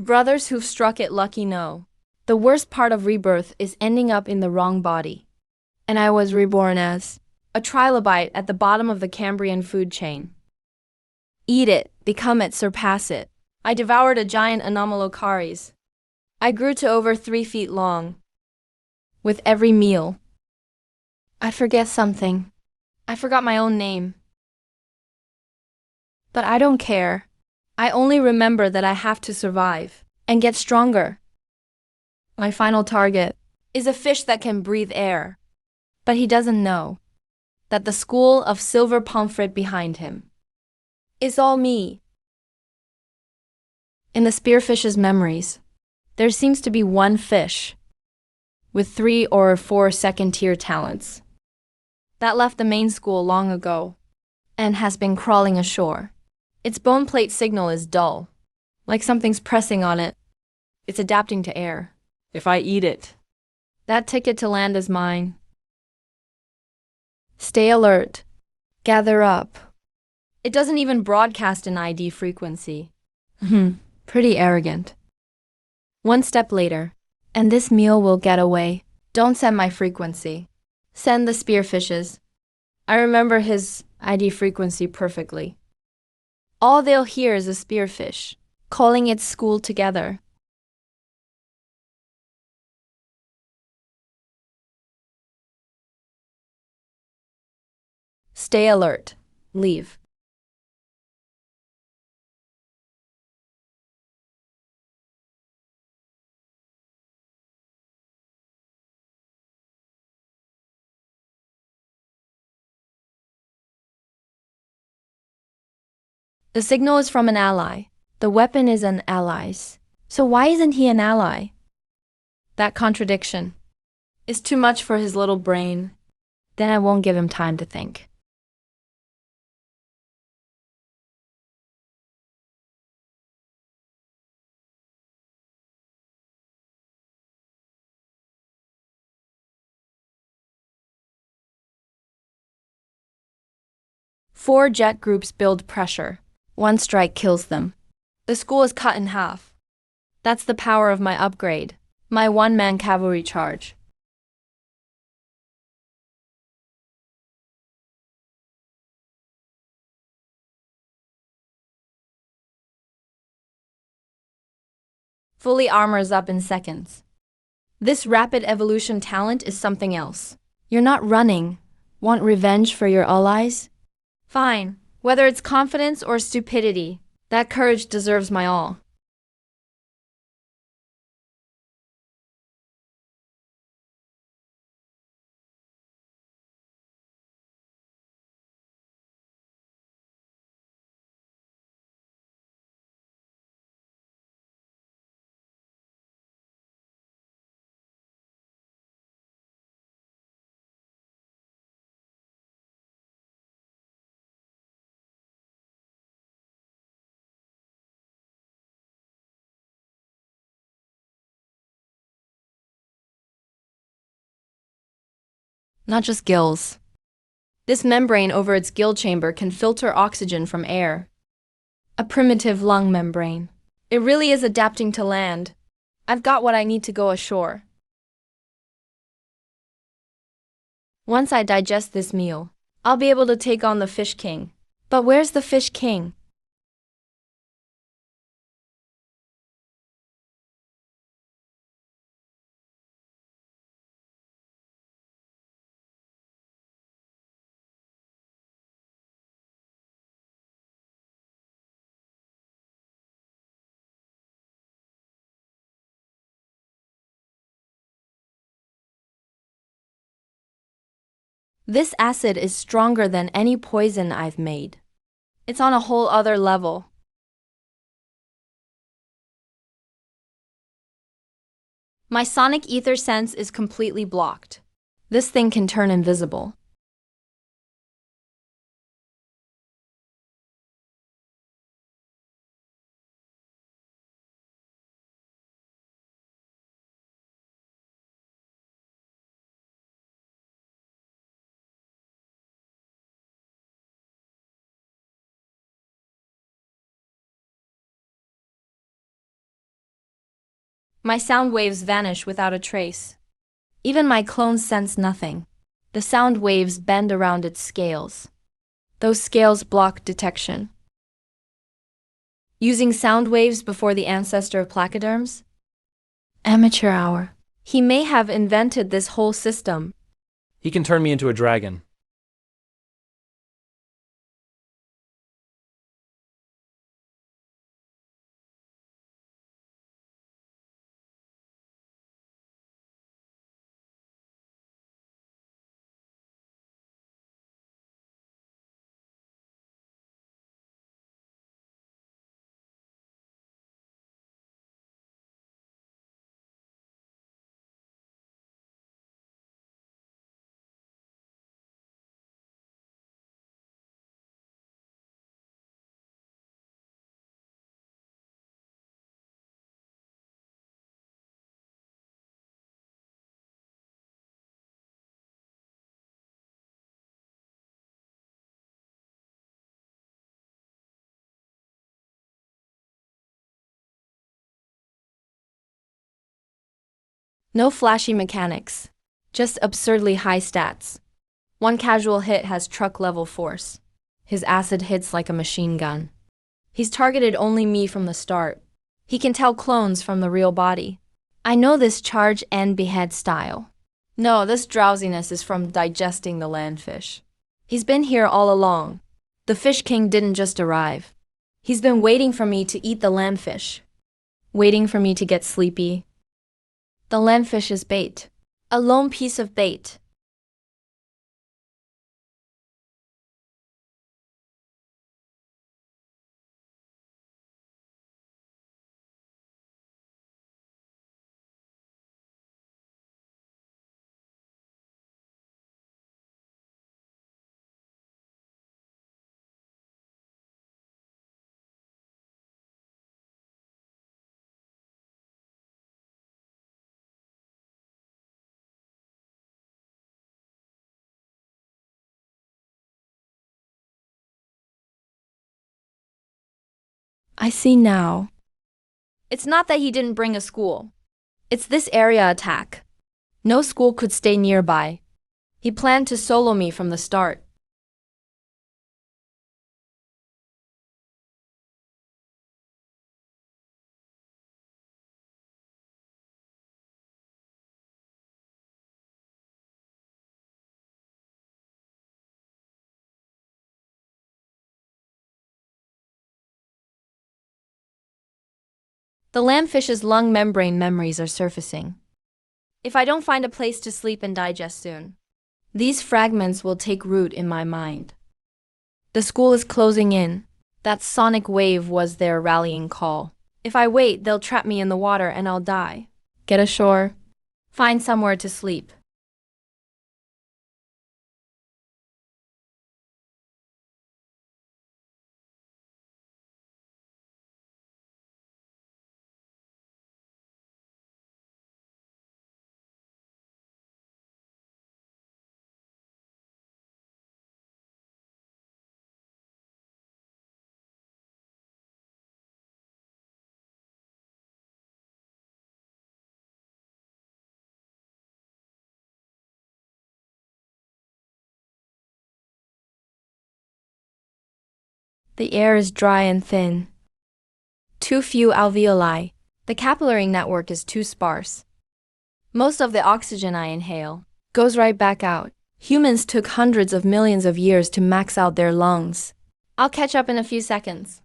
Brothers who've struck it lucky know. The worst part of rebirth is ending up in the wrong body. And I was reborn as a trilobite at the bottom of the Cambrian food chain. Eat it, become it, surpass it. I devoured a giant anomalocaris. I grew to over 3 feet long. With every meal, I'd forget something. I forgot my own name. But I don't care. I only remember that I have to survive and get stronger. My final target is a fish that can breathe air. But he doesn't know that the school of silver pomfret behind him is all me. In the spearfish's memories, there seems to be one fish with 3 or 4 second-tier talents that left the main school long ago and has been crawling ashore. Its bone plate signal is dull, like something's pressing on it. It's adapting to air. If I eat it, that ticket to land is mine. Stay alert. Gather up. It doesn't even broadcast an ID frequency. Pretty arrogant. One step later, and this meal will get away. Don't send my frequency. Send the spearfishes. I remember his ID frequency perfectly. All they'll hear is a spearfish calling its school together. Stay alert. Leave. The signal is from an ally. The weapon is an ally's. So why isn't he an ally? That contradiction is too much for his little brain. Then I won't give him time to think. Four jet groups build pressure. One strike kills them. The school is cut in half. That's the power of my upgrade. My one-man cavalry charge. Fully armors up in seconds. This rapid evolution talent is something else. You're not running. Want revenge for your allies? Fine. Whether it's confidence or stupidity, that courage deserves my all. Not just gills. This membrane over its gill chamber can filter oxygen from air. A primitive lung membrane. It really is adapting to land. I've got what I need to go ashore. Once I digest this meal, I'll be able to take on the Fish King. But where's the Fish King? This acid is stronger than any poison I've made. It's on a whole other level. My sonic ether sense is completely blocked. This thing can turn invisible. My sound waves vanish without a trace. Even my clones sense nothing. The sound waves bend around its scales. Those scales block detection. Using sound waves before the ancestor of placoderms? Amateur hour. He may have invented this whole system. He can turn me into a dragon. No flashy mechanics. Just absurdly high stats. One casual hit has truck-level force. His acid hits like a machine gun. He's targeted only me from the start. He can tell clones from the real body. I know this charge and behead style. No, this drowsiness is from digesting the landfish. He's been here all along. The Fish King didn't just arrive. He's been waiting for me to eat the landfish. Waiting for me to get sleepy. The landfish is bait. A lone piece of bait. I see now. It's not that he didn't bring a school. It's this area attack. No school could stay nearby. He planned to solo me from the start. The landfish's lung membrane memories are surfacing. If I don't find a place to sleep and digest soon, these fragments will take root in my mind. The school is closing in. That sonic wave was their rallying call. If I wait, they'll trap me in the water and I'll die. Get ashore. Find somewhere to sleep. The air is dry and thin. Too few alveoli. The capillary network is too sparse. Most of the oxygen I inhale goes right back out. Humans took hundreds of millions of years to max out their lungs. I'll catch up in a few seconds.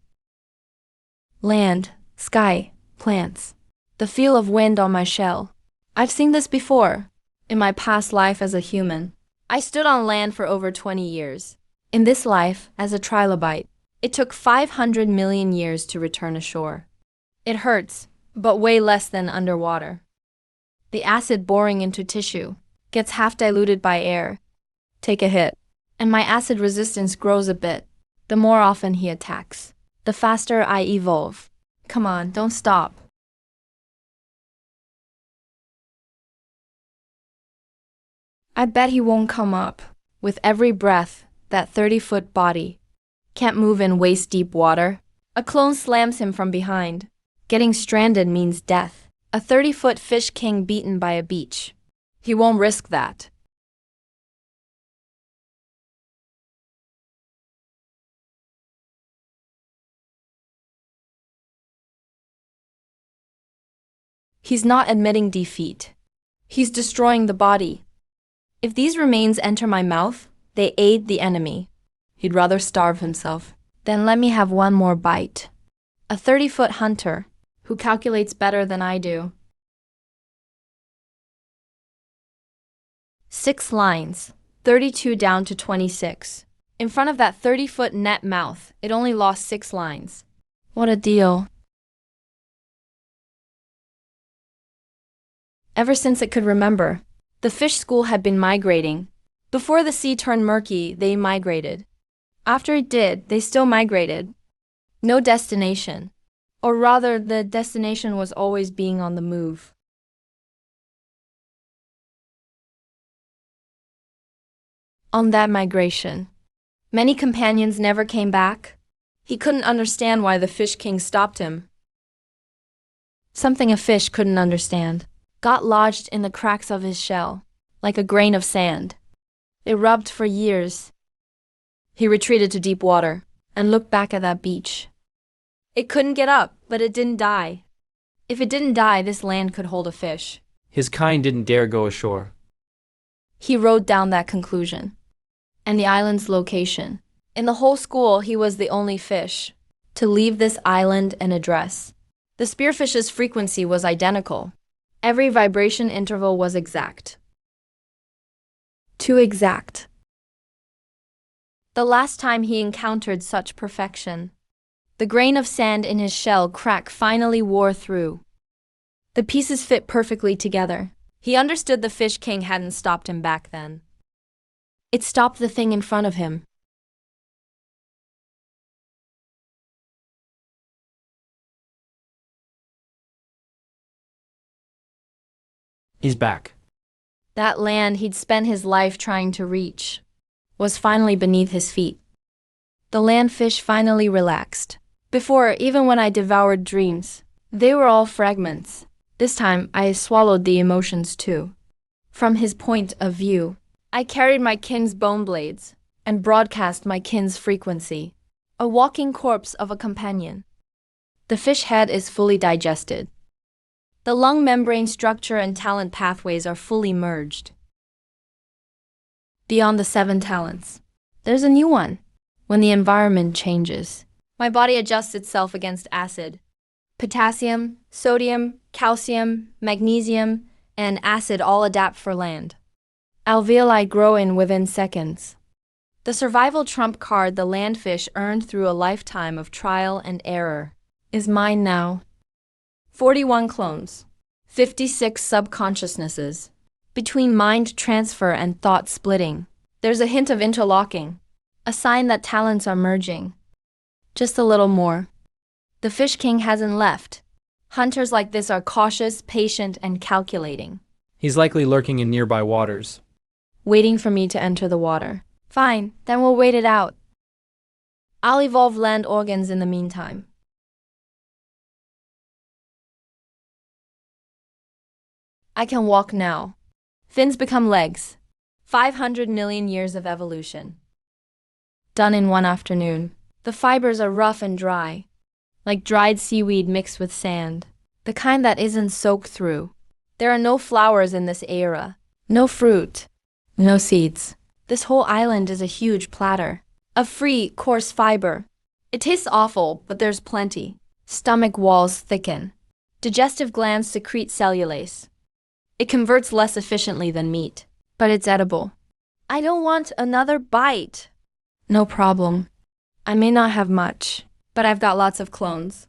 Land, sky, plants. The feel of wind on my shell. I've seen this before. In my past life as a human. I stood on land for over 20 years. In this life, as a trilobite, it took 500 million years to return ashore. It hurts, but way less than underwater. The acid boring into tissue gets half diluted by air. Take a hit, and my acid resistance grows a bit. The more often he attacks, the faster I evolve. Come on, don't stop. I bet he won't come up. With every breath, that 30-foot body can't move in waist-deep water. A clone slams him from behind. Getting stranded means death. A 30-foot fish king beaten by a beach. He won't risk that. He's not admitting defeat. He's destroying the body. If these remains enter my mouth, they aid the enemy. He'd rather starve himself. Then let me have one more bite. A 30-foot hunter, who calculates better than I do. 6 lines, 32 down to 26. In front of that 30-foot net mouth, it only lost 6 lines. What a deal. Ever since it could remember, the fish school had been migrating. Before the sea turned murky, they migrated. After it did, they still migrated. No destination. Or rather, the destination was always being on the move. On that migration, many companions never came back. He couldn't understand why the Fish King stopped him. Something a fish couldn't understand got lodged in the cracks of his shell, like a grain of sand. It rubbed for years. He retreated to deep water and looked back at that beach. It couldn't get up, but it didn't die. If it didn't die, this land could hold a fish. His kind didn't dare go ashore. He wrote down that conclusion and the island's location. In the whole school, he was the only fish to leave this island and address. The spearfish's frequency was identical. Every vibration interval was exact. Too exact. The last time he encountered such perfection, the grain of sand in his shell crack finally wore through. The pieces fit perfectly together. He understood the Fish King hadn't stopped him back then. It stopped the thing in front of him. He's back. That land he'd spent his life trying to reach was finally beneath his feet. The landfish finally relaxed. Before, even when I devoured dreams, they were all fragments. This time, I swallowed the emotions too. From his point of view, I carried my kin's bone blades and broadcast my kin's frequency, a walking corpse of a companion. The fish head is fully digested. The lung membrane structure and talent pathways are fully merged. Beyond the 7 talents, there's a new one. When the environment changes, my body adjusts itself against acid. Potassium, sodium, calcium, magnesium, and acid all adapt for land. Alveoli grow in within seconds. The survival trump card the landfish earned through a lifetime of trial and error is mine now. 41 clones, 56 subconsciousnesses. Between mind transfer and thought splitting, there's a hint of interlocking, a sign that talents are merging. Just a little more. The Fish King hasn't left. Hunters like this are cautious, patient, and calculating. He's likely lurking in nearby waters. Waiting for me to enter the water. Fine, then we'll wait it out. I'll evolve land organs in the meantime. I can walk now. Fins become legs. 500 million years of evolution. Done in one afternoon. The fibers are rough and dry, like dried seaweed mixed with sand, the kind that isn't soaked through. There are no flowers in this era, no fruit, no seeds. This whole island is a huge platter of free, coarse fiber. It tastes awful, but there's plenty. Stomach walls thicken. Digestive glands secrete cellulase. It converts less efficiently than meat, but it's edible. I don't want another bite. No problem. I may not have much, but I've got lots of clones.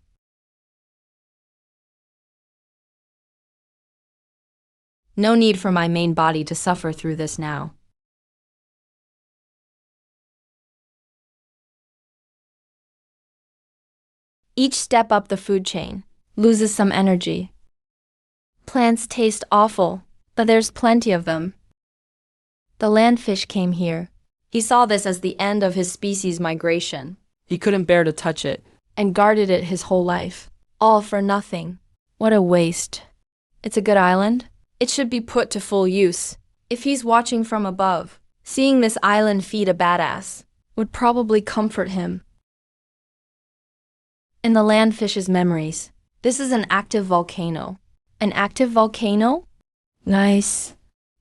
No need for my main body to suffer through this now. Each step up the food chain loses some energy. Plants taste awful, but there's plenty of them. The landfish came here. He saw this as the end of his species' migration. He couldn't bear to touch it. And guarded it his whole life. All for nothing. What a waste. It's a good island. It should be put to full use. If he's watching from above, seeing this island feed a badass would probably comfort him. In the landfish's memories, this is an active volcano. An active volcano? Nice.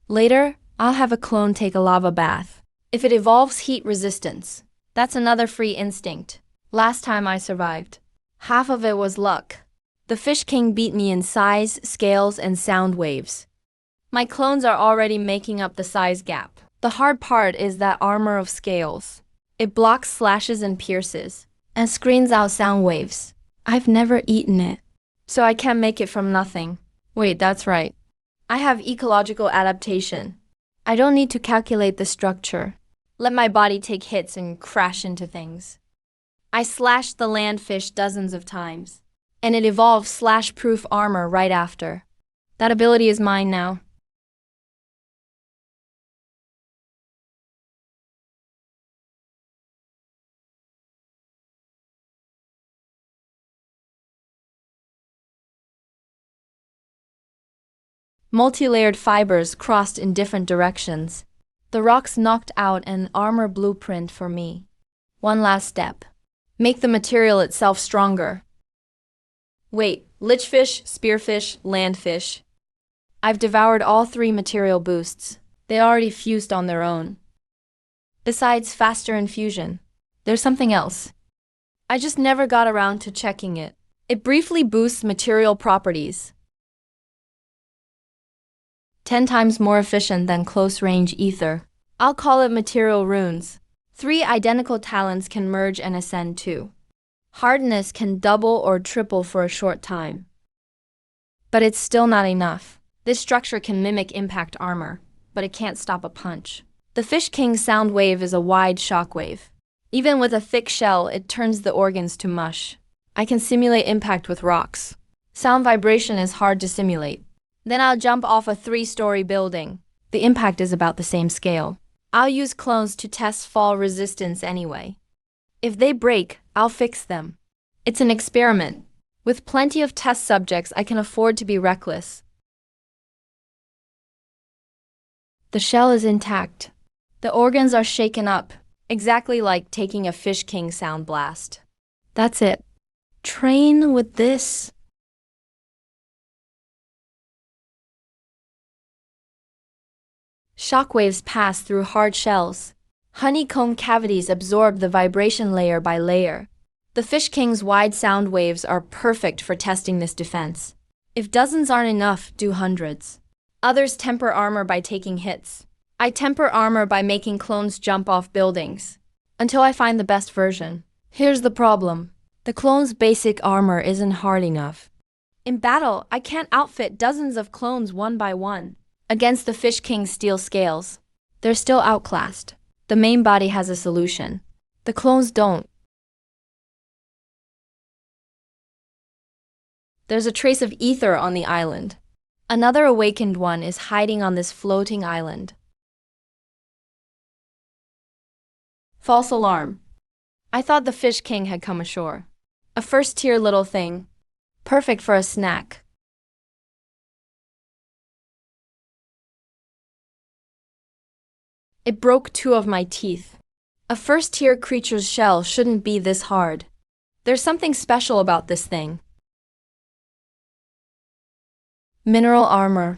Later, I'll have a clone take a lava bath. If it evolves heat resistance, that's another free instinct. Last time I survived, half of it was luck. The Fish King beat me in size, scales, and sound waves. My clones are already making up the size gap. The hard part is that armor of scales. It blocks slashes and pierces, and screens out sound waves. I've never eaten it, so I can't make it from nothing. Wait, that's right. I have ecological adaptation. I don't need to calculate the structure. Let my body take hits and crash into things. I slashed the landfish dozens of times, and it evolved slash-proof armor right after. That ability is mine now. Multi-layered fibers crossed in different directions. The rocks knocked out an armor blueprint for me. One last step. Make the material itself stronger. Wait, lichfish, spearfish, landfish. I've devoured all 3 material boosts. They already fused on their own. Besides faster infusion, there's something else. I just never got around to checking it. It briefly boosts material properties. 10 times more efficient than close-range ether. I'll call it material runes. 3 identical talents can merge and ascend too. Hardness can double or triple for a short time. But it's still not enough. This structure can mimic impact armor, but it can't stop a punch. The Fish King's sound wave is a wide shockwave. Even with a thick shell, it turns the organs to mush. I can simulate impact with rocks. Sound vibration is hard to simulate. Then I'll jump off a 3-story building. The impact is about the same scale. I'll use clones to test fall resistance anyway. If they break, I'll fix them. It's an experiment. With plenty of test subjects, I can afford to be reckless. The shell is intact. The organs are shaken up, exactly like taking a Fish King sound blast. That's it. Train with this. Shockwaves pass through hard shells. Honeycomb cavities absorb the vibration layer by layer. The Fish King's wide sound waves are perfect for testing this defense. If dozens aren't enough, do hundreds. Others temper armor by taking hits. I temper armor by making clones jump off buildings, until I find the best version. Here's the problem. The clone's basic armor isn't hard enough. In battle, I can't outfit dozens of clones one by one. Against the Fish King's steel scales, they're still outclassed. The main body has a solution. The clones don't. There's a trace of ether on the island. Another awakened one is hiding on this floating island. False alarm. I thought the Fish King had come ashore. A first-tier little thing. Perfect for a snack. It broke 2 of my teeth. A first-tier creature's shell shouldn't be this hard. There's something special about this thing. Mineral armor.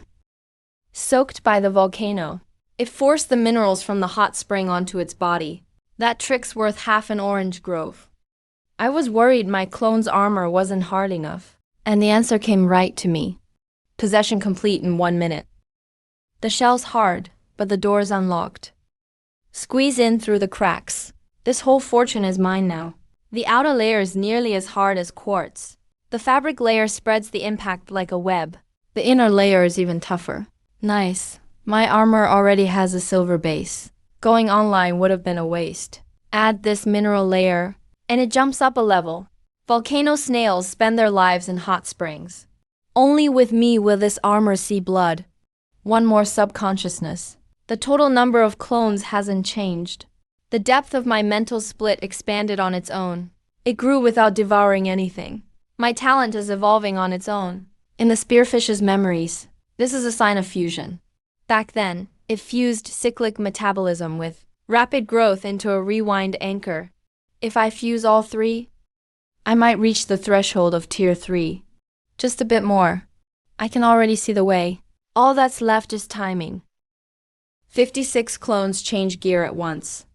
Soaked by the volcano, it forced the minerals from the hot spring onto its body. That trick's worth half an orange grove. I was worried my clone's armor wasn't hard enough, and the answer came right to me. Possession complete in 1 minute. The shell's hard, but the door's unlocked. Squeeze in through the cracks. This whole fortune is mine now. The outer layer is nearly as hard as quartz. The fabric layer spreads the impact like a web. The inner layer is even tougher. Nice. My armor already has a silver base. Going online would have been a waste. Add this mineral layer, and it jumps up a level. Volcano snails spend their lives in hot springs. Only with me will this armor see blood. One more subconsciousness. The total number of clones hasn't changed. The depth of my mental split expanded on its own. It grew without devouring anything. My talent is evolving on its own. In the spearfish's memories, this is a sign of fusion. Back then, it fused cyclic metabolism with rapid growth into a rewind anchor. If I fuse all three, I might reach the threshold of Tier 3. Just a bit more. I can already see the way. All that's left is timing. 56 clones change gear at once.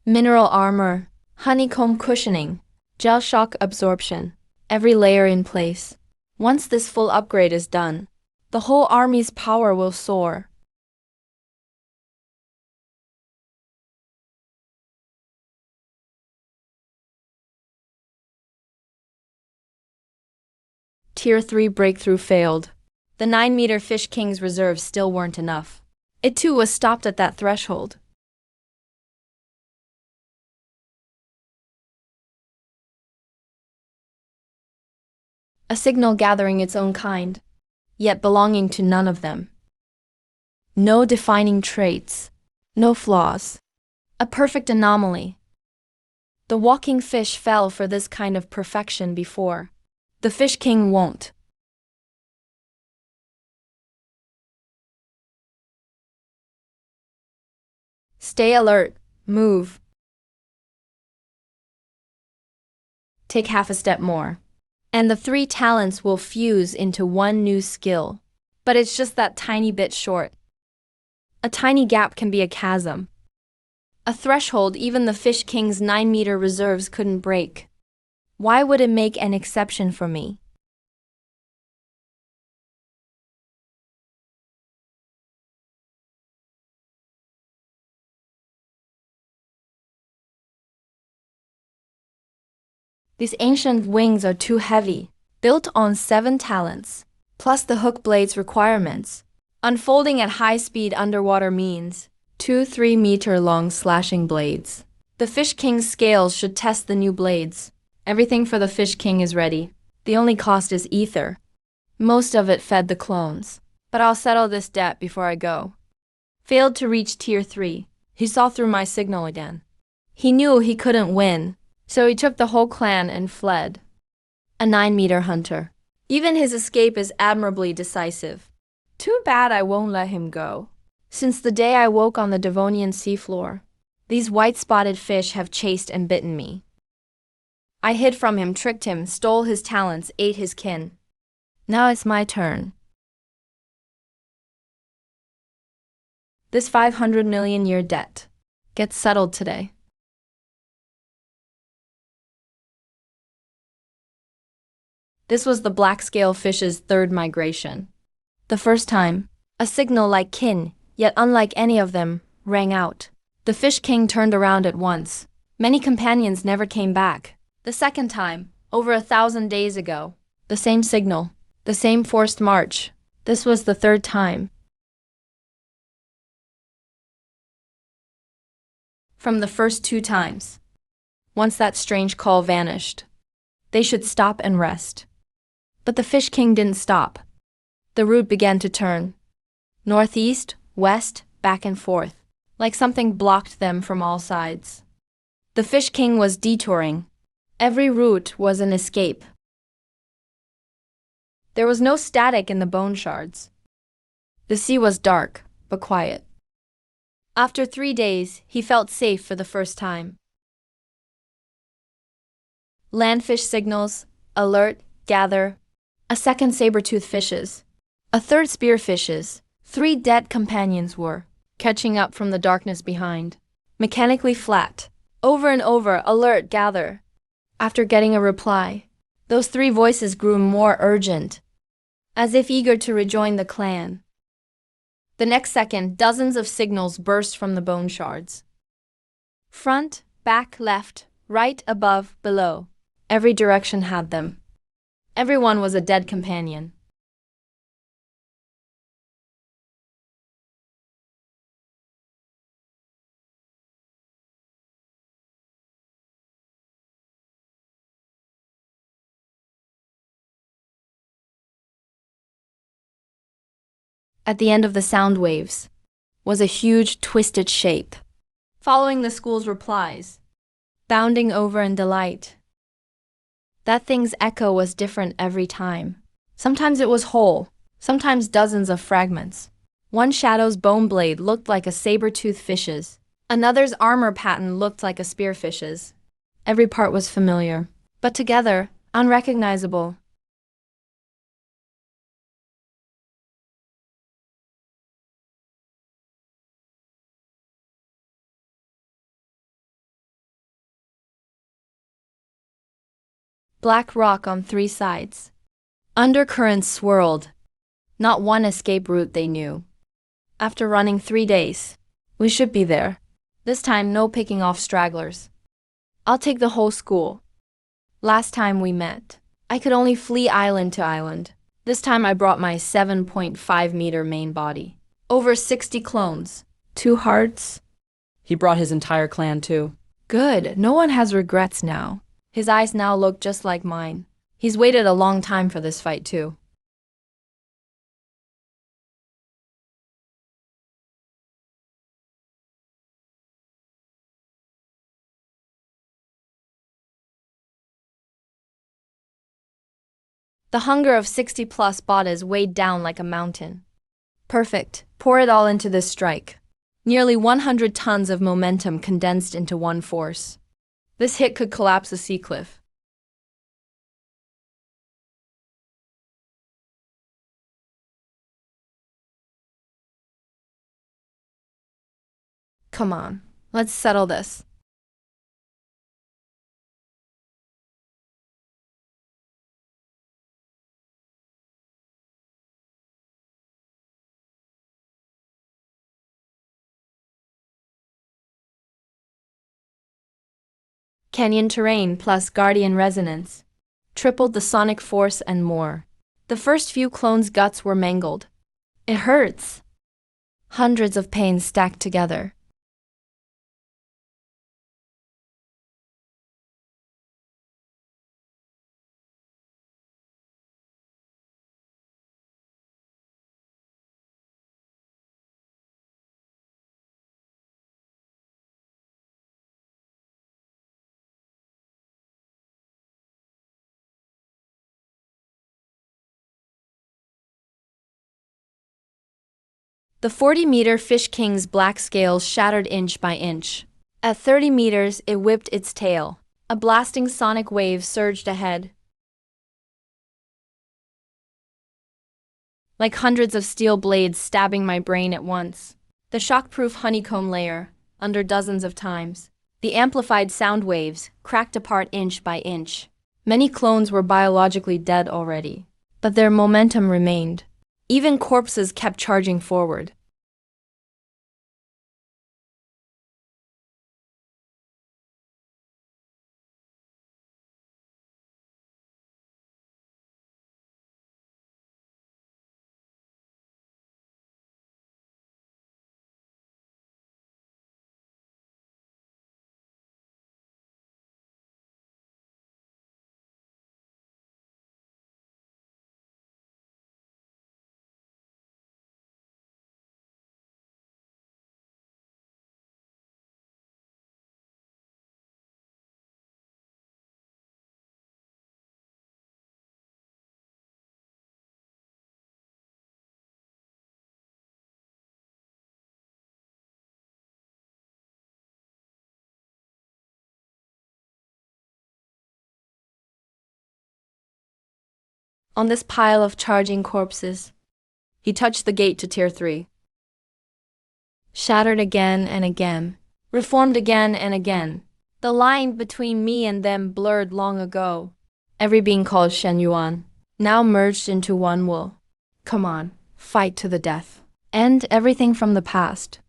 Mineral armor, honeycomb cushioning, gel shock absorption, every layer in place. Once this full upgrade is done, the whole army's power will soar. Tier 3 breakthrough failed. The 9-meter Fish King's reserves still weren't enough. It too was stopped at that threshold. A signal gathering its own kind, yet belonging to none of them. No defining traits, no flaws. A perfect anomaly. The walking fish fell for this kind of perfection before. The Fish King won't. Stay alert, move. Take half a step more. And the 3 talents will fuse into one new skill. But it's just that tiny bit short. A tiny gap can be a chasm. A threshold even the Fish King's 9-meter reserves couldn't break. Why would it make an exception for me? These ancient wings are too heavy, built on 7 talents, plus the hook blade's requirements. Unfolding at high speed underwater means 2 3-meter-long slashing blades. The Fish King's scales should test the new blades. Everything for the Fish King is ready. The only cost is ether. Most of it fed the clones. But I'll settle this debt before I go. Failed to reach Tier 3. He saw through my signal again. He knew he couldn't win. So he took the whole clan and fled. A 9-meter hunter. Even his escape is admirably decisive. Too bad I won't let him go. Since the day I woke on the Devonian seafloor, these white-spotted fish have chased and bitten me. I hid from him, tricked him, stole his talents, ate his kin. Now it's my turn. This 500 million year debt gets settled today. This was the black scale fish's 3rd migration. The first time, a signal like kin, yet unlike any of them, rang out. The Fish King turned around at once. Many companions never came back. The second time, over 1,000 days ago, the same signal, the same forced march. This was the 3rd time. From the first 2 times. Once that strange call vanished, they should stop and rest. But the Fish King didn't stop. The route began to turn. Northeast, west, back and forth, like something blocked them from all sides. The Fish King was detouring. Every route was an escape. There was no static in the bone shards. The sea was dark, but quiet. After 3 days, he felt safe for the first time. Landfish signals, alert, gather. A second saber-toothed fishes. A third spearfishes. 3 dead companions were catching up from the darkness behind. Mechanically flat. Over and over, alert, gather. After getting a reply, those 3 voices grew more urgent, as if eager to rejoin the clan. The next second, dozens of signals burst from the bone shards. Front, back, left, right, above, below. Every direction had them. Everyone was a dead companion. At the end of the sound waves was a huge twisted shape, following the school's replies, bounding over in delight. That thing's echo was different every time. Sometimes it was whole, sometimes dozens of fragments. One shadow's bone blade looked like a saber-toothed fish's. Another's armor pattern looked like a spearfish's. Every part was familiar, but together, unrecognizable. Black rock on three sides. Undercurrents swirled. Not one escape route they knew. After running 3 days, we should be there. This time, no picking off stragglers. I'll take the whole school. Last time we met, I could only flee island to island. This time I brought my 7.5-meter main body. Over 60 clones. 2 hearts. He brought his entire clan too. Good, no one has regrets now. His eyes now look just like mine. He's waited a long time for this fight too. The hunger of 60-plus bodies weighed down like a mountain. Perfect. Pour it all into this strike. Nearly 100 tons of momentum condensed into one force. This hit could collapse a sea cliff. Come on, let's settle this. Canyon terrain plus guardian resonance. Tripled the sonic force and more. The first few clones' guts were mangled. It hurts. Hundreds of pains stacked together. The 40-meter Fish King's black scales shattered inch by inch. At 30 meters, it whipped its tail. A blasting sonic wave surged ahead. Like hundreds of steel blades stabbing my brain at once. The shockproof honeycomb layer, under dozens of times. The amplified sound waves, cracked apart inch by inch. Many clones were biologically dead already, but their momentum remained. Even corpses kept charging forward. On this pile of charging corpses, he touched the gate to Tier 3. Shattered again and again, reformed again and again. The line between me and them blurred long ago. Every being called Shen Yuan, now merged into one will. Come on, fight to the death. End everything from the past.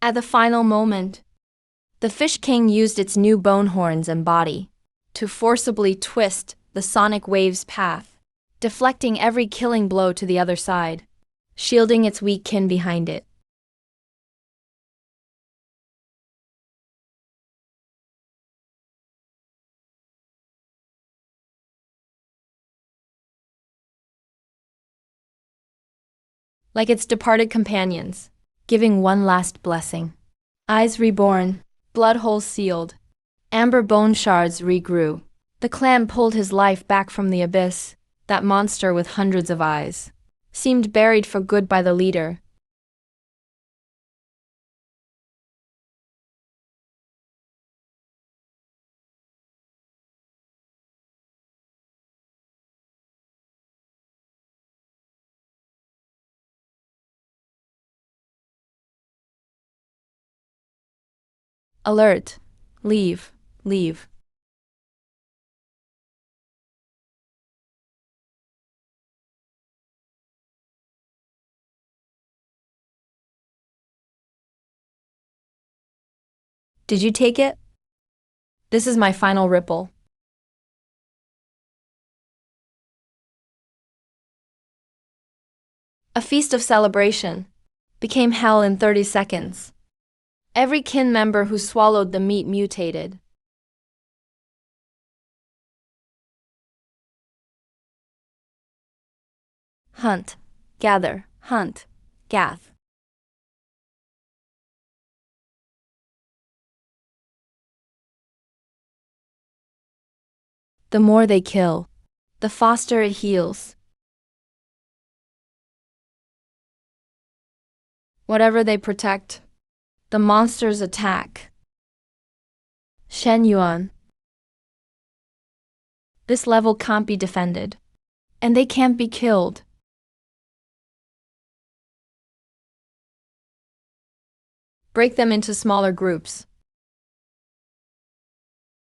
At the final moment, The Fish King used its new bone horns and body to forcibly twist the sonic wave's path, deflecting every killing blow to the other side, shielding its weak kin behind it. Like its departed companions, giving one last blessing. Eyes reborn, blood holes sealed, amber bone shards regrew. The clan pulled his life back from the abyss. That monster with hundreds of eyes seemed buried for good by the leader. Alert. Leave. Leave. Did you take it? This is my final ripple. A feast of celebration became hell in 30 seconds. Every kin member who swallowed the meat mutated. Hunt, gather, hunt, gath. The more they kill, the faster it heals. Whatever they protect, the monsters attack. Shen Yuan. This level can't be defended, and they can't be killed. Break them into smaller groups.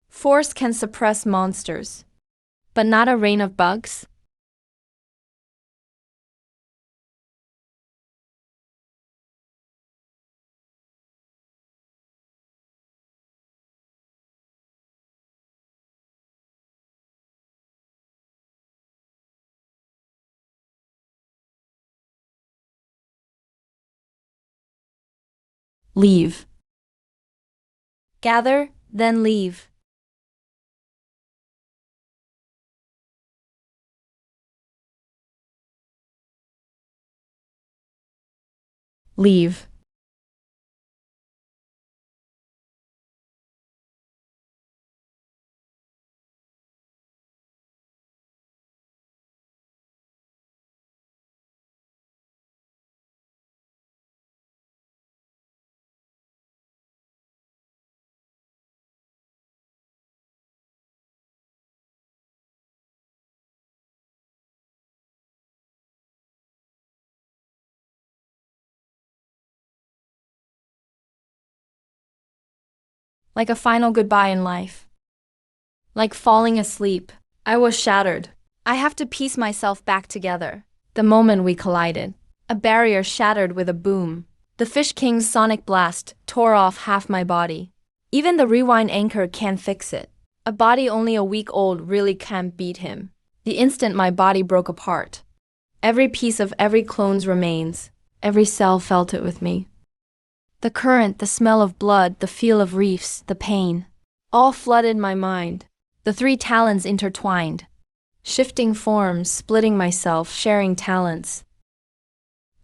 Force can suppress monsters, but not a rain of bugs. Leave. Gather, then leave. Leave. Like a final goodbye in life. Like falling asleep. I was shattered. I have to piece myself back together. The moment we collided, a barrier shattered with a boom. The Fish King's sonic blast tore off half my body. Even the rewind anchor can't fix it. A body only a week old really can't beat him. The instant my body broke apart, every piece of every clone's remains, every cell felt it with me. The current, the smell of blood, the feel of reefs, the pain, all flooded my mind. The three talons intertwined, shifting forms, splitting myself, sharing talents.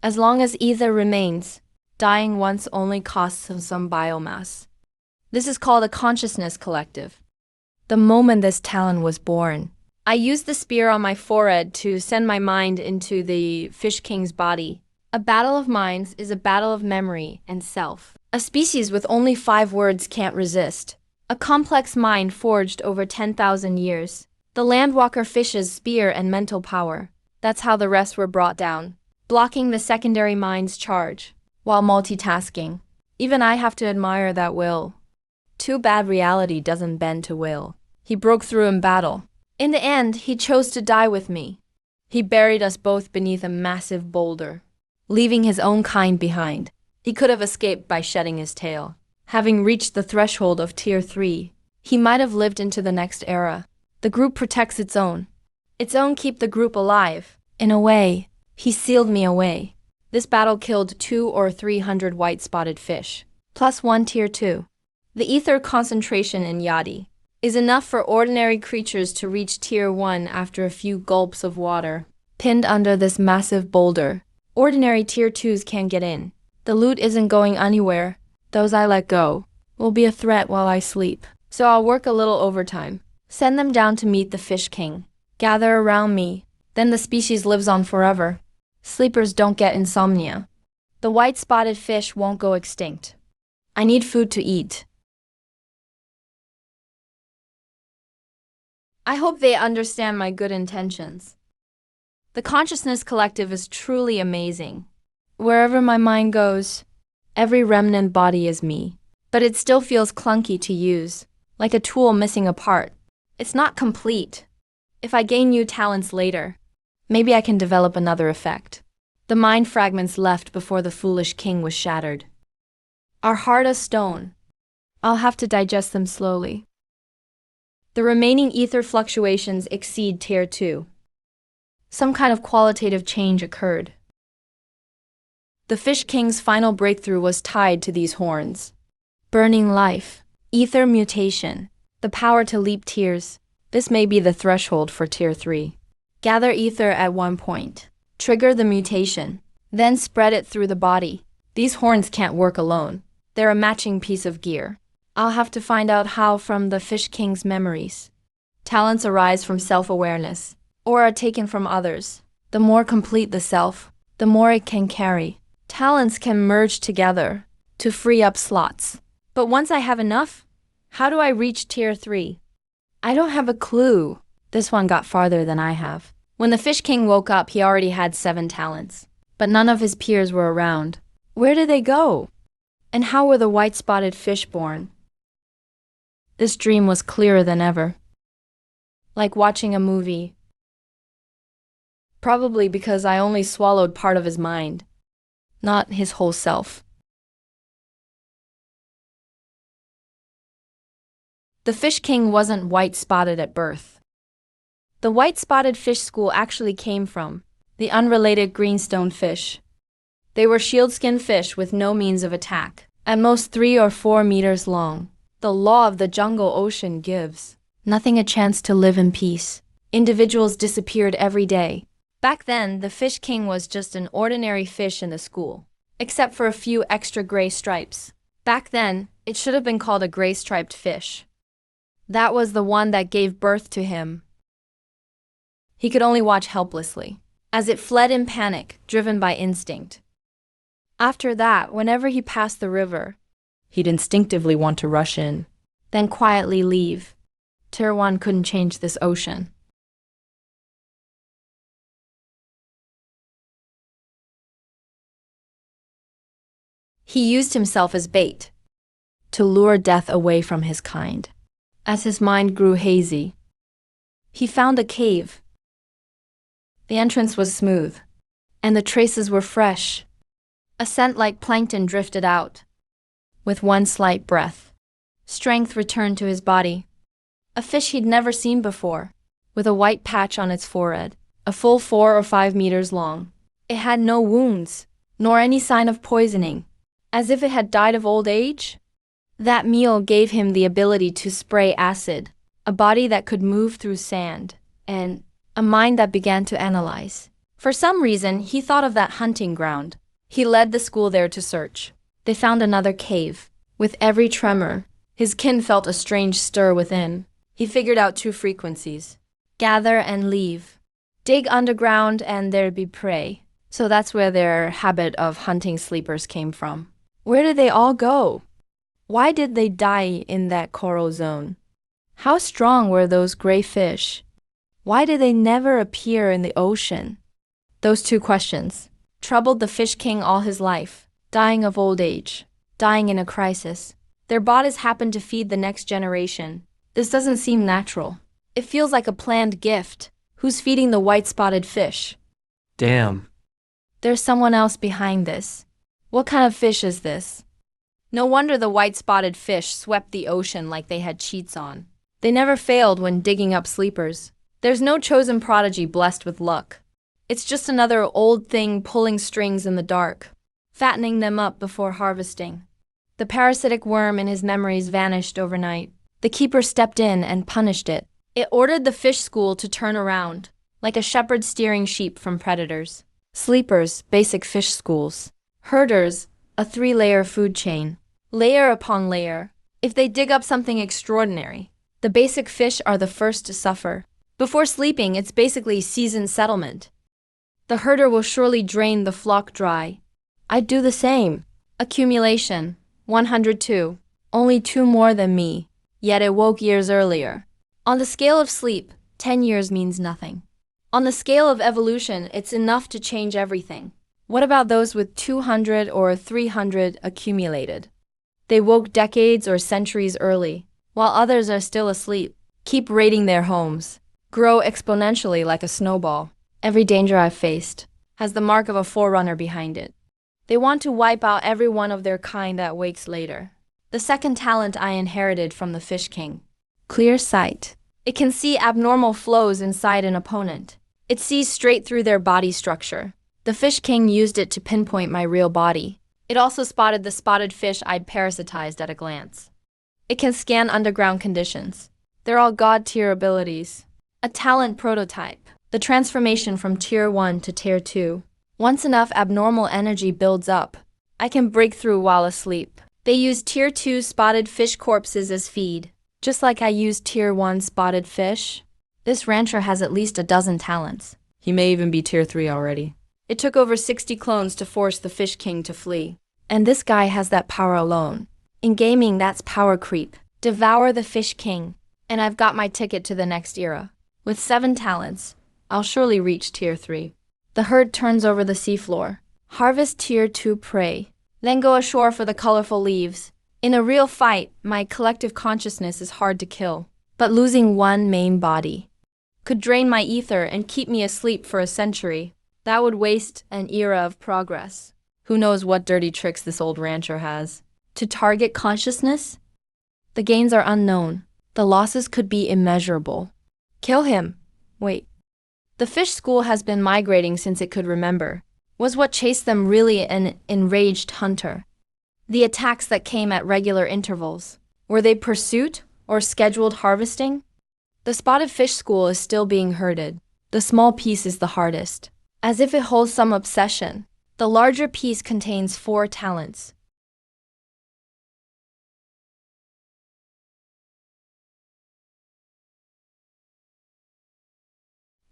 As long as ether remains, dying once only costs some biomass. This is called a consciousness collective. The moment this talon was born, I used the spear on my forehead to send my mind into the Fish King's body. A battle of minds is a battle of memory and self. A species with only 5 words can't resist. A complex mind forged over 10,000 years. The landwalker fish's spear and mental power. That's how the rest were brought down, blocking the secondary mind's charge, while multitasking. Even I have to admire that will. Too bad reality doesn't bend to will. He broke through in battle. In the end, he chose to die with me. He buried us both beneath a massive boulder, leaving his own kind behind. He could have escaped by shedding his tail. Having reached the threshold of Tier 3, he might have lived into the next era. The group protects its own. Its own keep the group alive. In a way, he sealed me away. This battle killed 200 or 300 white-spotted fish, plus 1 Tier 2. The ether concentration in Yadi is enough for ordinary creatures to reach Tier 1 after a few gulps of water. Pinned under this massive boulder, ordinary Tier 2s can't get in. The loot isn't going anywhere. Those I let go will be a threat while I sleep. So I'll work a little overtime. Send them down to meet the Fish King. Gather around me. Then the species lives on forever. Sleepers don't get insomnia. The white-spotted fish won't go extinct. I need food to eat. I hope they understand my good intentions. The Consciousness Collective is truly amazing. Wherever my mind goes, every remnant body is me. But it still feels clunky to use, like a tool missing a part. It's not complete. If I gain new talents later, maybe I can develop another effect. The mind fragments left before the foolish king was shattered are hard as stone. I'll have to digest them slowly. The remaining ether fluctuations exceed Tier 2. Some kind of qualitative change occurred. The Fish King's final breakthrough was tied to these horns. Burning life, ether mutation, the power to leap tiers. This may be the threshold for Tier 3. Gather ether at one point. Trigger the mutation. Then spread it through the body. These horns can't work alone. They're a matching piece of gear. I'll have to find out how from the Fish King's memories. Talents arise from self-awareness, or are taken from others. The more complete the self, the more it can carry. Talents can merge together to free up slots. But once I have enough, how do I reach Tier 3? I don't have a clue. This one got farther than I have. When the Fish King woke up, he already had 7 talents. But none of his peers were around. Where did they go? And how were the white-spotted fish born? This dream was clearer than ever. Like watching a movie. Probably because I only swallowed part of his mind, not his whole self. The Fish King wasn't white-spotted at birth. The white-spotted fish school actually came from the unrelated greenstone fish. They were shield-skinned fish with no means of attack, at most 3 or 4 meters long. The law of the jungle ocean gives nothing a chance to live in peace. Individuals disappeared every day. Back then, the Fish King was just an ordinary fish in the school, except for a few extra gray stripes. Back then, it should have been called a gray-striped fish. That was the one that gave birth to him. He could only watch helplessly, as it fled in panic, driven by instinct. After that, whenever he passed the river, he'd instinctively want to rush in, then quietly leave. Tier 1 couldn't change this ocean. He used himself as bait to lure death away from his kind. As his mind grew hazy, he found a cave. The entrance was smooth, and the traces were fresh. A scent like plankton drifted out. With one slight breath, strength returned to his body. A fish he'd never seen before, with a white patch on its forehead, a full 4 or 5 meters long. It had no wounds, nor any sign of poisoning, as if it had died of old age. That meal gave him the ability to spray acid, a body that could move through sand, and a mind that began to analyze. For some reason, he thought of that hunting ground. He led the school there to search. They found another cave. With every tremor, his kin felt a strange stir within. He figured out 2 frequencies. Gather and leave. Dig underground and there'd be prey. So that's where their habit of hunting sleepers came from. Where did they all go? Why did they die in that coral zone? How strong were those gray fish? Why did they never appear in the ocean? Those 2 questions troubled the Fish King all his life, dying of old age, dying in a crisis. Their bodies happened to feed the next generation. This doesn't seem natural. It feels like a planned gift. Who's feeding the white-spotted fish? Damn. There's someone else behind this. What kind of fish is this? No wonder the white-spotted fish swept the ocean like they had cheats on. They never failed when digging up sleepers. There's no chosen prodigy blessed with luck. It's just another old thing pulling strings in the dark, fattening them up before harvesting. The parasitic worm in his memories vanished overnight. The keeper stepped in and punished it. It ordered the fish school to turn around, like a shepherd steering sheep from predators. Sleepers, basic fish schools. Herders, a 3-layer food chain. Layer upon layer. If they dig up something extraordinary, the basic fish are the first to suffer. Before sleeping, it's basically seasoned settlement. The herder will surely drain the flock dry. I'd do the same. Accumulation, 102. Only 2 more than me. Yet it woke years earlier. On the scale of sleep, 10 years means nothing. On the scale of evolution, it's enough to change everything. What about those with 200 or 300 accumulated? They woke decades or centuries early, while others are still asleep. Keep raiding their homes. Grow exponentially like a snowball. Every danger I've faced has the mark of a forerunner behind it. They want to wipe out every one of their kind that wakes later. The second talent I inherited from the Fish King. Clear sight. It can see abnormal flows inside an opponent. It sees straight through their body structure. The Fish King used it to pinpoint my real body. It also spotted the spotted fish I'd parasitized at a glance. It can scan underground conditions. They're all God-tier abilities. A talent prototype. The transformation from Tier 1 to Tier 2. Once enough abnormal energy builds up, I can break through while asleep. They use Tier 2 spotted fish corpses as feed, just like I used Tier 1 spotted fish. This rancher has at least a dozen talents. He may even be Tier 3 already. It took over 60 clones to force the Fish King to flee. And this guy has that power alone. In gaming, that's power creep. Devour the Fish King. And I've got my ticket to the next era. With 7 talents, I'll surely reach Tier 3. The herd turns over the seafloor. Harvest Tier 2 prey. Then go ashore for the colorful leaves. In a real fight, my collective consciousness is hard to kill. But losing one main body could drain my ether and keep me asleep for a century. That would waste an era of progress. Who knows what dirty tricks this old rancher has? To target consciousness? The gains are unknown. The losses could be immeasurable. Kill him. Wait. The fish school has been migrating since it could remember. Was what chased them really an enraged hunter? The attacks that came at regular intervals, were they pursuit or scheduled harvesting? The spotted fish school is still being herded. The small piece is the hardest. As if it holds some obsession. The larger piece contains 4 talents.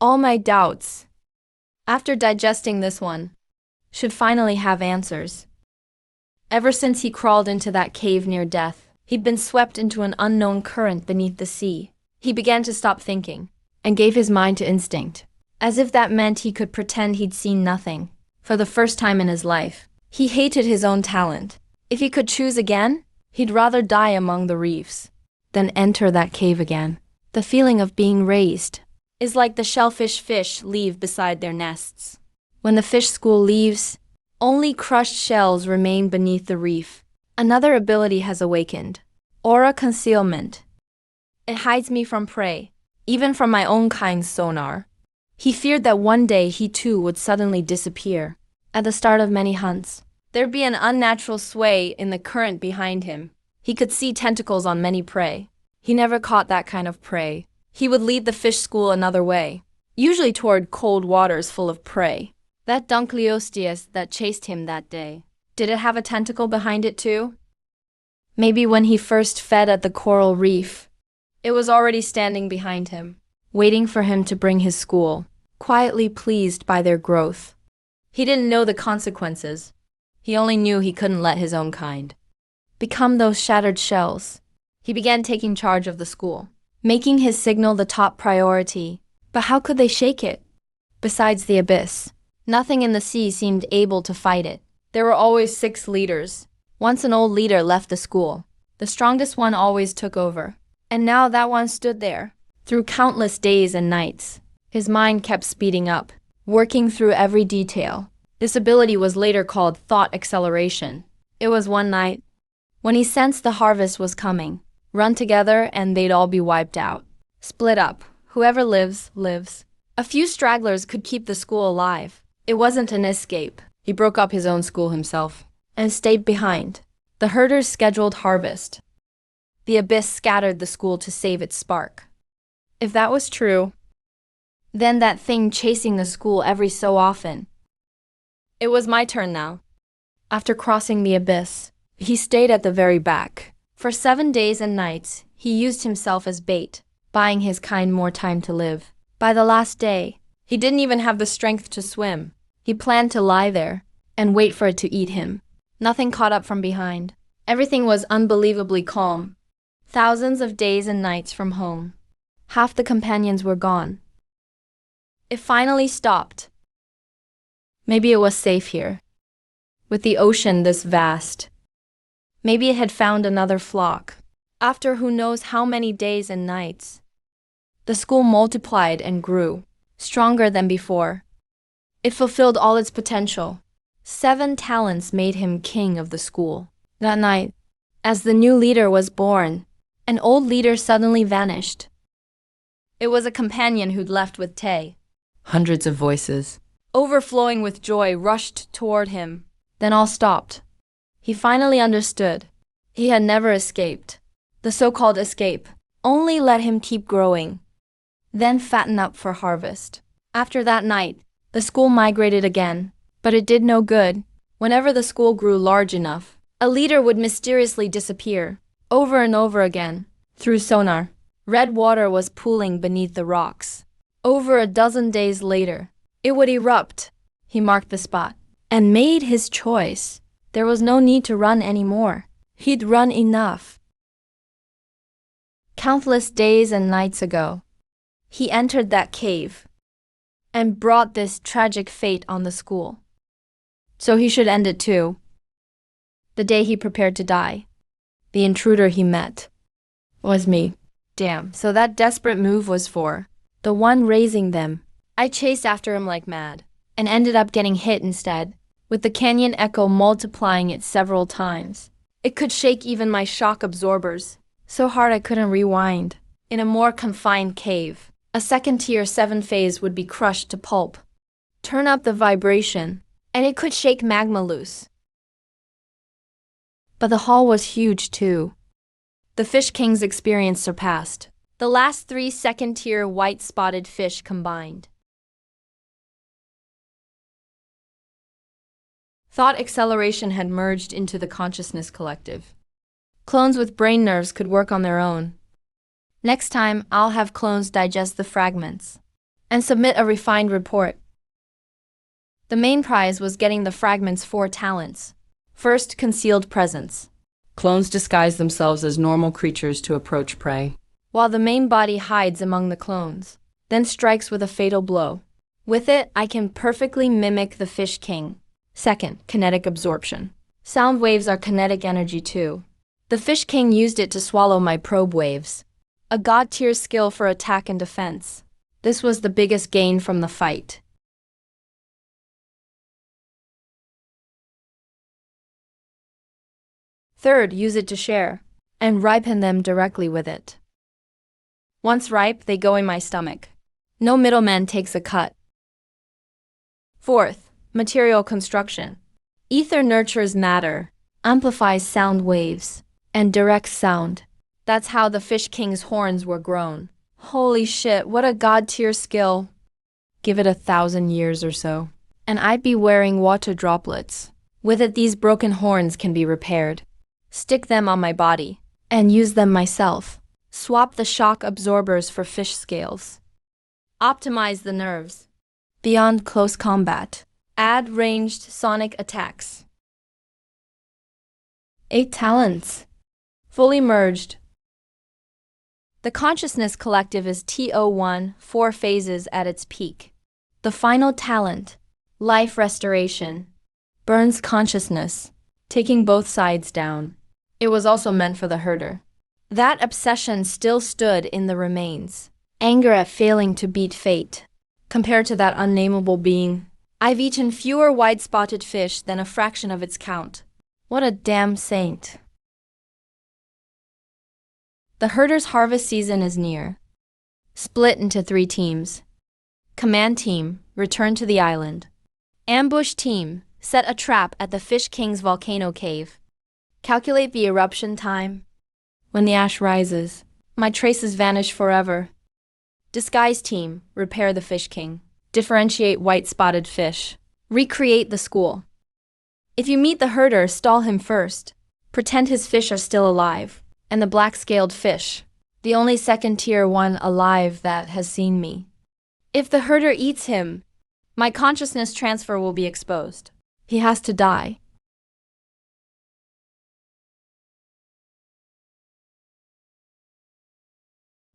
All my doubts, after digesting this one, should finally have answers. Ever since he crawled into that cave near death, he'd been swept into an unknown current beneath the sea. He began to stop thinking, and gave his mind to instinct, as if that meant he could pretend he'd seen nothing. For the first time in his life, he hated his own talent. If he could choose again, he'd rather die among the reefs than enter that cave again. The feeling of being raised is like the shellfish fish leave beside their nests. When the fish school leaves, only crushed shells remain beneath the reef. Another ability has awakened. Aura concealment. It hides me from prey, even from my own kind's sonar. He feared that one day he too would suddenly disappear. At the start of many hunts, there'd be an unnatural sway in the current behind him. He could see tentacles on many prey. He never caught that kind of prey. He would lead the fish school another way, usually toward cold waters full of prey. That Dunkleosteus that chased him that day, did it have a tentacle behind it too? Maybe when he first fed at the coral reef, it was already standing behind him, waiting for him to bring his school, quietly pleased by their growth. He didn't know the consequences. He only knew he couldn't let his own kind become those shattered shells. He began taking charge of the school, making his signal the top priority. But how could they shake it? Besides the abyss, nothing in the sea seemed able to fight it. There were always 6 leaders. Once an old leader left the school, the strongest one always took over. And now that one stood there. Through countless days and nights, his mind kept speeding up, working through every detail. This ability was later called thought acceleration. It was one night, When he sensed the harvest was coming, run together and they'd all be wiped out. Split up. Whoever lives, lives. A few stragglers could keep the school alive. It wasn't an escape. He broke up his own school himself. And stayed behind. The herders scheduled harvest. The abyss scattered the school to save its spark. If that was true, then that thing chasing the school every so often. It was my turn now. After crossing the abyss, he stayed at the very back. For 7 days and nights, he used himself as bait, buying his kind more time to live. By the last day, he didn't even have the strength to swim. He planned to lie there and wait for it to eat him. Nothing caught up from behind. Everything was unbelievably calm. Thousands of days and nights from home. Half the companions were gone. It finally stopped. Maybe it was safe here. With the ocean this vast. Maybe it had found another flock. After who knows how many days and nights. The school multiplied and grew, stronger than before. It fulfilled all its potential. 7 talents made him king of the school. That night, as the new leader was born, an old leader suddenly vanished. It was a companion who'd left with Tay. Hundreds of voices, Overflowing with joy, rushed toward him. Then all stopped. He finally understood. He had never escaped. The so-called escape only let him keep growing, then fatten up for harvest. After that night, the school migrated again, but it did no good. Whenever the school grew large enough, a leader would mysteriously disappear, over and over again. Through sonar, red water was pooling beneath the rocks. Over a dozen days later, it would erupt. He marked the spot and made his choice. There was no need to run anymore. He'd run enough. Countless days and nights ago, he entered that cave and brought this tragic fate on the school. So he should end it too. The day he prepared to die, the intruder he met was me. Damn, so that desperate move was for the one raising them. I chased after him like mad and ended up getting hit instead, with the canyon echo multiplying it several times. It could shake even my shock absorbers, so hard I couldn't rewind. In a more confined cave, a second tier 7 phase would be crushed to pulp. Turn up the vibration, and it could shake magma loose. But the hall was huge too. The Fish King's experience surpassed the last 3 second-tier white-spotted fish combined. Thought acceleration had merged into the consciousness collective. Clones with brain nerves could work on their own. Next time, I'll have clones digest the fragments and submit a refined report. The main prize was getting the fragments 4 talents. First, concealed presence, clones disguise themselves as normal creatures to approach prey, while the main body hides among the clones, then strikes with a fatal blow. With it, I can perfectly mimic the Fish King. Second, kinetic absorption. Sound waves are kinetic energy too. The Fish King used it to swallow my probe waves. A god-tier skill for attack and defense. This was the biggest gain from the fight. Third, use it to share, and ripen them directly with it. Once ripe, they go in my stomach. No middleman takes a cut. Fourth, material construction. Ether nurtures matter, amplifies sound waves, and directs sound. That's how the Fish King's horns were grown. Holy shit, what a god-tier skill. Give it 1,000 years or so, and I'd be wearing water droplets. With it, these broken horns can be repaired. Stick them on my body, and use them myself. Swap the shock absorbers for fish scales. Optimize the nerves. Beyond close combat, add ranged sonic attacks. 8 talents. Fully merged. The consciousness collective is TO1, 4 phases at its peak. The final talent, life restoration, burns consciousness, taking both sides down. It was also meant for the herder. That obsession still stood in the remains. Anger at failing to beat fate. Compared to that unnameable being, I've eaten fewer white-spotted fish than a fraction of its count. What a damn saint. The herder's harvest season is near. Split into 3 teams. Command team, return to the island. Ambush team, set a trap at the Fish King's volcano cave. Calculate the eruption time. When the ash rises, my traces vanish forever. Disguise team, repair the Fish King. Differentiate white-spotted fish. Recreate the school. If you meet the herder, stall him first. Pretend his fish are still alive. And the black-scaled fish, the only second-tier one alive that has seen me. If the herder eats him, my consciousness transfer will be exposed. He has to die.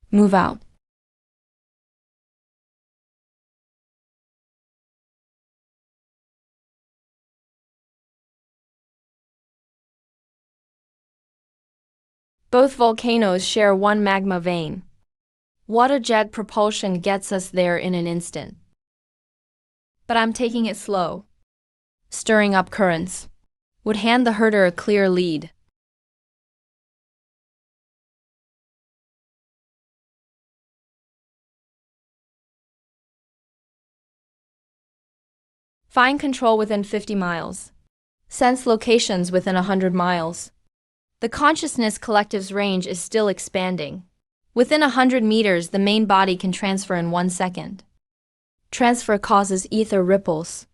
Move out. Both volcanoes share one magma vein. Water jet propulsion gets us there in an instant. But I'm taking it slow. Stirring up currents would hand the herder a clear lead. Find control within 50 miles. Sense locations within 100 miles. The consciousness collective's range is still expanding. Within 100 meters, the main body can transfer in 1 second. Transfer causes ether ripples.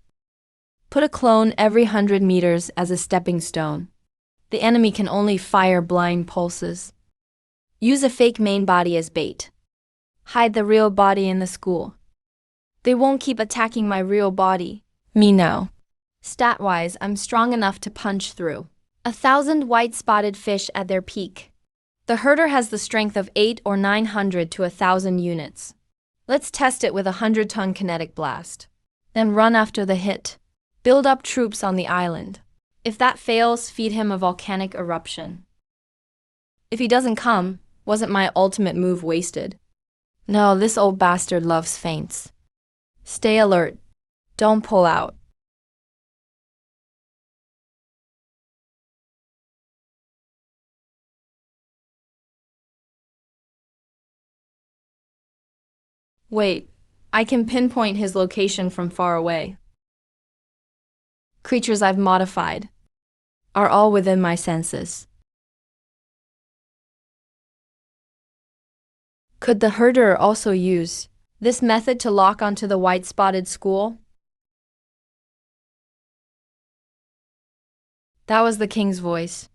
Put a clone every 100 meters as a stepping stone. The enemy can only fire blind pulses. Use a fake main body as bait. Hide the real body in the school. They won't keep attacking my real body. Me now. Stat-wise, I'm strong enough to punch through 1,000 white-spotted fish at their peak. The herder has the strength of 800 or 900 to 1,000 units. Let's test it with a 100-ton kinetic blast. Then run after the hit. Build up troops on the island. If that fails, feed him a volcanic eruption. If he doesn't come, wasn't my ultimate move wasted? No, this old bastard loves feints. Stay alert. Don't pull out. Wait, I can pinpoint his location from far away. Creatures I've modified are all within my senses. Could the herder also use this method to lock onto the white-spotted school? That was the king's voice.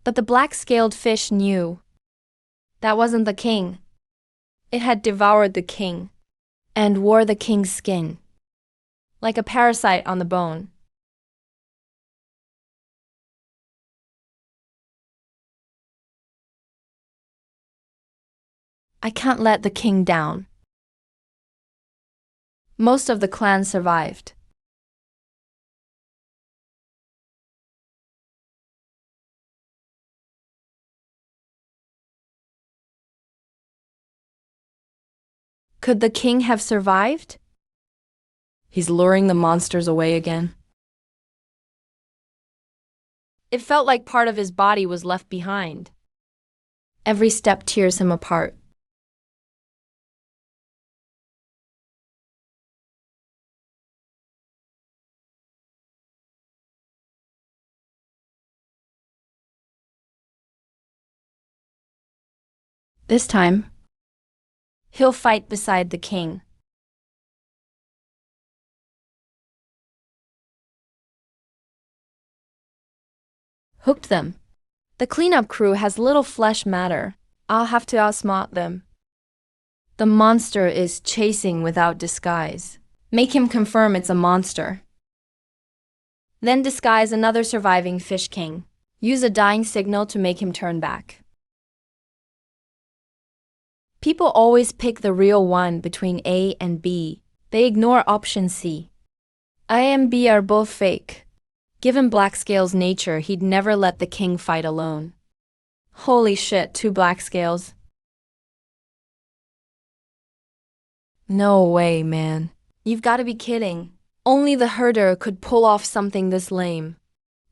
But the black-scaled fish knew. That wasn't the king. It had devoured the king and wore the king's skin, like a parasite on the bone. I can't let the king down. Most of the clan survived. Could the king have survived? He's luring the monsters away again. It felt like part of his body was left behind. Every step tears him apart. This time, he'll fight beside the king. Hooked them. The cleanup crew has little flesh matter. I'll have to outsmart them. The monster is chasing without disguise. Make him confirm it's a monster. Then disguise another surviving fish king. Use a dying signal to make him turn back. People always pick the real one between A and B. They ignore option C. A and B are both fake. Given Blackscale's nature, he'd never let the king fight alone. Holy shit, 2 Blackscales. No way, man. You've got to be kidding. Only the herder could pull off something this lame.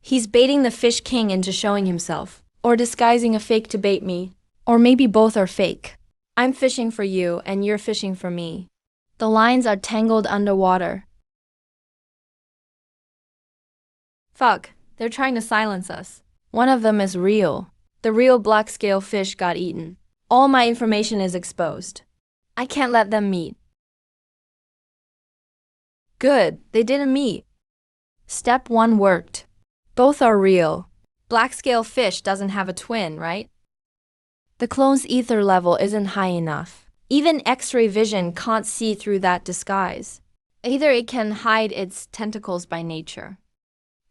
He's baiting the Fish King into showing himself, or disguising a fake to bait me. Or maybe both are fake. I'm fishing for you and you're fishing for me. The lines are tangled underwater. Fuck, they're trying to silence us. One of them is real. The real black scale fish got eaten. All my information is exposed. I can't let them meet. Good, they didn't meet. Step 1 worked. Both are real. Black scale fish doesn't have a twin, right? The clone's ether level isn't high enough. Even X-ray vision can't see through that disguise. Either it can hide its tentacles by nature,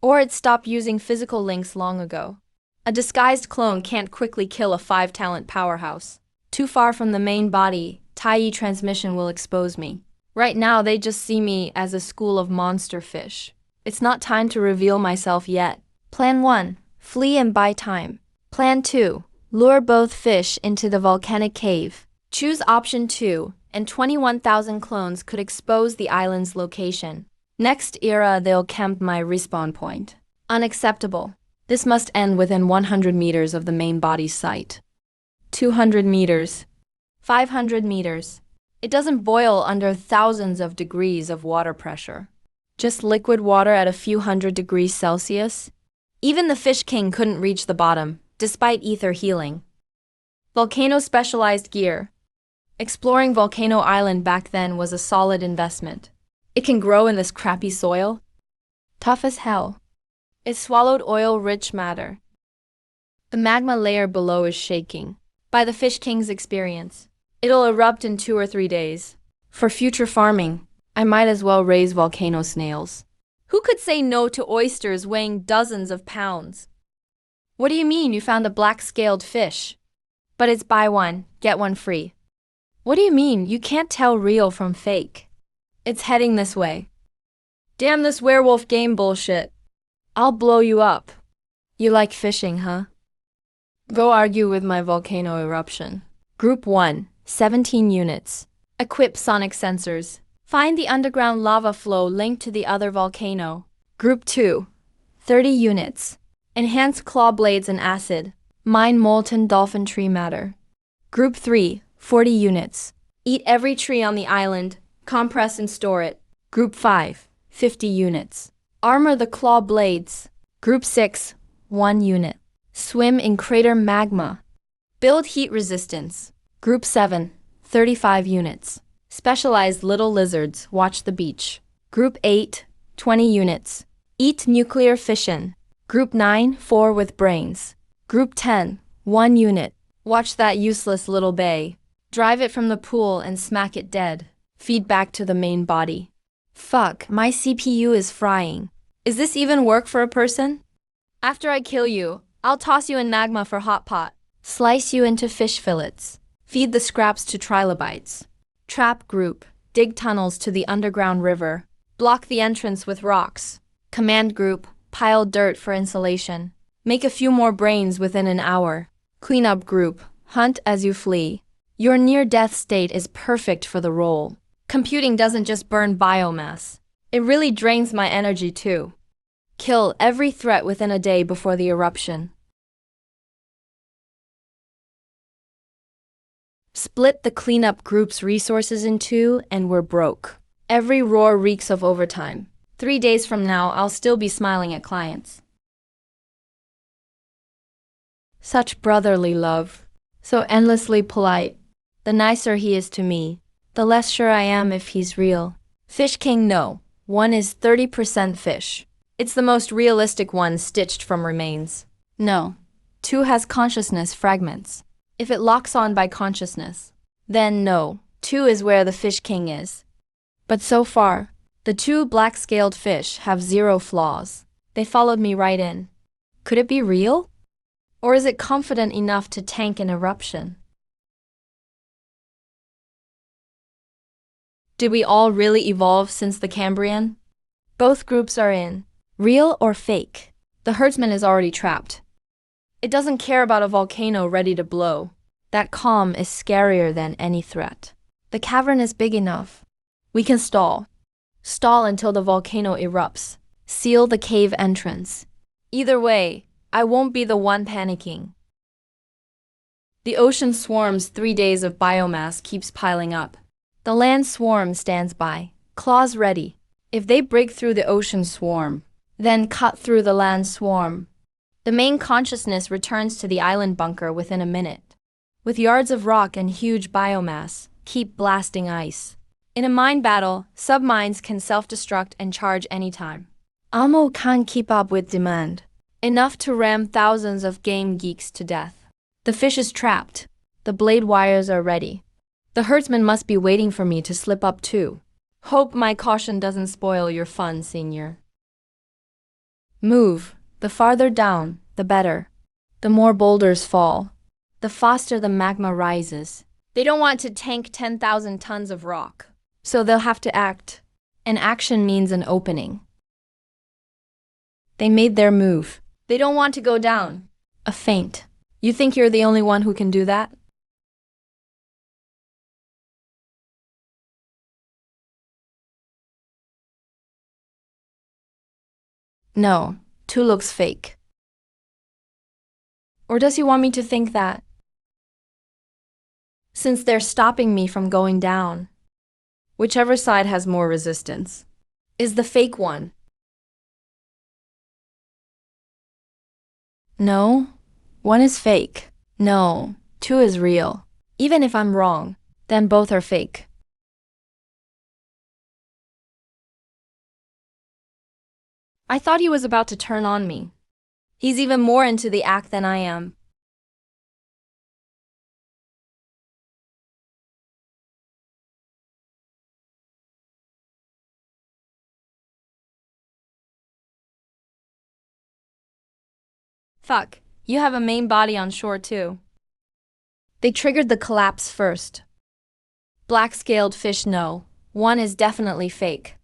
or it stopped using physical links long ago. A disguised clone can't quickly kill a 5-talent powerhouse. Too far from the main body, Tai transmission will expose me. Right now, they just see me as a school of monster fish. It's not time to reveal myself yet. Plan 1. Flee and buy time. Plan 2. Lure both fish into the volcanic cave. Choose option 2, and 21,000 clones could expose the island's location. Next era, they'll camp my respawn point. Unacceptable. This must end within 100 meters of the main body's site. 200 meters. 500 meters. It doesn't boil under thousands of degrees of water pressure. Just liquid water at a few hundred degrees Celsius. Even the Fish King couldn't reach the bottom, despite ether healing. Volcano-specialized gear. Exploring Volcano Island back then was a solid investment. It can grow in this crappy soil. Tough as hell. It swallowed oil-rich matter. The magma layer below is shaking. By the Fish King's experience, it'll erupt in 2 or 3 days. For future farming, I might as well raise volcano snails. Who could say no to oysters weighing dozens of pounds? What do you mean you found a black-scaled fish? But it's buy one, get one free. What do you mean you can't tell real from fake? It's heading this way. Damn this werewolf game bullshit. I'll blow you up. You like fishing, huh? Go argue with my volcano eruption. Group 1, 17 units. Equip sonic sensors. Find the underground lava flow linked to the other volcano. Group 2, 30 units. Enhance claw blades and acid. Mine molten dolphin tree matter. Group 3, 40 units. Eat every tree on the island. Compress and store it. Group 5, 50 units. Armor the claw blades. Group 6, 1 unit. Swim in crater magma. Build heat resistance. Group 7, 35 units. Specialized little lizards watch the beach. Group 8, 20 units. Eat nuclear fission. Group 9, 4 with brains. Group 10, 1 unit. Watch that useless little bay. Drive it from the pool and smack it dead. Feed back to the main body. Fuck, my CPU is frying. Is this even work for a person? After I kill you, I'll toss you in magma for hot pot. Slice you into fish fillets. Feed the scraps to trilobites. Trap group. Dig tunnels to the underground river. Block the entrance with rocks. Command group. Pile dirt for insulation. Make a few more brains within an hour. Cleanup group. Hunt as you flee. Your near-death state is perfect for the role. Computing doesn't just burn biomass. It really drains my energy too. Kill every threat within a day before the eruption. Split the cleanup group's resources in 2 and we're broke. Every roar reeks of overtime. 3 days from now, I'll still be smiling at clients. Such brotherly love. So endlessly polite. The nicer he is to me, the less sure I am if he's real. Fish King, no. 1 is 30% fish. It's the most realistic one stitched from remains. No. 2 has consciousness fragments. If it locks on by consciousness, then no. 2 is where the Fish King is. But so far, the 2 black-scaled fish have 0 flaws. They followed me right in. Could it be real? Or is it confident enough to tank an eruption? Did we all really evolve since the Cambrian? Both groups are in. Real or fake? The herdsman is already trapped. It doesn't care about a volcano ready to blow. That calm is scarier than any threat. The cavern is big enough. We can stall. Stall until the volcano erupts. Seal the cave entrance. Either way, I won't be the one panicking. The ocean swarms 3 days of biomass keeps piling up. The land swarm stands by, claws ready. If they break through the ocean swarm, then cut through the land swarm. The main consciousness returns to the island bunker within a minute. With yards of rock and huge biomass, keep blasting ice. In a mine battle, submines can self-destruct and charge anytime. Ammo can't keep up with demand. Enough to ram thousands of game geeks to death. The fish is trapped. The blade wires are ready. The herdsman must be waiting for me to slip up too. Hope my caution doesn't spoil your fun, senior. Move. The farther down, the better. The more boulders fall, the faster the magma rises. They don't want to tank 10,000 tons of rock, so they'll have to act. And action means an opening. They made their move. They don't want to go down. A feint. You think you're the only one who can do that? No, 2 looks fake. Or does he want me to think that? Since they're stopping me from going down, whichever side has more resistance is the fake one. No, 1 is fake. No, 2 is real. Even if I'm wrong, then both are fake. I thought he was about to turn on me. He's even more into the act than I am. Fuck, you have a main body on shore too. They triggered the collapse first. Black-scaled fish, no. 1 is definitely fake.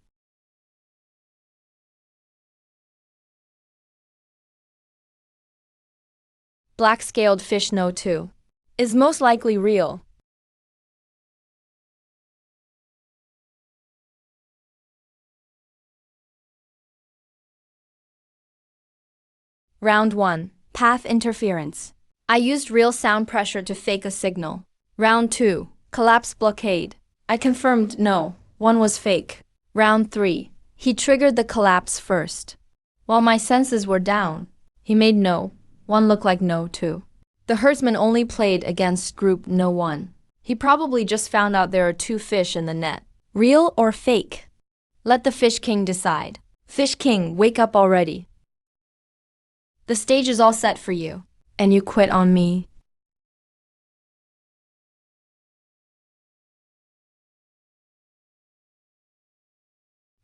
Black-scaled fish, no, 2 is most likely real. Round 1. Path interference. I used real sound pressure to fake a signal. Round 2. Collapse blockade. I confirmed no, 1 was fake. Round 3. He triggered the collapse first. While my senses were down, he made no, 1 look like no, 2. The herdsman only played against group no 1. He probably just found out there are 2 fish in the net. Real or fake? Let the Fish King decide. Fish King, wake up already. The stage is all set for you, and you quit on me.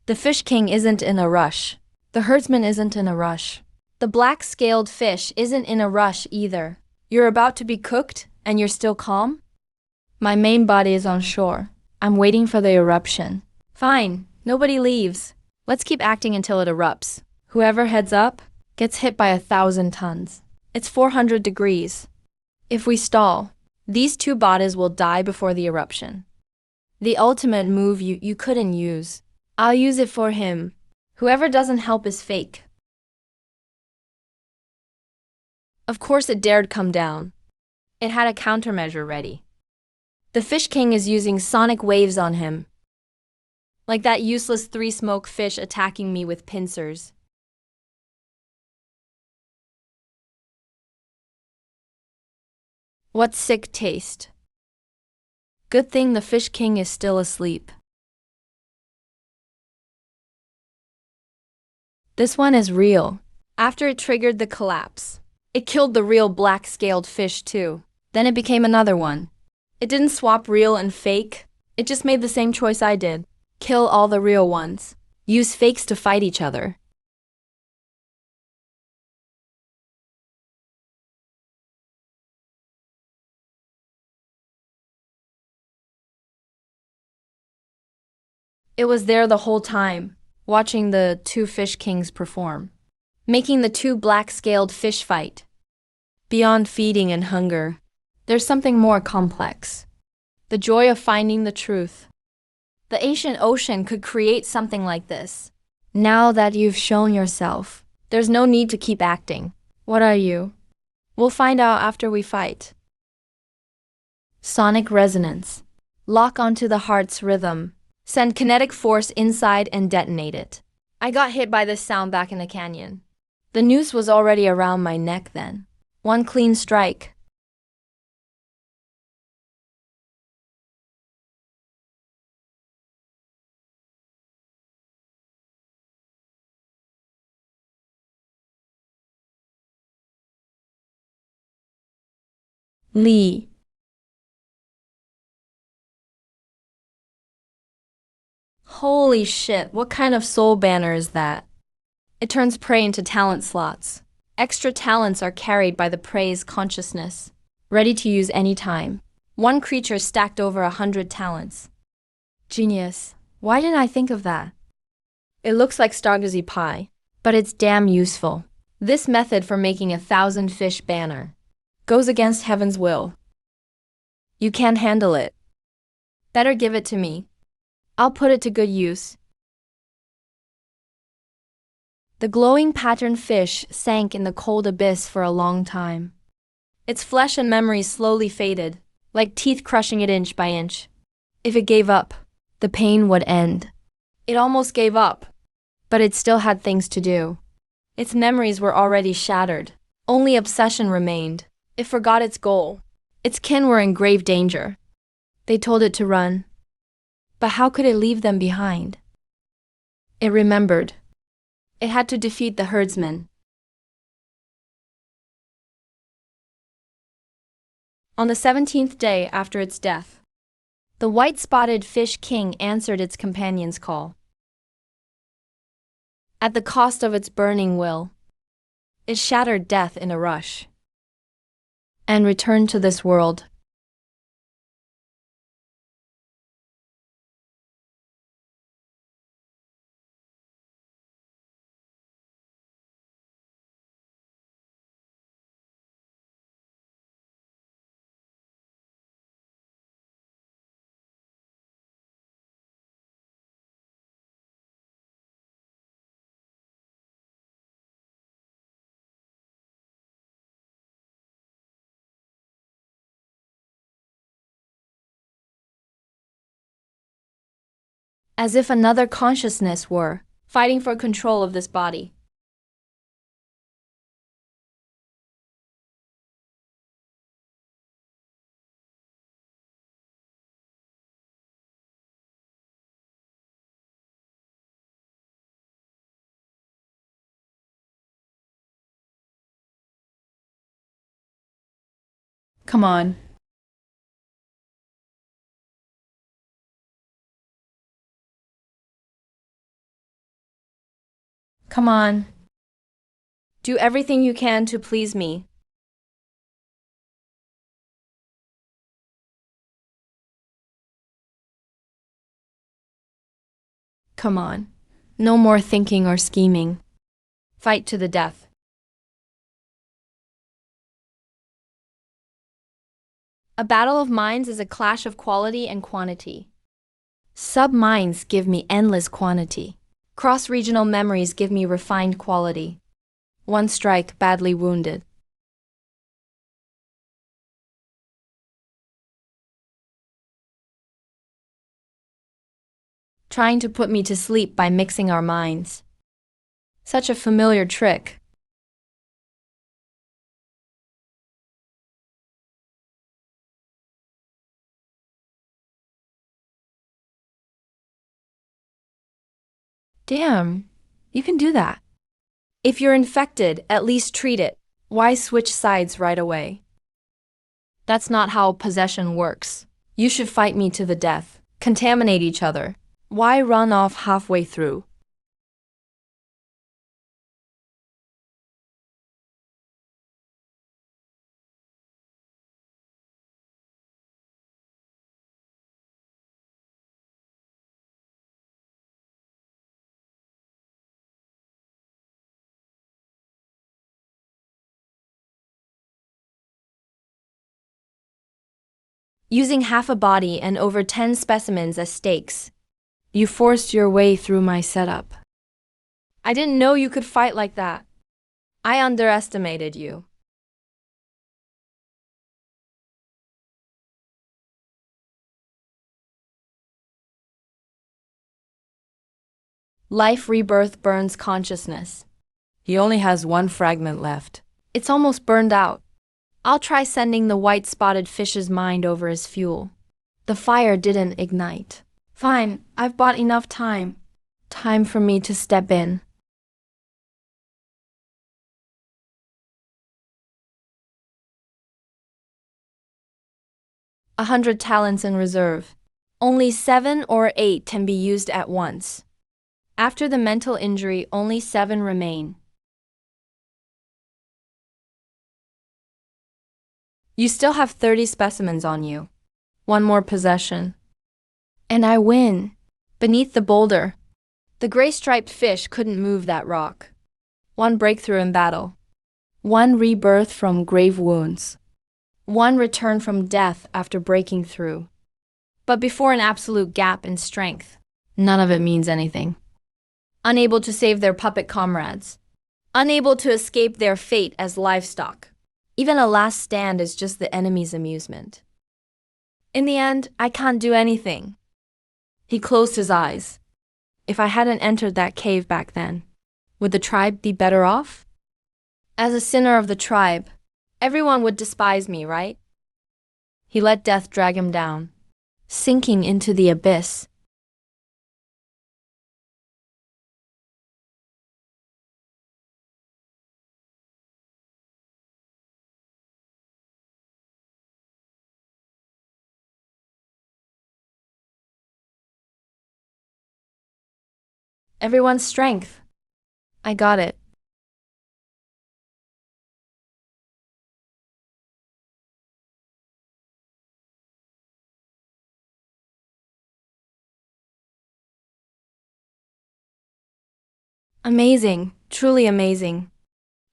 The Fish King isn't in a rush. The herdsman isn't in a rush. The black-scaled fish isn't in a rush either. You're about to be cooked, and you're still calm? My main body is on shore. I'm waiting for the eruption. Fine, nobody leaves. Let's keep acting until it erupts. Whoever heads up gets hit by 1,000 tons. It's 400 degrees. If we stall, these 2 bodies will die before the eruption. The ultimate move you couldn't use. I'll use it for him. Whoever doesn't help is fake. Of course it dared come down. It had a countermeasure ready. The Fish King is using sonic waves on him. Like that useless 3-smoke fish attacking me with pincers. What sick taste. Good thing the Fish King is still asleep. This one is real. After it triggered the collapse, it killed the real black-scaled fish too. Then it became another one. It didn't swap real and fake. It just made the same choice I did. Kill all the real ones. Use fakes to fight each other. It was there the whole time, watching the 2 Fish Kings perform, making the 2 black-scaled fish fight. Beyond feeding and hunger, there's something more complex. The joy of finding the truth. The ancient ocean could create something like this. Now that you've shown yourself, there's no need to keep acting. What are you? We'll find out after we fight. Sonic resonance. Lock onto the heart's rhythm. Send kinetic force inside and detonate it. I got hit by this sound back in the canyon. The noose was already around my neck then. One clean strike. Lee. Holy shit, what kind of soul banner is that? It turns prey into talent slots. Extra talents are carried by the prey's consciousness, ready to use any time. One creature stacked over 100 talents. Genius. Why didn't I think of that? It looks like Stargazy pie, but it's damn useful. This method for making 1,000 fish banner goes against heaven's will. You can't handle it. Better give it to me. I'll put it to good use. The glowing patterned fish sank in the cold abyss for a long time. Its flesh and memories slowly faded, like teeth crushing it inch by inch. If it gave up, the pain would end. It almost gave up, but it still had things to do. Its memories were already shattered. Only obsession remained. It forgot its goal. Its kin were in grave danger. They told it to run. But how could it leave them behind? It remembered. It had to defeat the herdsman. On the 17th day after its death, the white-spotted fish king answered its companion's call. At the cost of its burning will, it shattered death in a rush and returned to this world. As if another consciousness were fighting for control of this body. Come on. Come on. Do everything you can to please me. Come on. No more thinking or scheming. Fight to the death. A battle of minds is a clash of quality and quantity. Sub-minds give me endless quantity. Cross-regional memories give me refined quality. One strike, badly wounded. Trying to put me to sleep by mixing our minds. Such a familiar trick. Damn, you can do that. If you're infected, at least treat it. Why switch sides right away? That's not how possession works. You should fight me to the death. Contaminate each other. Why run off halfway through? Using half a body and over 10 specimens as stakes, you forced your way through my setup. I didn't know you could fight like that. I underestimated you. Life rebirth burns consciousness. He only has one fragment left. It's almost burned out. I'll try sending the white spotted fish's mind over as fuel. The fire didn't ignite. Fine, I've bought enough time. Time for me to step in. $100 talents in reserve. Only 7 or 8 can be used at once. After the mental injury, only 7 remain. You still have 30 specimens on you. One more possession. And I win. Beneath the boulder, the gray-striped fish couldn't move that rock. One breakthrough in battle. One rebirth from grave wounds. One return from death after breaking through. But before an absolute gap in strength, none of it means anything. Unable to save their puppet comrades. Unable to escape their fate as livestock. Even a last stand is just the enemy's amusement. In the end, I can't do anything. He closed his eyes. If I hadn't entered that cave back then, would the tribe be better off? As a sinner of the tribe, everyone would despise me, right? He let death drag him down, sinking into the abyss. Everyone's strength. I got it. Amazing, truly amazing.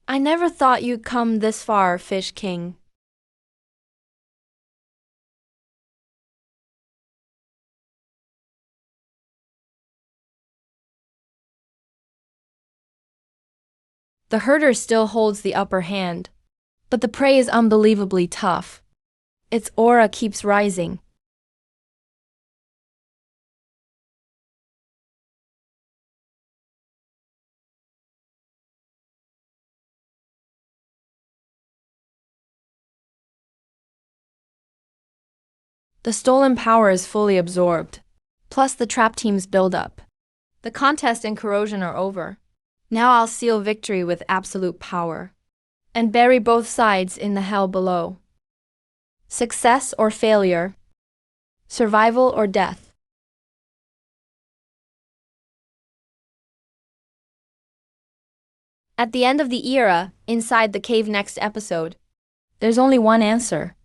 I never thought you'd come this far, Fish King. The herder still holds the upper hand, but the prey is unbelievably tough. Its aura keeps rising. The stolen power is fully absorbed, plus the trap team's build-up. The contest and corrosion are over. Now I'll seal victory with absolute power, and bury both sides in the hell below. Success or failure, survival or death. At the end of the era, inside the cave next episode, there's only one answer.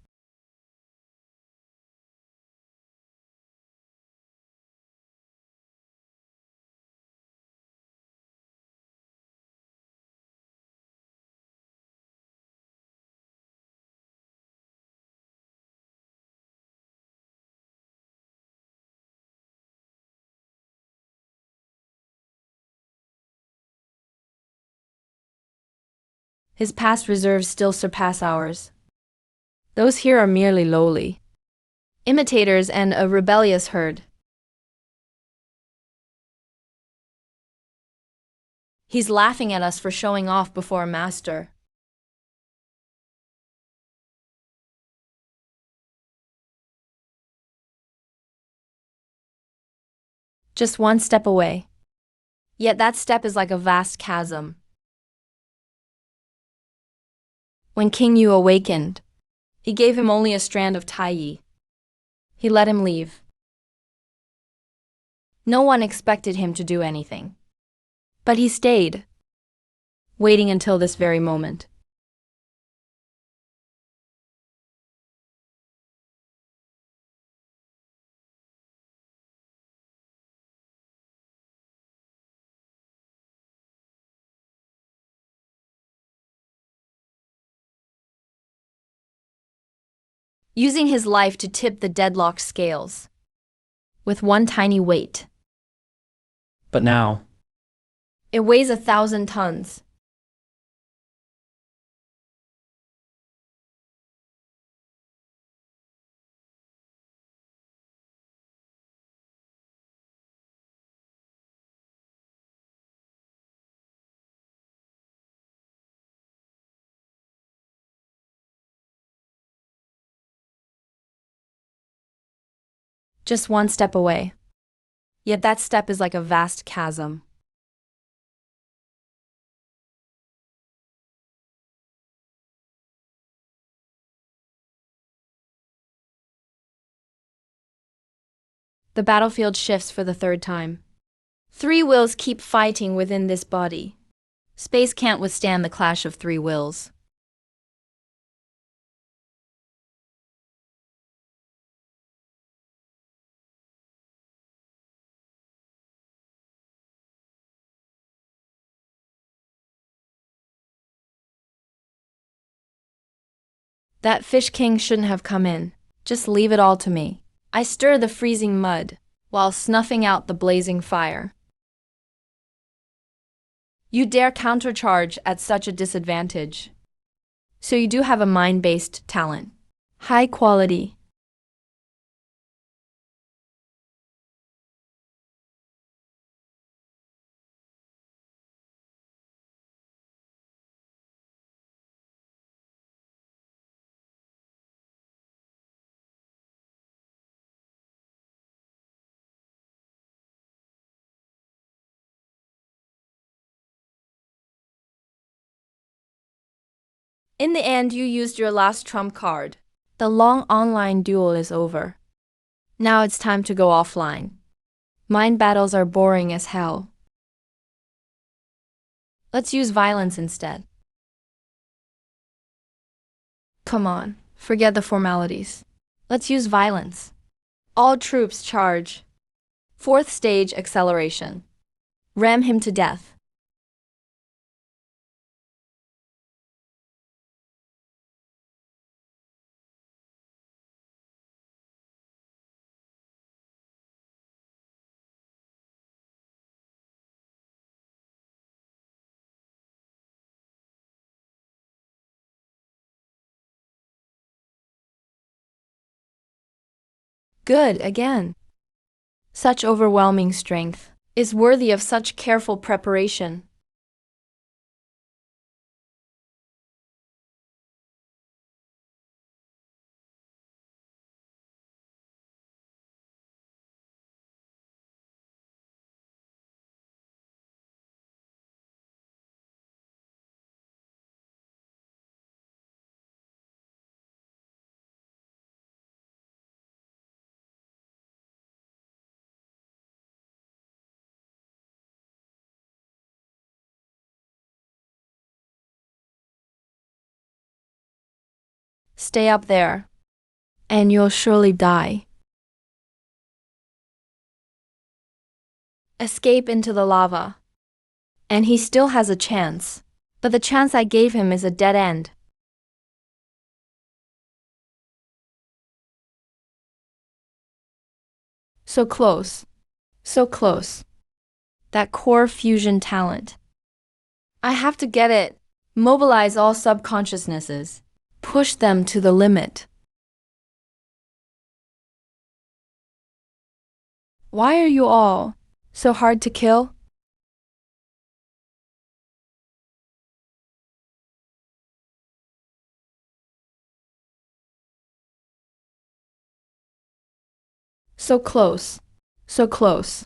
His past reserves still surpass ours. Those here are merely lowly imitators and a rebellious herd. He's laughing at us for showing off before a master. Just one step away. Yet that step is like a vast chasm. When King Yu awakened, he gave him only a strand of Taiyi. He let him leave. No one expected him to do anything. But he stayed, waiting until this very moment. Using his life to tip the deadlocked scales, with one tiny weight. But now, It weighs 1,000 tons. Just one step away. Yet that step is like a vast chasm. The battlefield shifts for the third time. Three wills keep fighting within this body. Space can't withstand the clash of three wills. That fish king shouldn't have come in. Just leave it all to me. I stir the freezing mud, while snuffing out the blazing fire. You dare countercharge at such a disadvantage. So you do have a mind-based talent. High quality. In the end, you used your last trump card. The long online duel is over. Now it's time to go offline. Mind battles are boring as hell. Let's use violence instead. Come on, forget the formalities. Let's use violence. All troops charge. Fourth stage acceleration. Ram him to death. Good, again. Such overwhelming strength is worthy of such careful preparation. Stay up there, and you'll surely die. Escape into the lava, and he still has a chance. But the chance I gave him is a dead end. So close. So close. That core fusion talent. I have to get it. Mobilize all subconsciousnesses. Push them to the limit. Why are you all so hard to kill? So close. So close.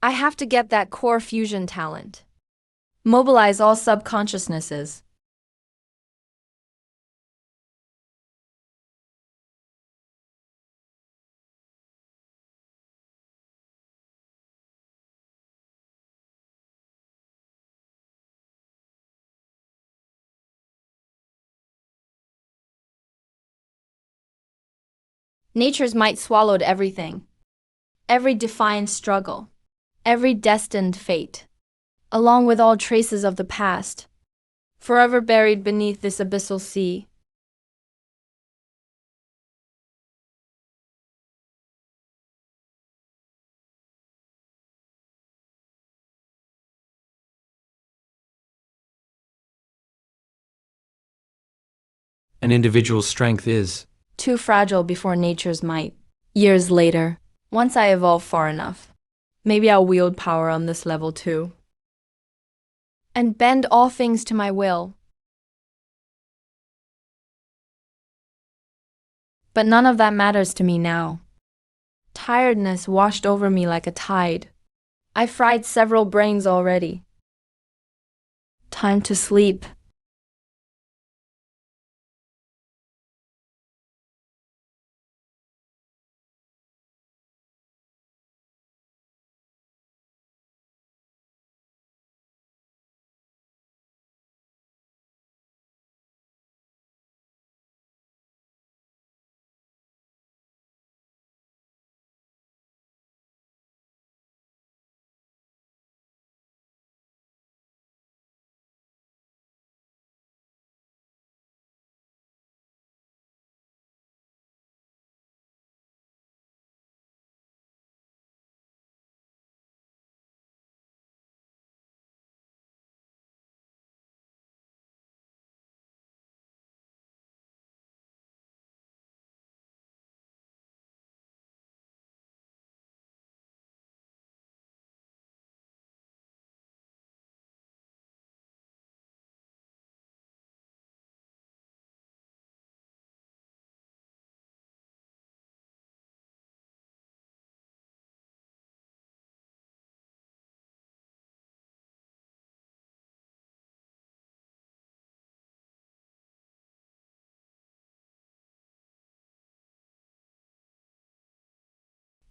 I have to get that core fusion talent. Mobilize all subconsciousnesses. Nature's might swallowed everything. Every defiant struggle. Every destined fate. Along with all traces of the past. Forever buried beneath this abyssal sea. An individual's strength is Too fragile before nature's might. Years later, once I evolve far enough, maybe I'll wield power on this level too. And bend all things to my will. But none of that matters to me now. Tiredness washed over me like a tide. I fried several brains already. Time to sleep.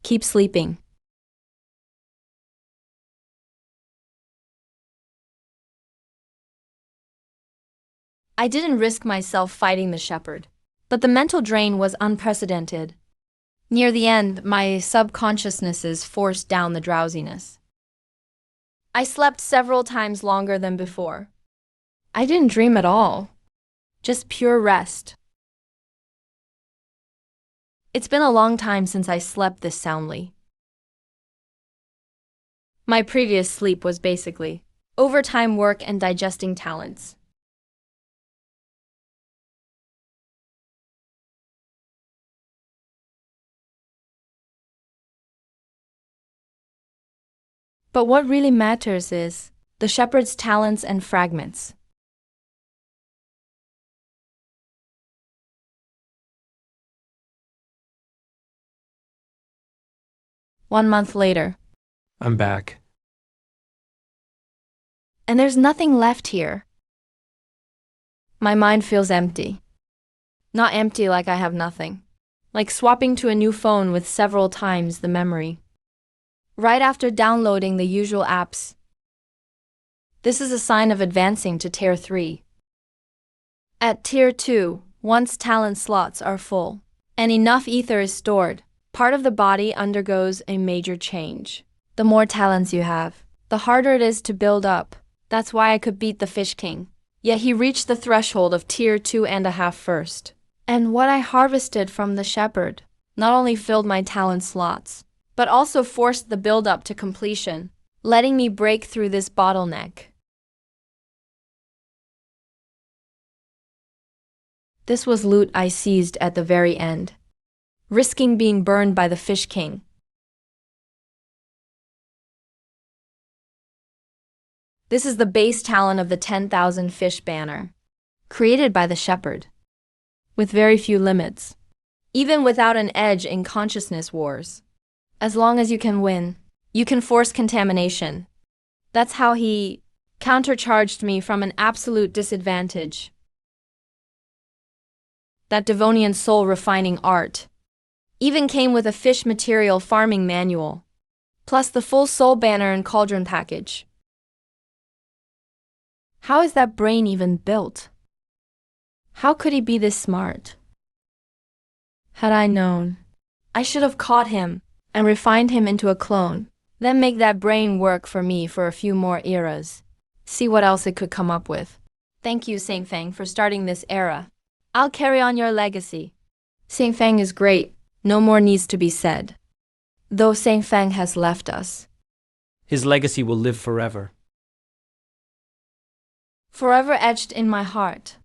Keep sleeping. I didn't risk myself fighting the shepherd, but the mental drain was unprecedented. Near the end, my subconsciousnesses forced down the drowsiness. I slept several times longer than before. I didn't dream at all, just pure rest. It's been a long time since I slept this soundly. My previous sleep was basically overtime work and digesting talents. But what really matters is the shepherd's talents and fragments. One month later, I'm back. and there's nothing left here. My mind feels empty. Not empty like I have nothing. Like swapping to a new phone with several times the memory. Right after downloading the usual apps. This is a sign of advancing to Tier 3. At Tier 2, once talent slots are full, and enough ether is stored, part of the body undergoes a major change. The more talents you have, the harder it is to build up. That's why I could beat the Fish King. Yet he reached the threshold of Tier 2.5 first. And what I harvested from the shepherd not only filled my talent slots, but also forced the build-up to completion, letting me break through this bottleneck. This was loot I seized at the very end, risking being burned by the Fish King. This is the base talent of the 10,000 fish banner, created by the shepherd, with very few limits, even without an edge in consciousness wars. As long as you can win, you can force contamination. That's how he countercharged me from an absolute disadvantage. That Devonian soul refining art even came with a fish material farming manual, plus the full soul banner and cauldron package. How is that brain even built? How could he be this smart? Had I known, I should have caught him and refined him into a clone, then make that brain work for me for a few more eras. See what else it could come up with. Thank you, Saint Fang, for starting this era. I'll carry on your legacy. Saint Fang is great, no more needs to be said. Though Saint Fang has left us. His legacy will live forever. Forever etched in my heart.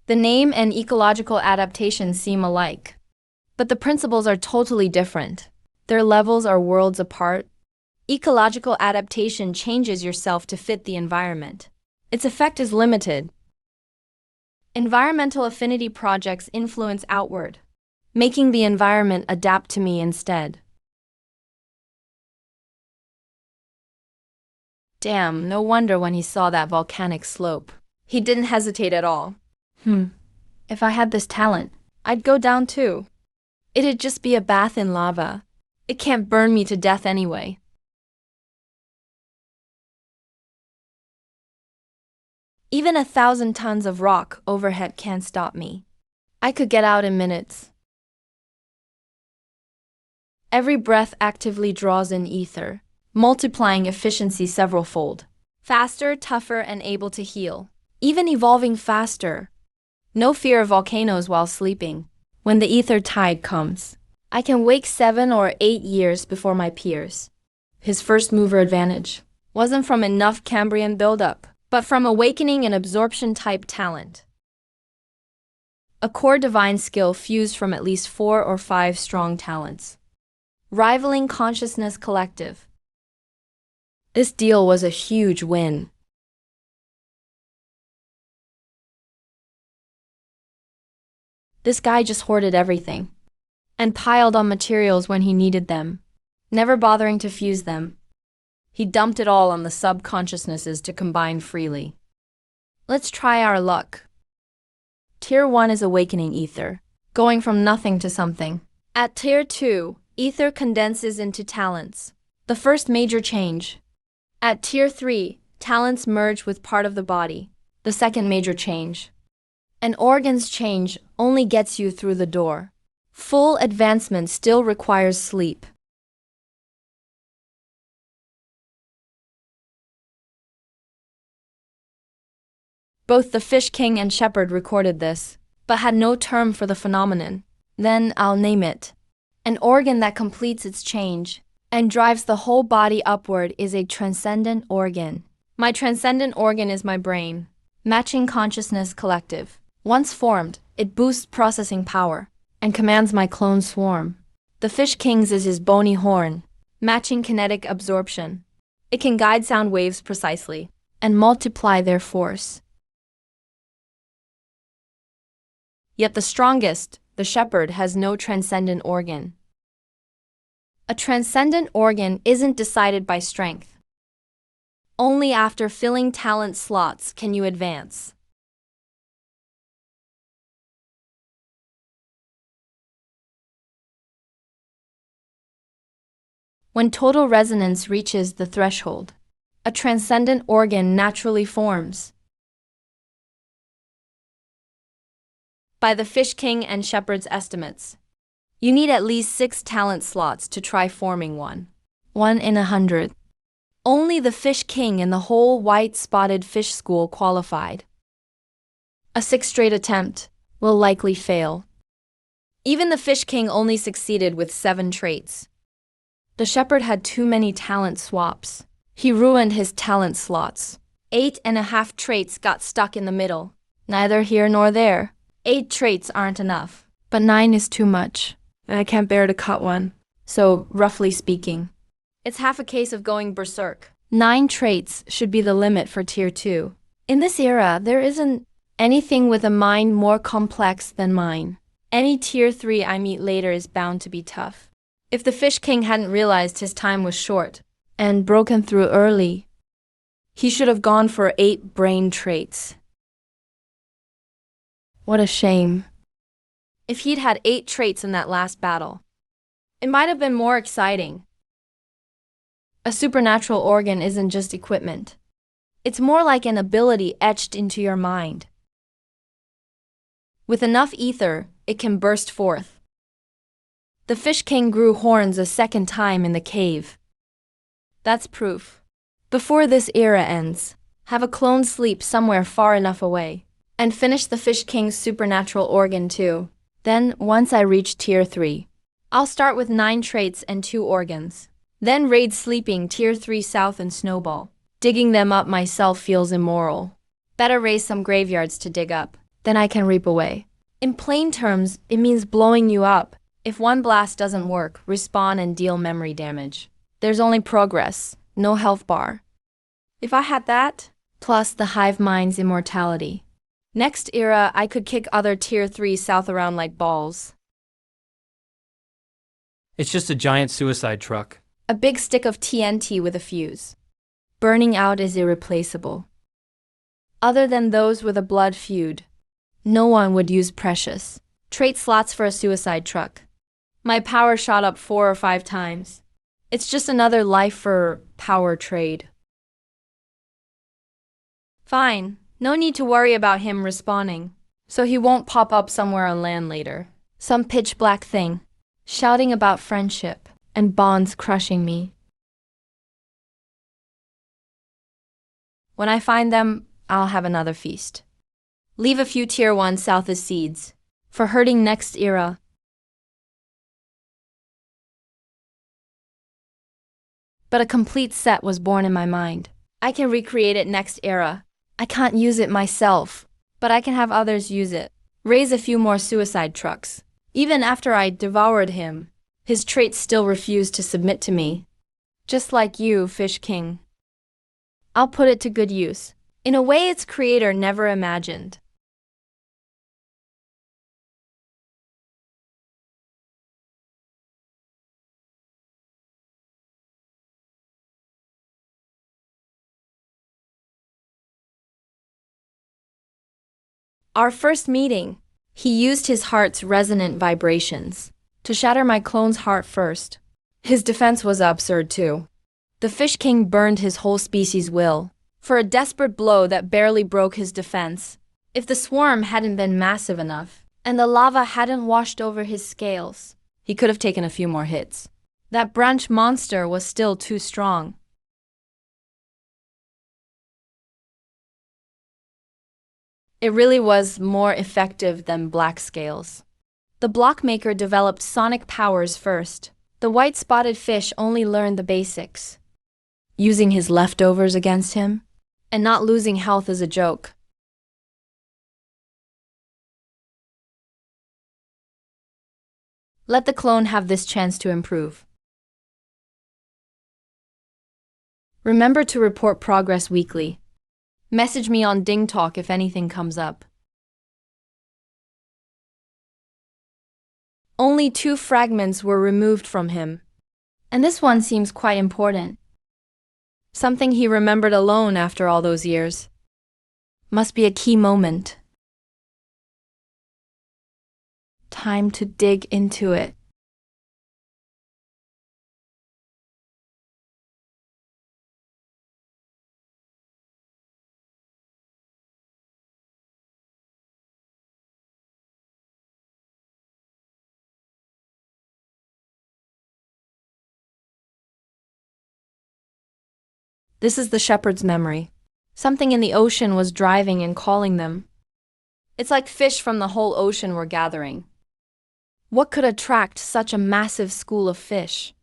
The name and ecological adaptation seem alike, but the principles are totally different. Their levels are worlds apart. Ecological adaptation changes yourself to fit the environment. Its effect is limited. Environmental affinity projects influence outward, making the environment adapt to me instead. Damn, no wonder when he saw that volcanic slope. He didn't hesitate at all. If I had this talent, I'd go down too. It'd just be a bath in lava. It can't burn me to death anyway. Even 1,000 tons of rock overhead can't stop me. I could get out in minutes. Every breath actively draws in ether, multiplying efficiency several-fold. Faster, tougher, and able to heal. Even evolving faster. No fear of volcanoes while sleeping. When the ether tide comes, I can wake 7 or 8 years before my peers. His first mover advantage wasn't from enough Cambrian buildup, but from awakening and absorption-type talent. A core divine skill fused from at least 4 or 5 strong talents. Rivaling consciousness collective. This deal was a huge win. This guy just hoarded everything and piled on materials when he needed them, never bothering to fuse them. He dumped it all on the subconsciousnesses to combine freely. Let's try our luck. Tier 1 is awakening ether, going from nothing to something. At Tier 2, ether condenses into talents, the first major change. At Tier 3, talents merge with part of the body, the second major change. An organ's change only gets you through the door. Full advancement still requires sleep. Both the Fish King and Shepherd recorded this, but had no term for the phenomenon. Then I'll name it. An organ that completes its change and drives the whole body upward is a transcendent organ. My transcendent organ is my brain, matching consciousness collective. Once formed, it boosts processing power and commands my clone swarm. The Fish King's is his bony horn, matching kinetic absorption. It can guide sound waves precisely and multiply their force. Yet the strongest, the shepherd, has no transcendent organ. A transcendent organ isn't decided by strength. Only after filling talent slots can you advance. When total resonance reaches the threshold, a transcendent organ naturally forms. By the Fish King and Shepherd's estimates, you need at least 6 talent slots to try forming one. 1 in 100. Only the Fish King and the whole white-spotted fish school qualified. A 6th straight attempt will likely fail. Even the Fish King only succeeded with 7 traits. The Shepherd had too many talent swaps. He ruined his talent slots. 8.5 traits got stuck in the middle. Neither here nor there. 8 traits aren't enough, but 9 is too much, and I can't bear to cut one. So, roughly speaking, it's half a case of going berserk. 9 traits should be the limit for Tier 2. In this era, there isn't anything with a mind more complex than mine. Any Tier 3 I meet later is bound to be tough. If the Fish King hadn't realized his time was short and broken through early, he should have gone for 8 brain traits. What a shame. If he'd had 8 traits in that last battle, it might have been more exciting. A supernatural organ isn't just equipment. It's more like an ability etched into your mind. With enough ether, it can burst forth. The Fish King grew horns a second time in the cave. That's proof. Before this era ends, have a clone sleep somewhere far enough away, and finish the Fish King's supernatural organ too. Then, once I reach Tier 3, I'll start with 9 traits and 2 organs. Then raid sleeping Tier 3 South and Snowball. Digging them up myself feels immoral. Better raise some graveyards to dig up, then I can reap away. In plain terms, it means blowing you up If one blast doesn't work, respawn and deal memory damage. There's only progress, no health bar. If I had that, plus the hive mind's immortality. Next era, I could kick other tier 3 south around like balls. It's just a giant suicide truck. A big stick of TNT with a fuse. Burning out is irreplaceable. Other than those with a blood feud, no one would use precious trait slots for a suicide truck. My power shot up 4 or 5 times. It's just another life for power trade. Fine, no need to worry about him respawning, so he won't pop up somewhere on land later. Some pitch black thing, shouting about friendship and bonds crushing me. When I find them, I'll have another feast. Leave a few tier 1 south as seeds for herding next era. But a complete set was born in my mind. I can recreate it next era. I can't use it myself, but I can have others use it. Raise a few more suicide trucks. Even after I devoured him, his traits still refused to submit to me. Just like you, Fish King. I'll put it to good use, in a way its creator never imagined. Our first meeting, he used his heart's resonant vibrations to shatter my clone's heart first. His defense was absurd too. The Fish King burned his whole species' will for a desperate blow that barely broke his defense. If the swarm hadn't been massive enough and the lava hadn't washed over his scales, he could have taken a few more hits. That branch monster was still too strong. It really was more effective than black scales. The blockmaker developed sonic powers first. The white-spotted fish only learned the basics, using his leftovers against him, and not losing health as a joke. Let the clone have this chance to improve. Remember to report progress weekly. Message me on Ding Talk if anything comes up. Only 2 fragments were removed from him, and this one seems quite important. Something he remembered alone after all those years. Must be a key moment. Time to dig into it. This is the shepherd's memory. Something in the ocean was driving and calling them. It's like fish from the whole ocean were gathering. What could attract such a massive school of fish?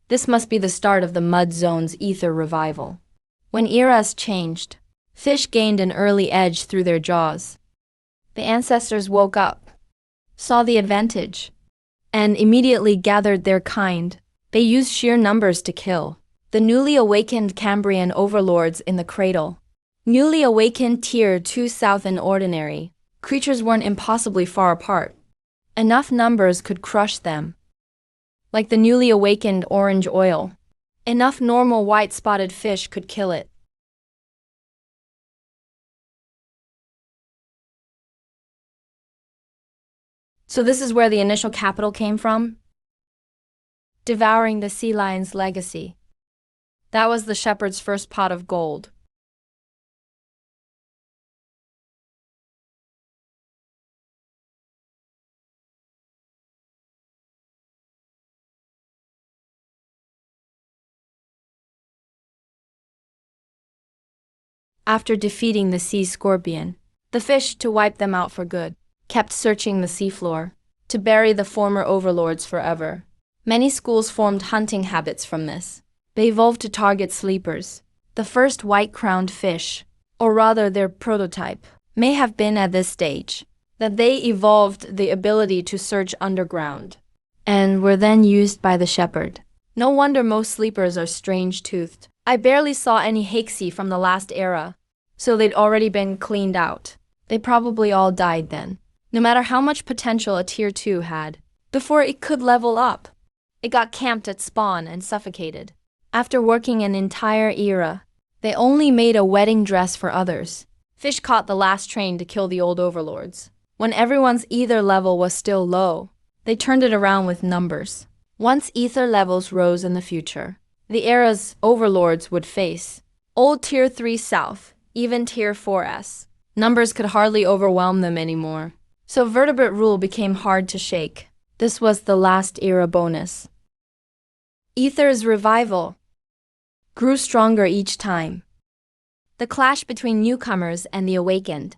This must be the start of the Mud Zone's ether revival. When eras changed, fish gained an early edge through their jaws. The ancestors woke up, saw the advantage, and immediately gathered their kind. They used sheer numbers to kill the newly awakened Cambrian overlords in the cradle. Newly awakened Tier 2 South and Ordinary creatures weren't impossibly far apart. Enough numbers could crush them. Like the newly awakened orange oil. Enough normal white spotted fish could kill it. So this is where the initial capital came from? Devouring the sea lion's legacy. That was the shepherd's first pot of gold. After defeating the sea scorpion, the fish, to wipe them out for good, kept searching the seafloor to bury the former overlords forever. Many schools formed hunting habits from this. They evolved to target sleepers. The first white-crowned fish, or rather their prototype, may have been at this stage that they evolved the ability to search underground and were then used by the shepherd. No wonder most sleepers are strange-toothed. I barely saw any Hakesea from the last era, so they'd already been cleaned out. They probably all died then. No matter how much potential a Tier 2 had, before it could level up, it got camped at spawn and suffocated. After working an entire era, they only made a wedding dress for others. Fish caught the last train to kill the old overlords. When everyone's ether level was still low, they turned it around with numbers. Once ether levels rose in the future, the era's overlords would face old Tier 3 South, even Tier 4S. Numbers could hardly overwhelm them anymore. So vertebrate rule became hard to shake. This was the last era bonus. Ether's revival grew stronger each time. The clash between newcomers and the awakened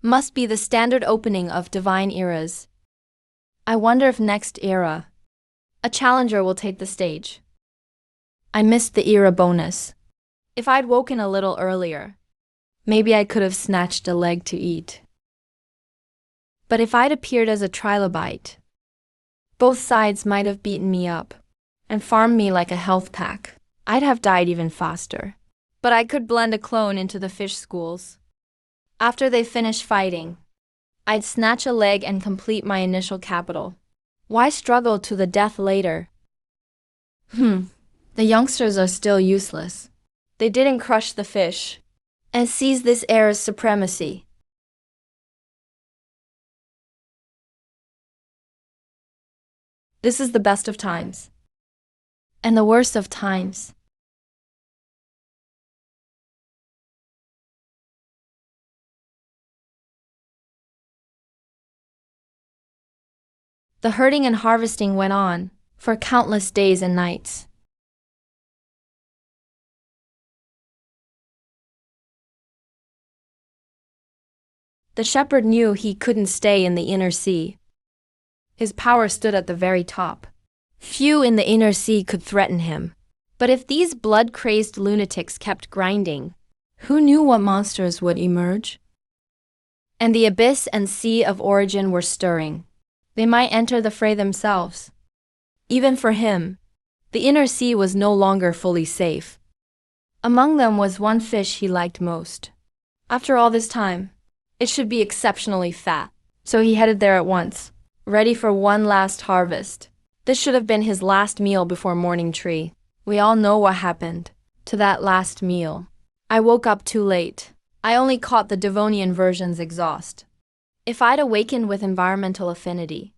must be the standard opening of divine eras. I wonder if next era, a challenger will take the stage. I missed the era bonus. If I'd woken a little earlier, maybe I could have snatched a leg to eat. But if I'd appeared as a Trilobite, both sides might have beaten me up and farmed me like a health pack. I'd have died even faster. But I could blend a clone into the fish schools. After they finished fighting, I'd snatch a leg and complete my initial capital. Why struggle to the death later? The youngsters are still useless. They didn't crush the fish and seize this era's supremacy. This is the best of times, and the worst of times. The herding and harvesting went on for countless days and nights. The shepherd knew he couldn't stay in the inner sea. His power stood at the very top. Few in the inner sea could threaten him. But if these blood-crazed lunatics kept grinding, who knew what monsters would emerge? And the abyss and sea of origin were stirring. They might enter the fray themselves. Even for him, the inner sea was no longer fully safe. Among them was one fish he liked most. After all this time, it should be exceptionally fat. So he headed there at once, ready for one last harvest. This should have been his last meal before morning tree. We all know what happened to that last meal. I woke up too late. I only caught the Devonian version's exhaust. If I'd awakened with environmental affinity,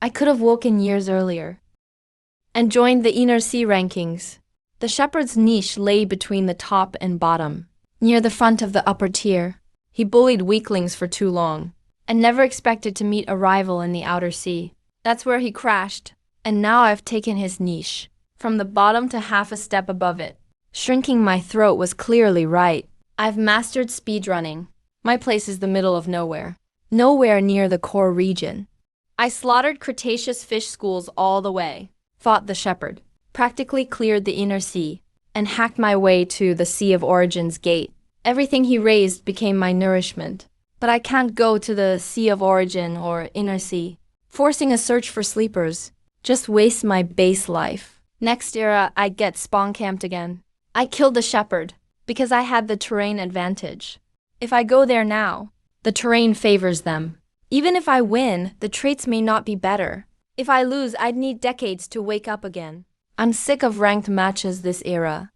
I could have woken years earlier and joined the inner sea rankings. The shepherd's niche lay between the top and bottom, near the front of the upper tier. He bullied weaklings for too long and never expected to meet a rival in the outer sea. That's where he crashed, and now I've taken his niche from the bottom to half a step above it. Shrinking my throat was clearly right. I've mastered speedrunning. My place is the middle of nowhere. Nowhere near the core region. I slaughtered Cretaceous fish schools all the way, fought the shepherd, practically cleared the inner sea, and hacked my way to the Sea of Origin's gate. Everything he raised became my nourishment. But I can't go to the Sea of Origin or inner sea. Forcing a search for sleepers just wastes my base life. Next era, I'd get spawn camped again. I killed the shepherd because I had the terrain advantage. If I go there now, the terrain favors them. Even if I win, the traits may not be better. If I lose, I'd need decades to wake up again. I'm sick of ranked matches this era.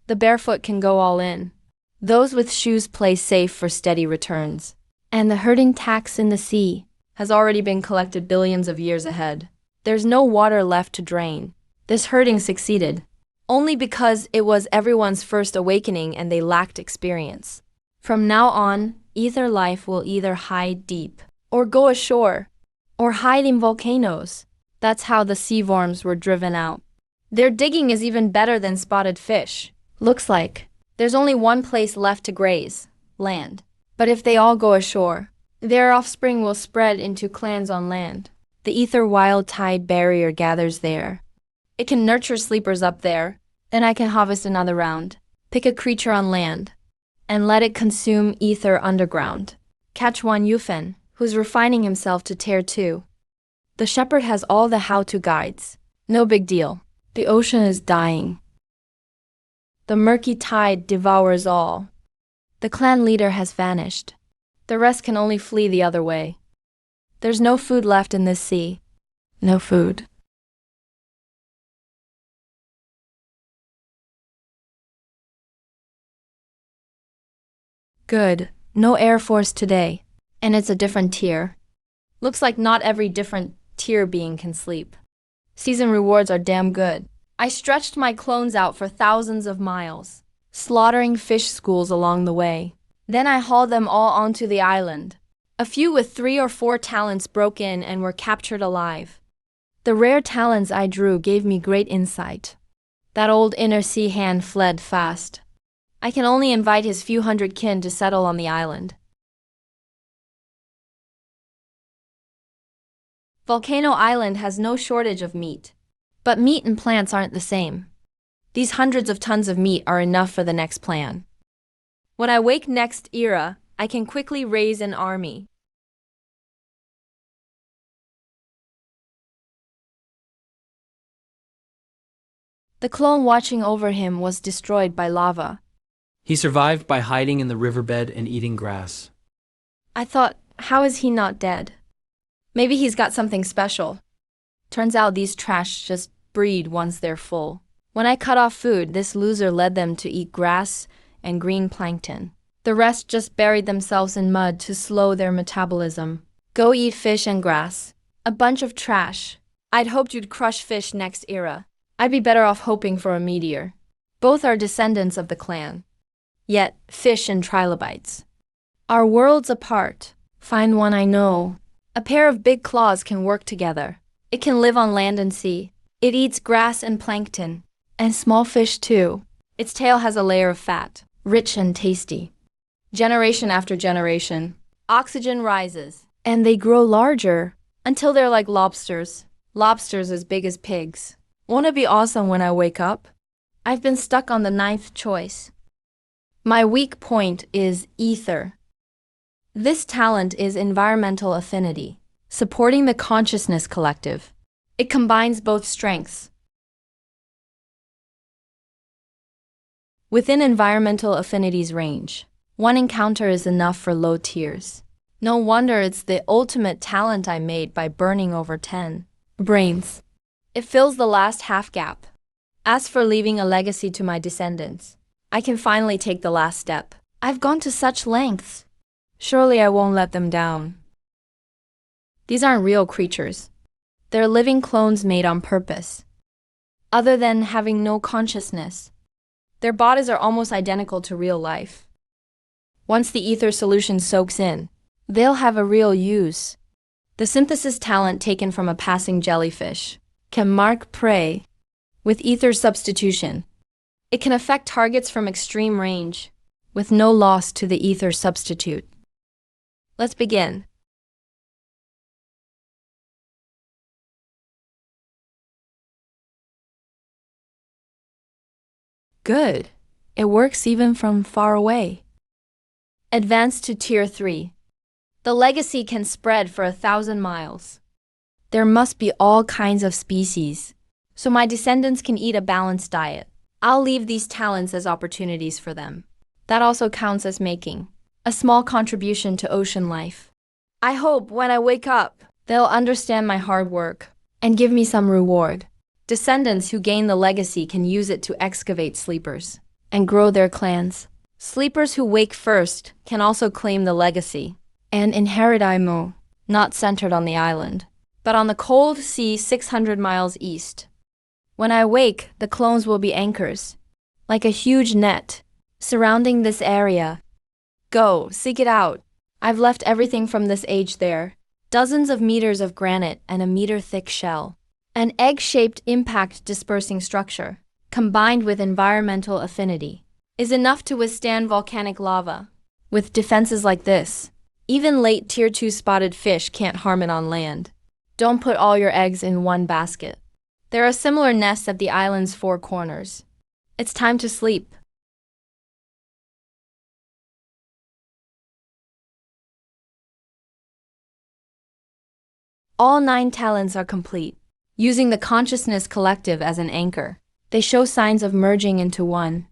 The barefoot can go all in. Those with shoes play safe for steady returns. And the herding tax in the sea has already been collected billions of years ahead. There's no water left to drain. This herding succeeded only because it was everyone's first awakening and they lacked experience. From now on, ether life will either hide deep, or go ashore, or hide in volcanoes. That's how the sea worms were driven out. Their digging is even better than spotted fish. Looks like there's only one place left to graze, land. But if they all go ashore, their offspring will spread into clans on land. The ether wild tide barrier gathers there. It can nurture sleepers up there, then I can harvest another round. Pick a creature on land, and let it consume ether underground. Catch one Yufen, who's refining himself to tier 2. The shepherd has all the how-to guides. No big deal. The ocean is dying. The murky tide devours all. The clan leader has vanished. The rest can only flee the other way. There's no food left in this sea. No food. Good. No Air Force today. And it's a different tier. Looks like not every different tier being can sleep. Season rewards are damn good. I stretched my clones out for thousands of miles, slaughtering fish schools along the way. Then I hauled them all onto the island. A few with 3 or 4 talents broke in and were captured alive. The rare talents I drew gave me great insight. That old inner sea hand fled fast. I can only invite his few hundred kin to settle on the island. Volcano Island has no shortage of meat. But meat and plants aren't the same. These hundreds of tons of meat are enough for the next plan. When I wake next era, I can quickly raise an army. The clone watching over him was destroyed by lava. He survived by hiding in the riverbed and eating grass. I thought, how is he not dead? Maybe he's got something special. Turns out these trash just breed once they're full. When I cut off food, this loser led them to eat grass and green plankton. The rest just buried themselves in mud to slow their metabolism. Go eat fish and grass. A bunch of trash. I'd hoped you'd crush fish next era. I'd be better off hoping for a meteor. Both are descendants of the clan. Yet, fish and trilobites are worlds apart. Find one I know. A pair of big claws can work together. It can live on land and sea. It eats grass and plankton. And small fish too. Its tail has a layer of fat, rich and tasty. Generation after generation, oxygen rises. And they grow larger until they're like lobsters. Lobsters as big as pigs. Won't it be awesome when I wake up? I've been stuck on the 9th choice. My weak point is ether. This talent is environmental affinity, supporting the consciousness collective. It combines both strengths. Within environmental affinity's range, one encounter is enough for low tiers. No wonder it's the ultimate talent I made by burning over 10 brains. It fills the last half gap. As for leaving a legacy to my descendants, I can finally take the last step. I've gone to such lengths. Surely I won't let them down. These aren't real creatures. They're living clones made on purpose. Other than having no consciousness, their bodies are almost identical to real life. Once the ether solution soaks in, they'll have a real use. The synthesis talent taken from a passing jellyfish can mark prey with ether substitution. It can affect targets from extreme range, with no loss to the ether substitute. Let's begin. Good. It works even from far away. Advance to Tier 3. The legacy can spread for 1,000 miles. There must be all kinds of species, so my descendants can eat a balanced diet. I'll leave these talents as opportunities for them. That also counts as making a small contribution to ocean life. I hope when I wake up, they'll understand my hard work and give me some reward. Descendants who gain the legacy can use it to excavate sleepers and grow their clans. Sleepers who wake first can also claim the legacy and inherit Imo, not centered on the island, but on the cold sea 600 miles east. When I wake, the clones will be anchors, like a huge net, surrounding this area. Go, seek it out. I've left everything from this age there. Dozens of meters of granite and a meter-thick shell. An egg-shaped impact-dispersing structure, combined with environmental affinity, is enough to withstand volcanic lava. With defenses like this, even late Tier 2 spotted fish can't harm it on land. Don't put all your eggs in one basket. There are similar nests at the island's four corners. It's time to sleep. All 9 talents are complete. Using the consciousness collective as an anchor, they show signs of merging into one.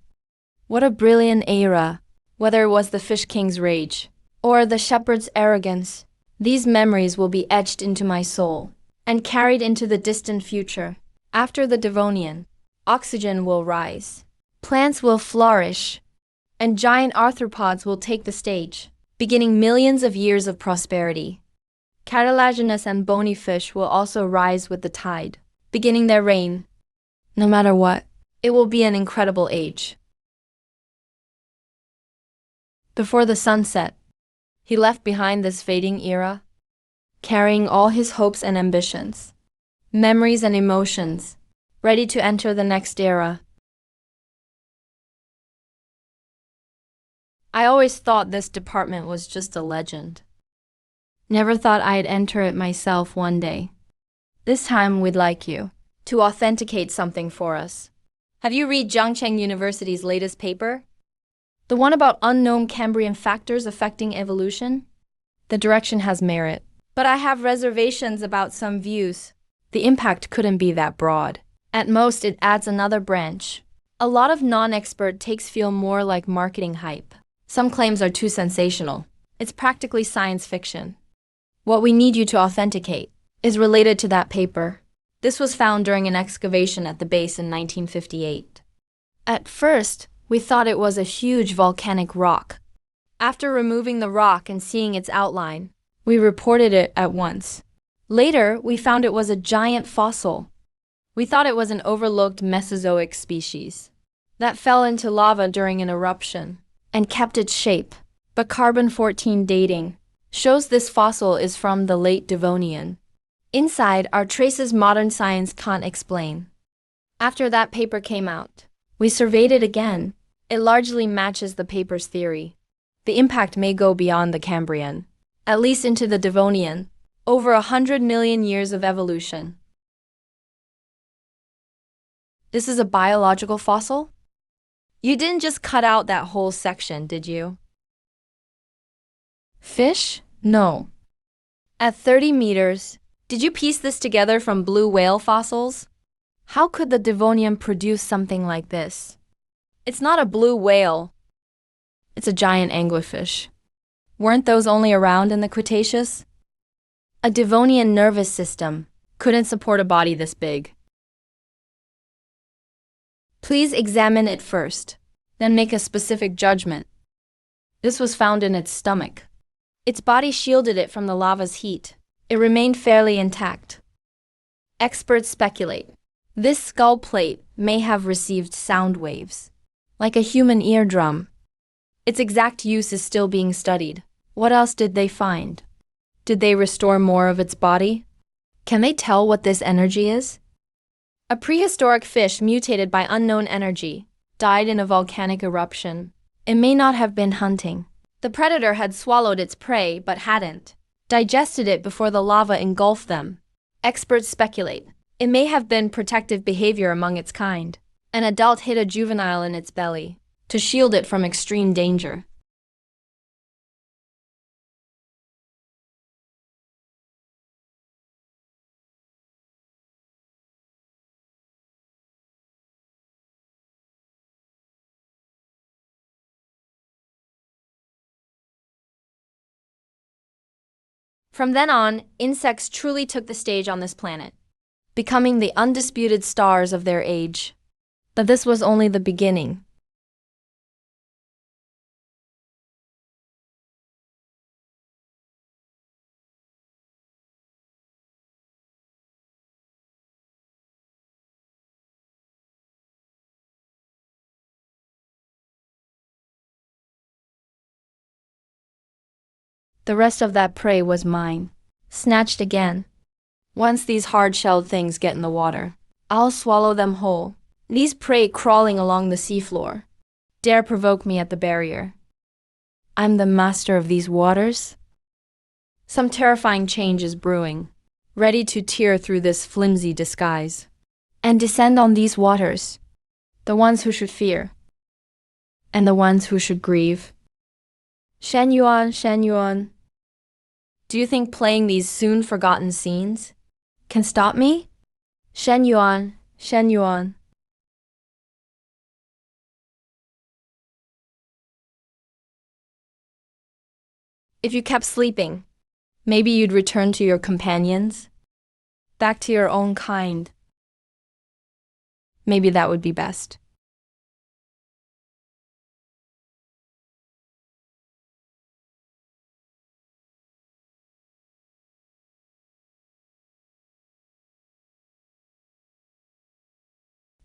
What a brilliant era, whether it was the Fish King's rage or the shepherd's arrogance. These memories will be etched into my soul and carried into the distant future. After the Devonian, oxygen will rise, plants will flourish, and giant arthropods will take the stage, beginning millions of years of prosperity. Cartilaginous and bony fish will also rise with the tide, beginning their reign. No matter what, it will be an incredible age. Before the sunset, he left behind this fading era, carrying all his hopes and ambitions, memories and emotions, ready to enter the next era. I always thought this department was just a legend. Never thought I'd enter it myself one day. This time we'd like you to authenticate something for us. Have you read Zhangcheng University's latest paper? The one about unknown Cambrian factors affecting evolution? The direction has merit, but I have reservations about some views. The impact couldn't be that broad. At most, it adds another branch. A lot of non-expert takes feel more like marketing hype. Some claims are too sensational. It's practically science fiction. What we need you to authenticate is related to that paper. This was found during an excavation at the base in 1958. At first, we thought it was a huge volcanic rock. After removing the rock and seeing its outline, we reported it at once. Later, we found it was a giant fossil. We thought it was an overlooked Mesozoic species that fell into lava during an eruption and kept its shape. But carbon-14 dating shows this fossil is from the late Devonian. Inside are traces modern science can't explain. After that paper came out, we surveyed it again. It largely matches the paper's theory. The impact may go beyond the Cambrian, at least into the Devonian, over 100 million years of evolution. This is a biological fossil? You didn't just cut out that whole section, did you? Fish? No. At 30 meters, did you piece this together from blue whale fossils? How could the Devonian produce something like this? It's not a blue whale. It's a giant anglerfish. Weren't those only around in the Cretaceous? A Devonian nervous system couldn't support a body this big. Please examine it first, then make a specific judgment. This was found in its stomach. Its body shielded it from the lava's heat. It remained fairly intact. Experts speculate this skull plate may have received sound waves, like a human eardrum. Its exact use is still being studied. What else did they find? Did they restore more of its body? Can they tell what this energy is? A prehistoric fish mutated by unknown energy died in a volcanic eruption. It may not have been hunting. The predator had swallowed its prey but hadn't digested it before the lava engulfed them. Experts speculate it may have been protective behavior among its kind. An adult hid a juvenile in its belly to shield it from extreme danger. From then on, insects truly took the stage on this planet. becoming the undisputed stars of their age. But this was only the beginning. The rest of that prey was mine, snatched again. Once these hard-shelled things get in the water, I'll swallow them whole. These prey crawling along the seafloor dare provoke me at the barrier. I'm the master of these waters. Some terrifying change is brewing, ready to tear through this flimsy disguise and descend on these waters, the ones who should fear and the ones who should grieve. Shen Yuan, Shen Yuan. Do you think playing these soon-forgotten scenes can stop me? Shen Yuan, Shen Yuan. If you kept sleeping, maybe you'd return to your companions, back to your own kind. Maybe that would be best.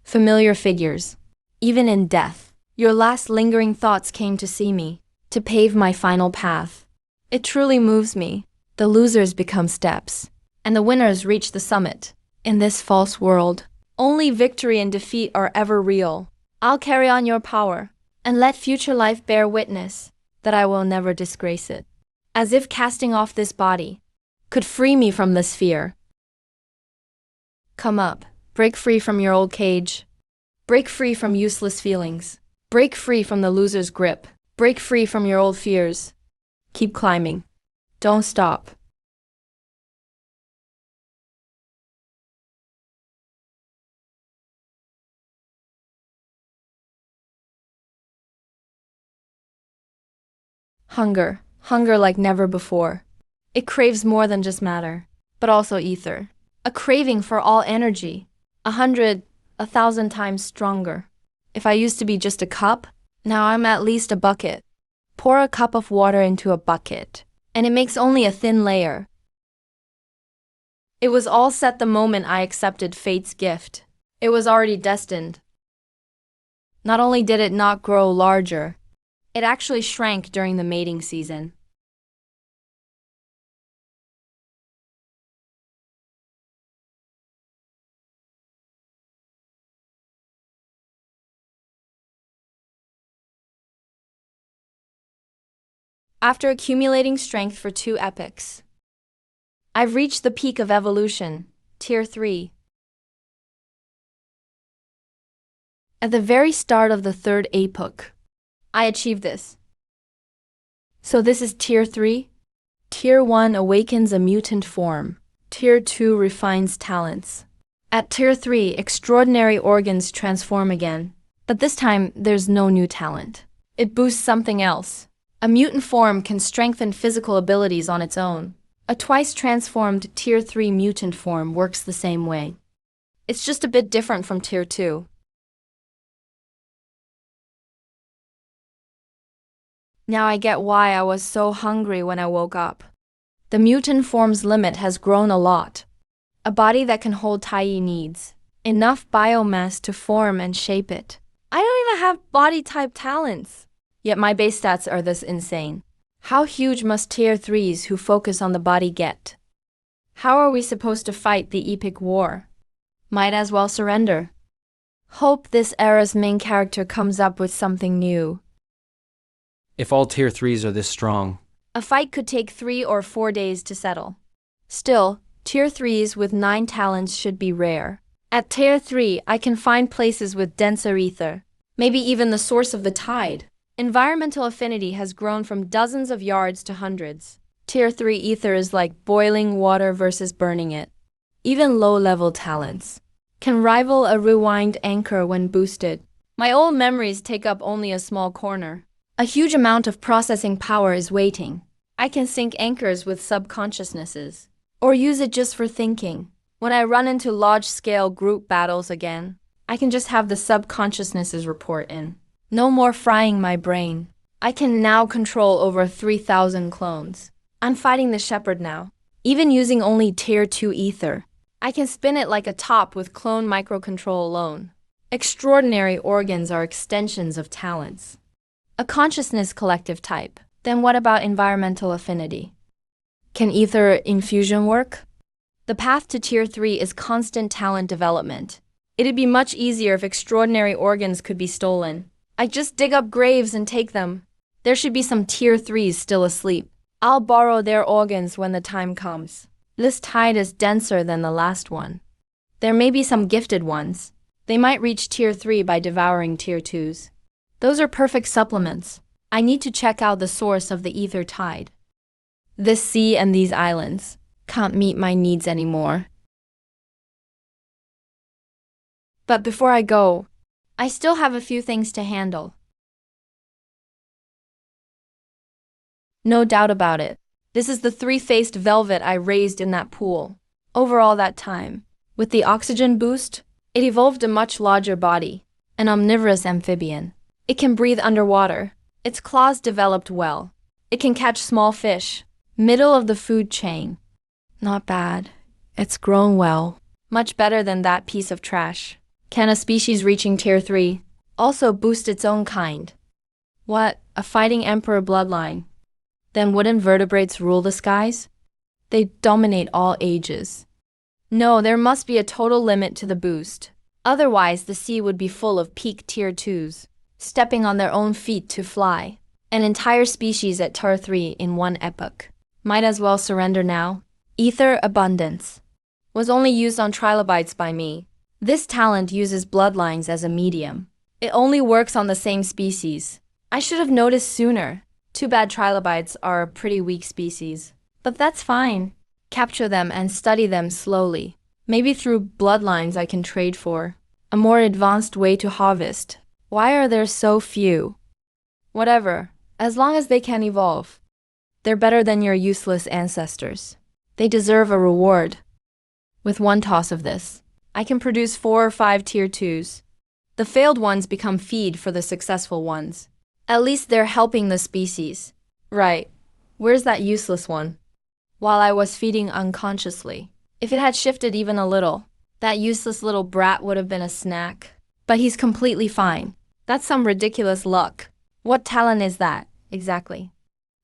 Familiar figures, even in death. Your last lingering thoughts came to see me, to pave my final path. It truly moves me. The losers become steps, and the winners reach the summit. In this false world, only victory and defeat are ever real. I'll carry on your power, and let future life bear witness that I will never disgrace it. As if casting off this body could free me from this fear. Come up. Break free from your old cage. Break free from useless feelings. Break free from the loser's grip. Break free from your old fears. Keep climbing. Don't stop. Hunger. Hunger like never before. It craves more than just matter, but also ether. A craving for all energy. 100, 1,000 times stronger. If I used to be just a cup, now I'm at least a bucket. Pour a cup of water into a bucket, and it makes only a thin layer. It was all set the moment I accepted fate's gift. It was already destined. Not only did it not grow larger, it actually shrank during the mating season. After accumulating strength for 2 epochs, I've reached the peak of evolution, Tier 3. At the very start of the 3rd epoch, I achieved this. So this is Tier 3? Tier 1 awakens a mutant form. Tier 2 refines talents. At Tier 3, extraordinary organs transform again. But this time, there's no new talent. It boosts something else. A mutant form can strengthen physical abilities on its own. A twice-transformed Tier 3 mutant form works the same way. It's just a bit different from Tier 2. Now I get why I was so hungry when I woke up. The mutant form's limit has grown a lot. A body that can hold Tai needs enough biomass to form and shape it. I don't even have body-type talents. Yet my base stats are this insane. How huge must Tier 3s who focus on the body get? How are we supposed to fight the epic war? Might as well surrender. Hope this era's main character comes up with something new. If all Tier 3s are this strong, A fight could take 3 or 4 days to settle. Still, Tier 3s with 9 talents should be rare. At Tier 3, I can find places with denser ether, maybe even the source of the tide. Environmental affinity has grown from dozens of yards to hundreds. Tier 3 ether is like boiling water versus burning it. Even low-level talents can rival a rewind anchor when boosted. My old memories take up only a small corner. A huge amount of processing power is waiting. I can sync anchors with subconsciousnesses, or use it just for thinking. When I run into large-scale group battles again, I can just have the subconsciousnesses report in. No more frying my brain. I can now control over 3,000 clones. I'm fighting the Shepherd now, even using only Tier 2 ether. I can spin it like a top with clone microcontrol alone. Extraordinary organs are extensions of talents. A consciousness collective type. Then what about environmental affinity? Can ether infusion work? The path to Tier 3 is constant talent development. It'd be much easier if extraordinary organs could be stolen. I just dig up graves and take them. There should be some Tier 3s still asleep. I'll borrow their organs when the time comes. This tide is denser than the last one. There may be some gifted ones. They might reach Tier 3 by devouring Tier 2s. Those are perfect supplements. I need to check out the source of the ether tide. This sea and these islands can't meet my needs anymore. But before I go, I still have a few things to handle. No doubt about it. This is the three-faced velvet I raised in that pool. Over all that time, with the oxygen boost, it evolved a much larger body, an omnivorous amphibian. It can breathe underwater. Its claws developed well. It can catch small fish. Middle of the food chain. Not bad. It's grown well. Much better than that piece of trash. Can a species reaching Tier 3 also boost its own kind? What, a fighting emperor bloodline? Then wouldn't vertebrates rule the skies? They dominate all ages. No, there must be a total limit to the boost. Otherwise, the sea would be full of peak Tier 2s, stepping on their own feet to fly. An entire species at Tier 3 in one epoch. Might as well surrender now. Ether abundance was only used on trilobites by me. This talent uses bloodlines as a medium. It only works on the same species. I should have noticed sooner. Too bad trilobites are a pretty weak species. But that's fine. Capture them and study them slowly. Maybe through bloodlines I can trade for a more advanced way to harvest. Why are there so few? Whatever, as long as they can evolve. They're better than your useless ancestors. They deserve a reward. With one toss of this, I can produce 4 or 5 Tier 2s. The failed ones become feed for the successful ones. At least they're helping the species. Right. Where's that useless one? While I was feeding unconsciously. If it had shifted even a little, that useless little brat would have been a snack. But he's completely fine. That's some ridiculous luck. What talent is that, exactly?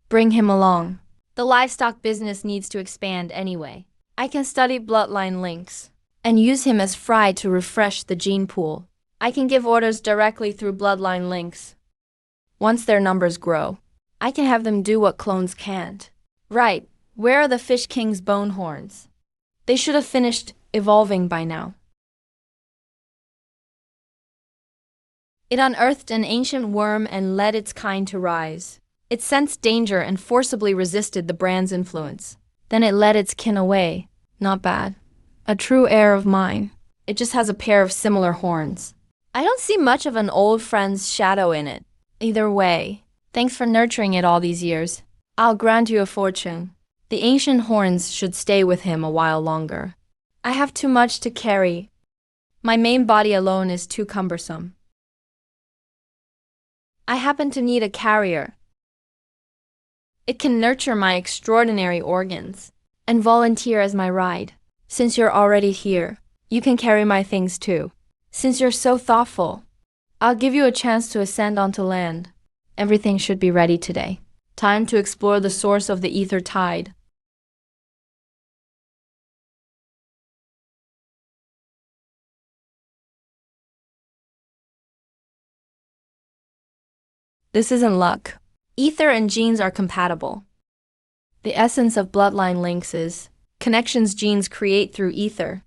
Bring him along. The livestock business needs to expand anyway. I can study bloodline links and use him as fry to refresh the gene pool. I can give orders directly through bloodline links. Once their numbers grow, I can have them do what clones can't. Right, where are the Fish King's bone horns? They should have finished evolving by now. It unearthed an ancient worm and led its kind to rise. It sensed danger and forcibly resisted the brand's influence. Then it led its kin away. Not bad. A true heir of mine. It just has a pair of similar horns. I don't see much of an old friend's shadow in it. Either way, thanks for nurturing it all these years. I'll grant you a fortune. The ancient horns should stay with him a while longer. I have too much to carry. My main body alone is too cumbersome. I happen to need a carrier. It can nurture my extraordinary organs and volunteer as my ride. Since you're already here, you can carry my things too. Since you're so thoughtful, I'll give you a chance to ascend onto land. Everything should be ready today. Time to explore the source of the ether tide. This isn't luck. Ether and genes are compatible. The essence of bloodline links is connections genes create through ether.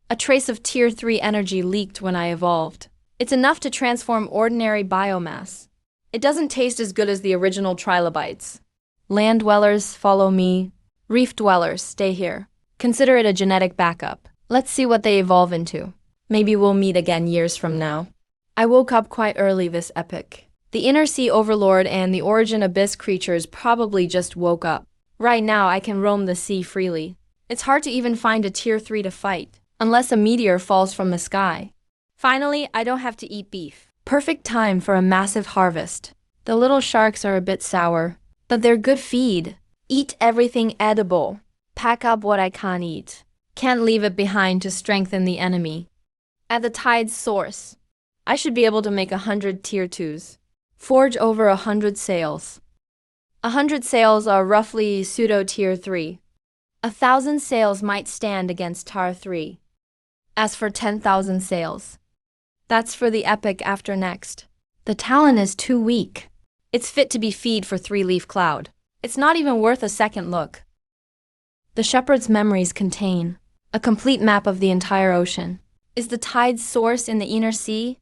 A trace of Tier 3 energy leaked when I evolved. It's enough to transform ordinary biomass. It doesn't taste as good as the original trilobites. Land dwellers, follow me. Reef dwellers, stay here. Consider it a genetic backup. Let's see what they evolve into. Maybe we'll meet again years from now. I woke up quite early this epoch. The Inner Sea Overlord and the Origin Abyss creatures probably just woke up. Right now I can roam the sea freely. It's hard to even find a tier 3 to fight, unless a meteor falls from the sky. Finally, I don't have to eat beef. Perfect time for a massive harvest. The little sharks are a bit sour, but they're good feed. Eat everything edible. Pack up what I can't eat. Can't leave it behind to strengthen the enemy. At the tide's source, I should be able to make 100 tier 2s. Forge over 100 sails. 100 sails are roughly pseudo tier 3. 1,000 sails might stand against tar 3. As for 10,000 sails, that's for the epic after next. The talent is too weak. It's fit to be feed for 3-leaf cloud. It's not even worth a second look. The shepherd's memories contain a complete map of the entire ocean. Is the tide's source in the inner sea?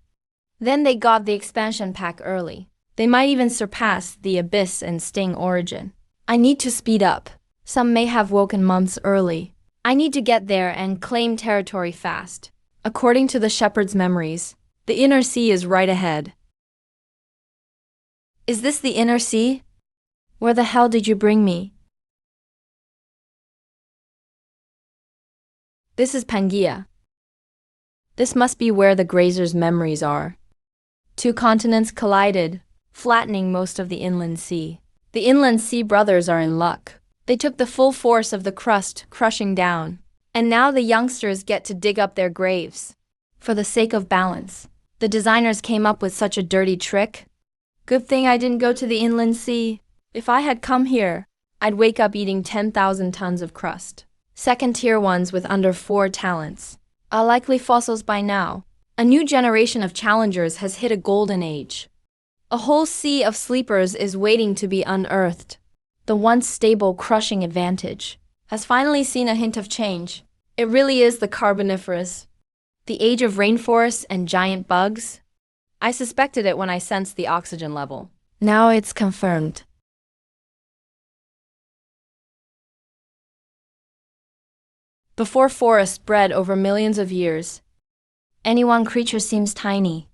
Then they got the expansion pack early. They might even surpass the abyss and sting origin. I need to speed up. Some may have woken months early. I need to get there and claim territory fast. According to the shepherd's memories, the inner sea is right ahead. Is this the inner sea? Where the hell did you bring me? This is Pangaea. This must be where the grazer's memories are. 2 continents collided, flattening most of the inland sea. The inland sea brothers are in luck. They took the full force of the crust crushing down, and now the youngsters get to dig up their graves. For the sake of balance, the designers came up with such a dirty trick. Good thing I didn't go to the inland sea. If I had come here, I'd wake up eating 10,000 tons of crust. Second-tier ones with under 4 talents are likely fossils by now. A new generation of challengers has hit a golden age. A whole sea of sleepers is waiting to be unearthed. The once stable crushing advantage has finally seen a hint of change. It really is the Carboniferous. The age of rainforests and giant bugs. I suspected it when I sensed the oxygen level. Now it's confirmed. Before forests bred over millions of years, any one creature seems tiny.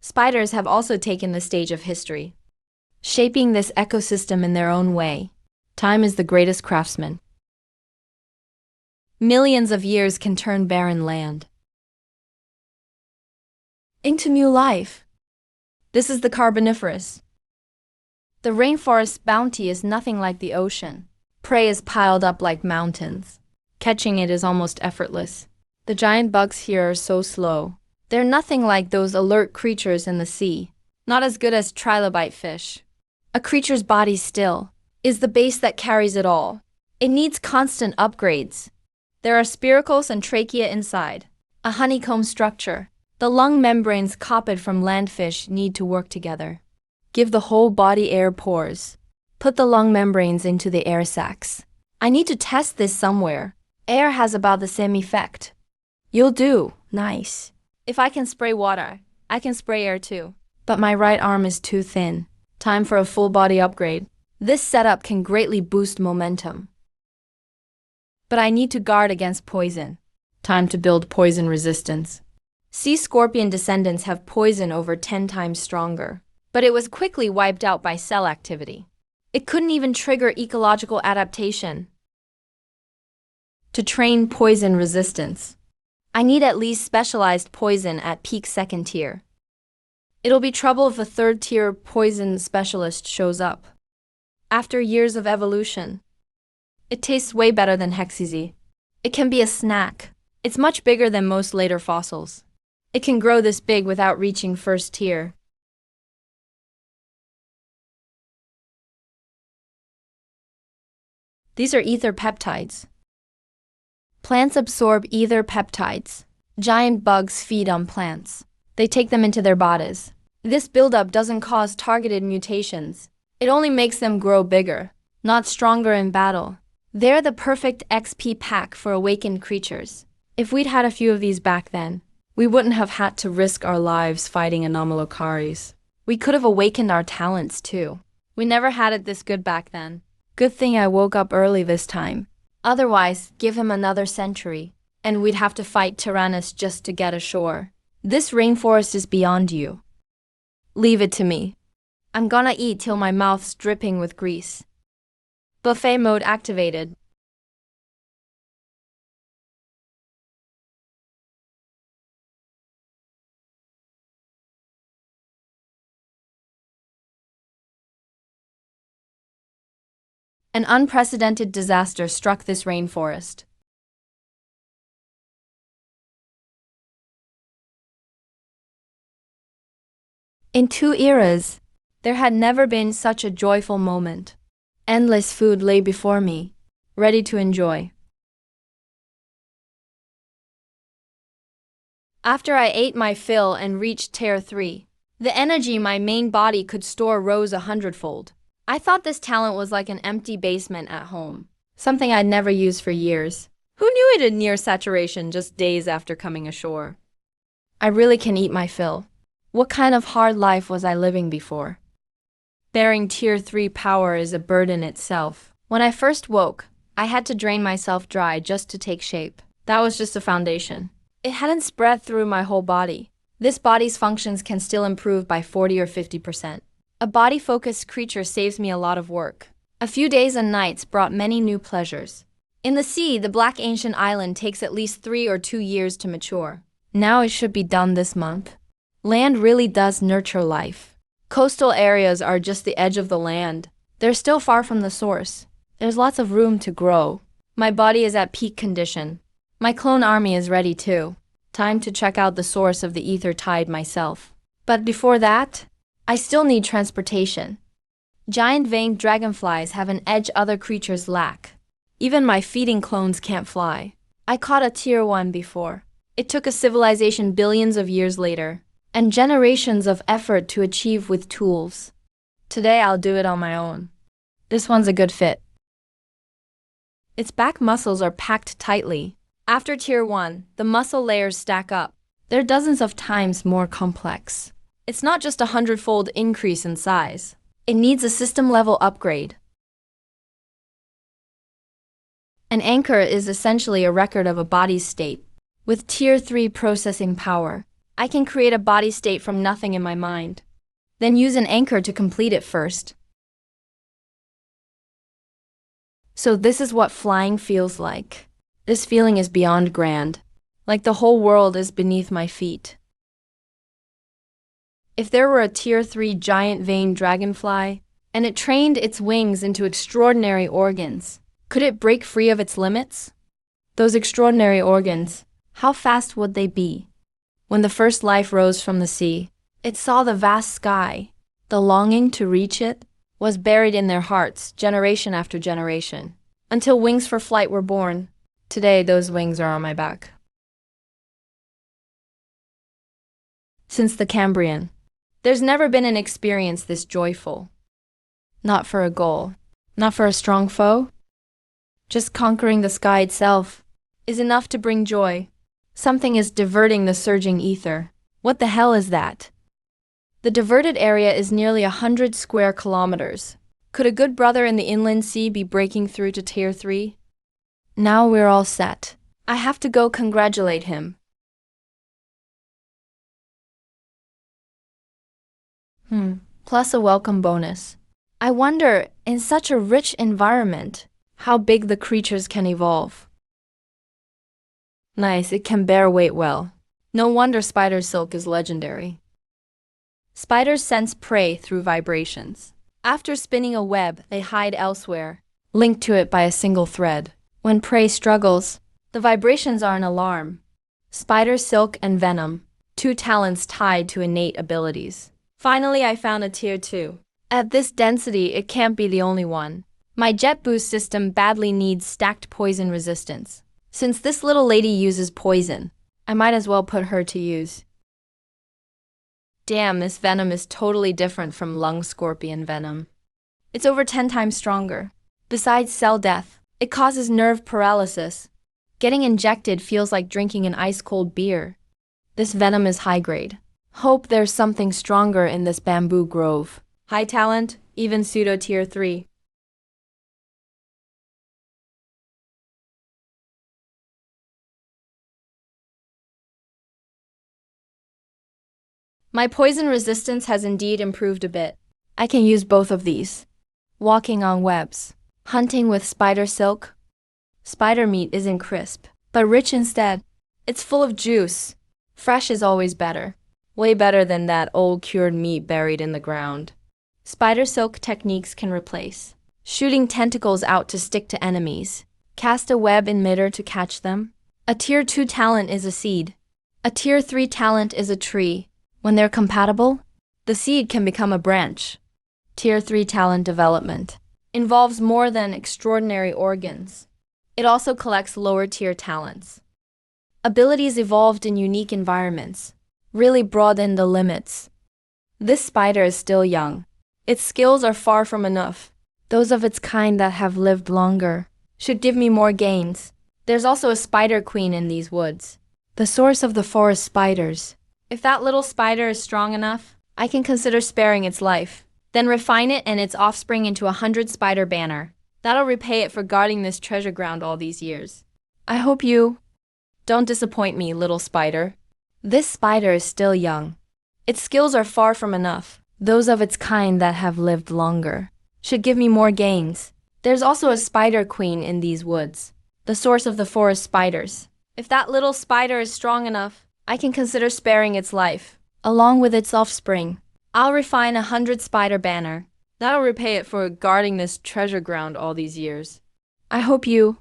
Spiders have also taken the stage of history, shaping this ecosystem in their own way. Time is the greatest craftsman. Millions of years can turn barren land into new life. This is the Carboniferous. The rainforest's bounty is nothing like the ocean. Prey is piled up like mountains. Catching it is almost effortless. The giant bugs here are so slow. They're nothing like those alert creatures in the sea. Not as good as trilobite fish. A creature's body still is the base that carries it all. It needs constant upgrades. There are spiracles and trachea inside. A honeycomb structure. The lung membranes copied from landfish need to work together. Give the whole body air pores. Put the lung membranes into the air sacs. I need to test this somewhere. Air has about the same effect. You'll do. Nice. If I can spray water, I can spray air too. But my right arm is too thin. Time for a full body upgrade. This setup can greatly boost momentum. But I need to guard against poison. Time to build poison resistance. Sea scorpion descendants have poison over 10 times stronger, but it was quickly wiped out by cell activity. It couldn't even trigger ecological adaptation. To train poison resistance, I need at least specialized poison at peak 2nd tier. It'll be trouble if a 3rd tier poison specialist shows up. After years of evolution, it tastes way better than Hexezy. It can be a snack. It's much bigger than most later fossils. It can grow this big without reaching 1st tier. These are ether peptides. Plants absorb ether peptides. Giant bugs feed on plants. They take them into their bodies. This buildup doesn't cause targeted mutations. It only makes them grow bigger, not stronger in battle. They're the perfect XP pack for awakened creatures. If we'd had a few of these back then, we wouldn't have had to risk our lives fighting Anomalocaris. We could have awakened our talents too. We never had it this good back then. Good thing I woke up early this time. Otherwise, give him another century. and we'd have to fight Tyrannus just to get ashore. This rainforest is beyond you. Leave it to me. I'm gonna eat till my mouth's dripping with grease. Buffet mode activated. An unprecedented disaster struck this rainforest. In 2 eras, there had never been such a joyful moment. Endless food lay before me, ready to enjoy. After I ate my fill and reached Tier 3, the energy my main body could store rose 100-fold. I thought this talent was like an empty basement at home, something I'd never used for years. Who knew it had near saturation just days after coming ashore? I really can eat my fill. What kind of hard life was I living before? Bearing Tier 3 power is a burden itself. When I first woke, I had to drain myself dry just to take shape. That was just a foundation. It hadn't spread through my whole body. This body's functions can still improve by 40 or 50%. A body-focused creature saves me a lot of work. A few days and nights brought many new pleasures. In the sea, the Black Ancient Island takes at least 3 or 2 years to mature. Now it should be done this month. Land really does nurture life. Coastal areas are just the edge of the land. They're still far from the source. There's lots of room to grow. My body is at peak condition. My clone army is ready too. Time to check out the source of the ether tide myself. But before that, I still need transportation. Giant veined dragonflies have an edge other creatures lack. Even my feeding clones can't fly. I caught a Tier 1 before. It took a civilization billions of years later, and generations of effort to achieve with tools. Today I'll do it on my own. This one's a good fit. Its back muscles are packed tightly. After Tier 1, the muscle layers stack up. They're dozens of times more complex. It's not just a 100-fold increase in size. It needs a system-level upgrade. An anchor is essentially a record of a body's state. With Tier 3 processing power, I can create a body state from nothing in my mind, then use an anchor to complete it first. So this is what flying feels like. This feeling is beyond grand, like the whole world is beneath my feet. If there were a Tier 3 giant veined dragonfly, and it trained its wings into extraordinary organs, could it break free of its limits? Those extraordinary organs, how fast would they be? When the first life rose from the sea, it saw the vast sky. The longing to reach it was buried in their hearts generation after generation, until wings for flight were born. Today, those wings are on my back. Since the Cambrian, there's never been an experience this joyful. Not for a goal, not for a strong foe. Just conquering the sky itself is enough to bring joy. Something is diverting the surging ether. What the hell is that? The diverted area is nearly 100 square kilometers. Could a good brother in the inland sea be breaking through to Tier 3? Now we're all set. I have to go congratulate him. Plus a welcome bonus. I wonder, in such a rich environment, how big the creatures can evolve. Nice, it can bear weight well. No wonder spider silk is legendary. Spiders sense prey through vibrations. After spinning a web, they hide elsewhere, linked to it by a single thread. When prey struggles, the vibrations are an alarm. Spider silk and venom, 2 talents tied to innate abilities. Finally, I found a Tier 2. At this density, it can't be the only one. My jet boost system badly needs stacked poison resistance. Since this little lady uses poison, I might as well put her to use. Damn, this venom is totally different from lung scorpion venom. It's over 10 times stronger. Besides cell death, it causes nerve paralysis. Getting injected feels like drinking an ice-cold beer. This venom is high grade. Hope there's something stronger in this bamboo grove. High talent, even pseudo Tier 3. My poison resistance has indeed improved a bit. I can use both of these. Walking on webs. Hunting with spider silk. Spider meat isn't crisp, but rich instead. It's full of juice. Fresh is always better. Way better than that old cured meat buried in the ground. Spider silk techniques can replace shooting tentacles out to stick to enemies. Cast a web in midair to catch them. A tier 2 talent is a seed. A tier 3 talent is a tree. When they're compatible, the seed can become a branch. Tier 3 talent development involves more than extraordinary organs. It also collects lower tier talents. Abilities evolved in unique environments really broaden the limits. This spider is still young. Its skills are far from enough. Those of its kind that have lived longer should give me more gains. There's also a spider queen in these woods, the source of the forest spiders. If that little spider is strong enough, I can consider sparing its life. Then refine it and its offspring into 100 spider banner. That'll repay it for guarding this treasure ground all these years. I hope you don't disappoint me, little spider. This spider is still young. Its skills are far from enough. Those of its kind that have lived longer should give me more gains. There's also a spider queen in these woods, the source of the forest spiders. If that little spider is strong enough, I can consider sparing its life, along with its offspring. I'll refine 100 spider banner. That'll repay it for guarding this treasure ground all these years. I hope you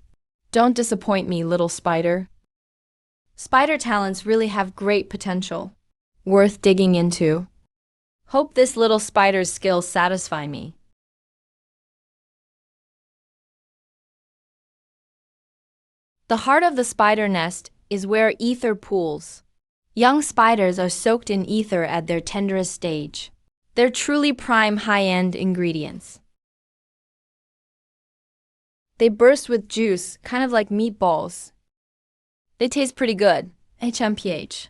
don't disappoint me, little spider. Spider talents really have great potential, worth digging into. Hope this little spider's skills satisfy me. The heart of the spider nest is where ether pools. Young spiders are soaked in ether at their tenderest stage. They're truly prime high-end ingredients. They burst with juice, kind of like meatballs. They taste pretty good. HMPH.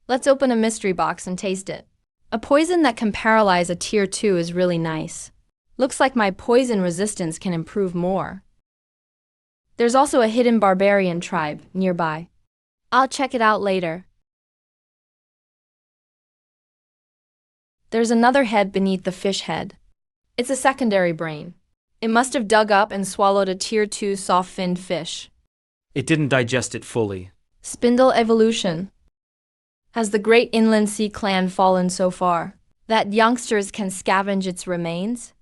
Let's open a mystery box and taste it. A poison that can paralyze a tier 2 is really nice. Looks like my poison resistance can improve more. There's also a hidden barbarian tribe nearby. I'll check it out later. There's another head beneath the fish head. It's a secondary brain. It must have dug up and swallowed a tier 2 soft-finned fish. It didn't digest it fully. Spindle evolution. Has the great inland sea clan fallen so far that youngsters can scavenge its remains?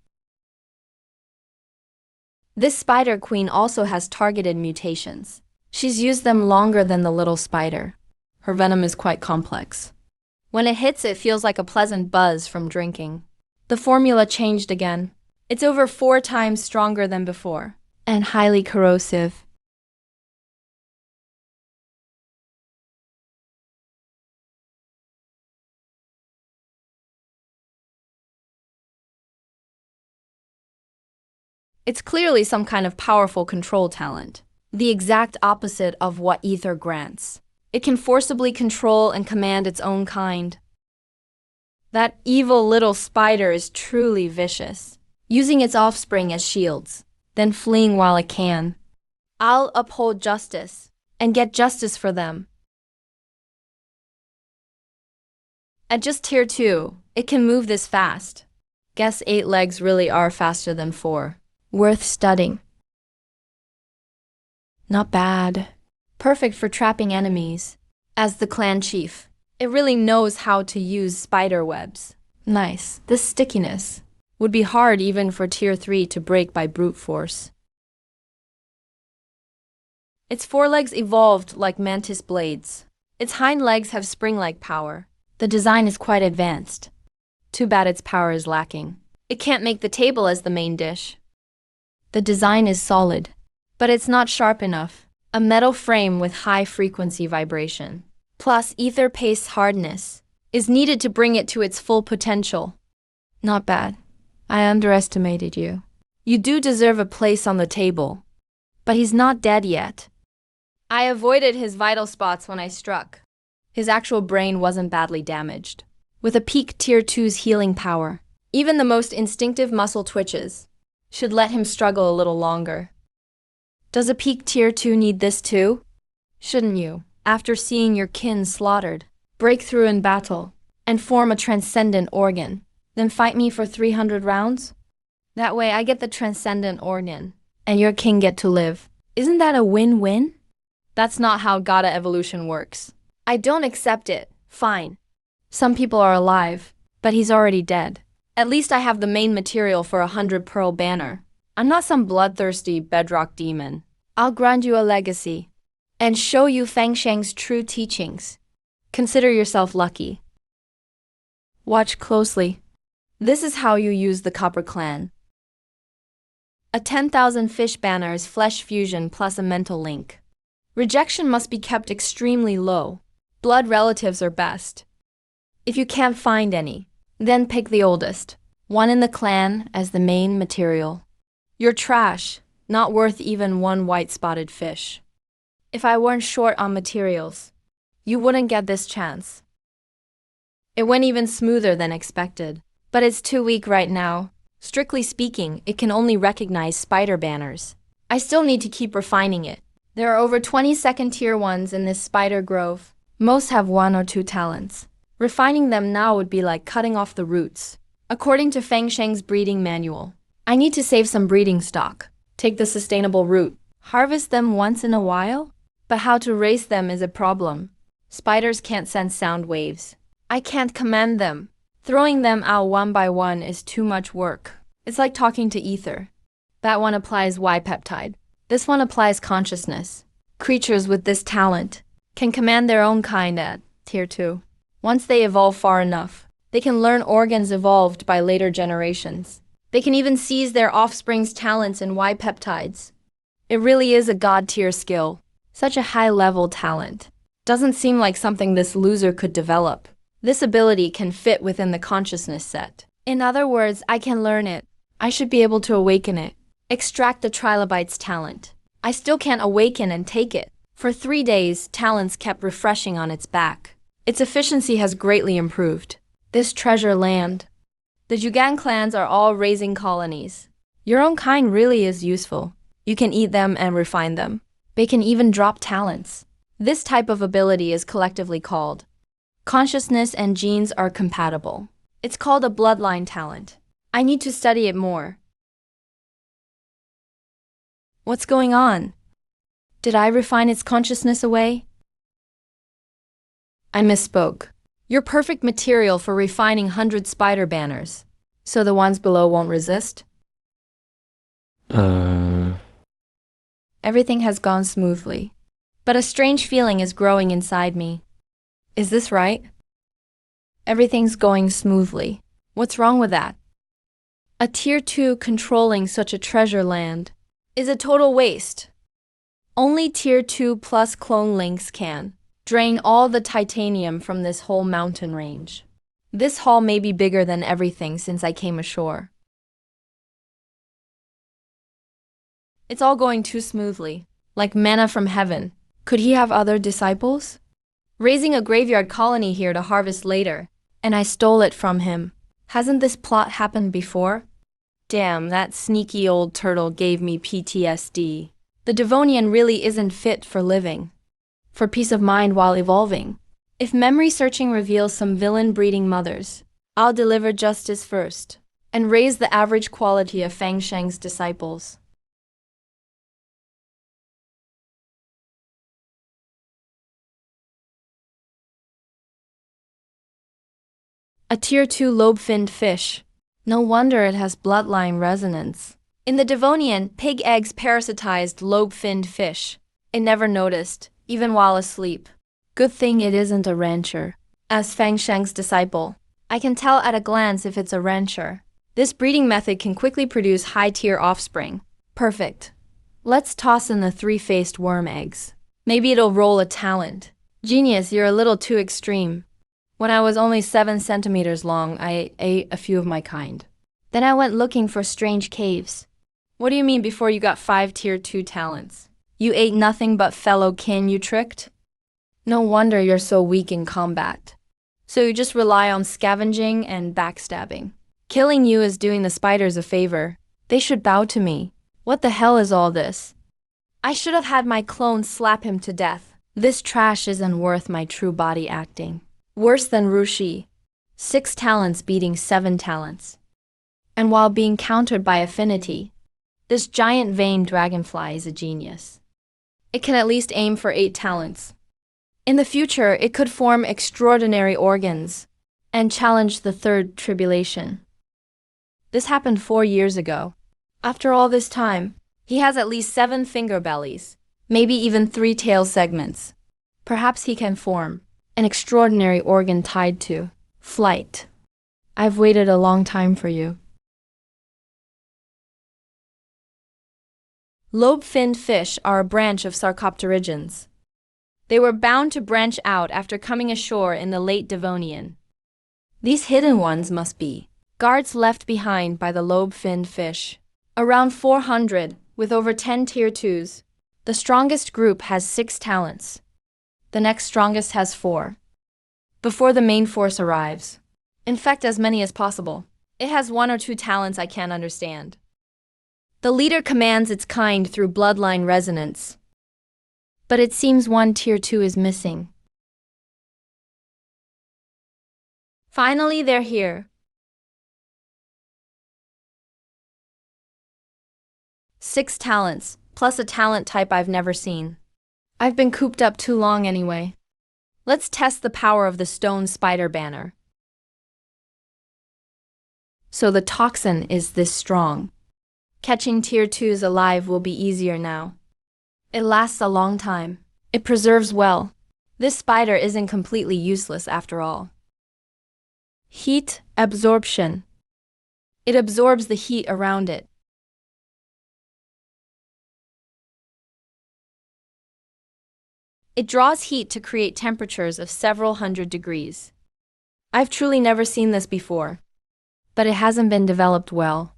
This spider queen also has targeted mutations. She's used them longer than the little spider. Her venom is quite complex. When it hits, it feels like a pleasant buzz from drinking. The formula changed again. It's over 4 times stronger than before, and highly corrosive. It's clearly some kind of powerful control talent, the exact opposite of what ether grants. It can forcibly control and command its own kind. That evil little spider is truly vicious, using its offspring as shields, then fleeing while it can. I'll uphold justice and get justice for them. At just tier 2, it can move this fast. Guess 8 legs really are faster than 4. Worth studying. Not bad. Perfect for trapping enemies. As the clan chief, it really knows how to use spider webs. Nice. This stickiness would be hard even for tier 3 to break by brute force. Its forelegs evolved like mantis blades. Its hind legs have spring-like power. The design is quite advanced. Too bad its power is lacking. It can't make the table as the main dish. The design is solid, but it's not sharp enough. A metal frame with high-frequency vibration, plus ether paste hardness, is needed to bring it to its full potential. Not bad. I underestimated you. You do deserve a place on the table. But he's not dead yet. I avoided his vital spots when I struck. His actual brain wasn't badly damaged. With a peak tier 2's healing power, even the most instinctive muscle twitches should let him struggle a little longer. Does a peak tier 2 need this too? Shouldn't you, after seeing your kin slaughtered, break through in battle? and form a transcendent organ, then fight me for 300 rounds? That way I get the transcendent organ, and your king get to live. Isn't that a win-win? That's not how Gata evolution works. I don't accept it. Fine. Some people are alive, but he's already dead. At least I have the main material for 100-pearl banner. I'm not some bloodthirsty bedrock demon. I'll grant you a legacy and show you Fangsheng's true teachings. Consider yourself lucky. Watch closely. This is how you use the Copper Clan. A 10,000 fish banner is flesh fusion plus a mental link. Rejection must be kept extremely low. Blood relatives are best. If you can't find any, then pick the oldest, one in the clan as the main material. You're trash, not worth even one white-spotted fish. If I weren't short on materials, you wouldn't get this chance. It went even smoother than expected, but it's too weak right now. Strictly speaking, it can only recognize spider banners. I still need to keep refining it. There are over 20 second-tier ones in this spider grove. Most have 1 or 2 talents. Refining them now would be like cutting off the roots. According to Fangsheng's breeding manual, I need to save some breeding stock. Take the sustainable route. Harvest them once in a while? But how to raise them is a problem. Spiders can't sense sound waves. I can't command them. Throwing them out one by one is too much work. It's like talking to ether. That one applies Y-peptide. This one applies consciousness. Creatures with this talent can command their own kind at Tier 2. Once they evolve far enough, they can learn organs evolved by later generations. They can even seize their offspring's talents in Y-peptides. It really is a god-tier skill. Such a high-level talent. Doesn't seem like something this loser could develop. This ability can fit within the consciousness set. In other words, I can learn it. I should be able to awaken it. Extract the Trilobite's talent. I still can't awaken and take it. For 3 days, talents kept refreshing on its back. Its efficiency has greatly improved. This treasure land. The Jugan clans are all raising colonies. Your own kind really is useful. You can eat them and refine them. They can even drop talents. This type of ability is collectively called consciousness, and genes are compatible. It's called a bloodline talent. I need to study it more. What's going on? Did I refine its consciousness away? I misspoke. You're perfect material for refining 100 spider banners. So the ones below won't resist? Everything has gone smoothly. But a strange feeling is growing inside me. Is this right? Everything's going smoothly. What's wrong with that? A Tier 2 controlling such a treasure land is a total waste. Only Tier 2 plus clone links can drain all the titanium from this whole mountain range. This haul may be bigger than everything since I came ashore. It's all going too smoothly, like manna from heaven. Could he have other disciples? Raising a graveyard colony here to harvest later, and I stole it from him. Hasn't this plot happened before? Damn, that sneaky old turtle gave me PTSD. The Devonian really isn't fit for living. For peace of mind while evolving. If memory searching reveals some villain breeding mothers, I'll deliver justice first, and raise the average quality of Fangsheng's disciples. A Tier 2 lobe-finned fish. No wonder it has bloodline resonance. In the Devonian, pig eggs parasitized lobe-finned fish. It never noticed, even while asleep. Good thing it isn't a rancher. As Fangsheng's disciple, I can tell at a glance if it's a rancher. This breeding method can quickly produce high-tier offspring. Perfect. Let's toss in the 3-faced worm eggs. Maybe it'll roll a talent. Genius, you're a little too extreme. When I was only 7 centimeters long, I ate a few of my kind. Then I went looking for strange caves. What do you mean before you got 5 Tier 2 talents? You ate nothing but fellow kin you tricked? No wonder you're so weak in combat. So you just rely on scavenging and backstabbing. Killing you is doing the spiders a favor. They should bow to me. What the hell is all this? I should have had my clone slap him to death. This trash isn't worth my true body acting. Worse than Rushi. 6 talents beating 7 talents. And while being countered by affinity, this giant veined dragonfly is a genius. It can at least aim for 8 talents. In the future, it could form extraordinary organs and challenge the third tribulation. This happened 4 years ago. After all this time, he has at least 7 finger bellies, maybe even 3 tail segments. Perhaps he can form an extraordinary organ tied to flight. I've waited a long time for you. Lobe-finned fish are a branch of sarcopterygians. They were bound to branch out after coming ashore in the late Devonian. These hidden ones must be guards left behind by the lobe-finned fish. Around 400, with over 10 tier 2s. The strongest group has 6 talents. The next strongest has 4. Before the main force arrives. Infect as many as possible. It has 1 or 2 talents I can't understand. The leader commands its kind through bloodline resonance. But it seems 1 tier 2 is missing. Finally, they're here. 6 talents, plus a talent type I've never seen. I've been cooped up too long anyway. Let's test the power of the stone spider banner. So the toxin is this strong. Catching tier 2s alive will be easier now. It lasts a long time. It preserves well. This spider isn't completely useless after all. Heat absorption. It absorbs the heat around it. It draws heat to create temperatures of several hundred degrees. I've truly never seen this before, but it hasn't been developed well.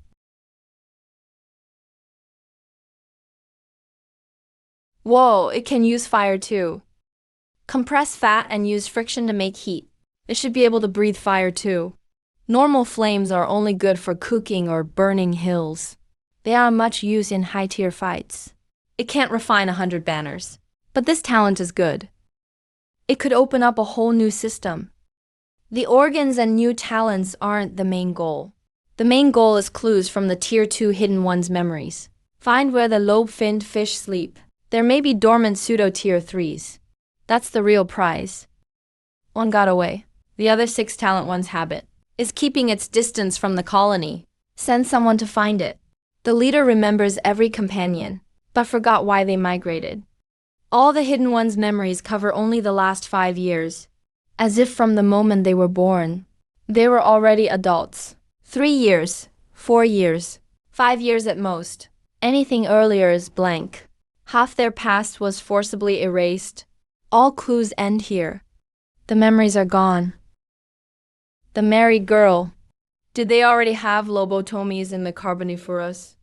Whoa, it can use fire too. Compress fat and use friction to make heat. It should be able to breathe fire too. Normal flames are only good for cooking or burning hills. They are much used in high-tier fights. It can't refine 100 banners. But this talent is good. It could open up a whole new system. The organs and new talents aren't the main goal. The main goal is clues from the tier 2 hidden one's memories. Find where the lobe-finned fish sleep. There may be dormant pseudo-tier 3s. That's the real prize. 1 got away. The other 6 talent one's habit is keeping its distance from the colony. Send someone to find it. The leader remembers every companion, but forgot why they migrated. All the hidden one's memories cover only the last 5 years, as if from the moment they were born. They were already adults. 3 years, 4 years, 5 years at most. Anything earlier is blank. Half their past was forcibly erased. All clues end here. The memories are gone. The married girl. Did they already have lobotomies in the Carboniferous?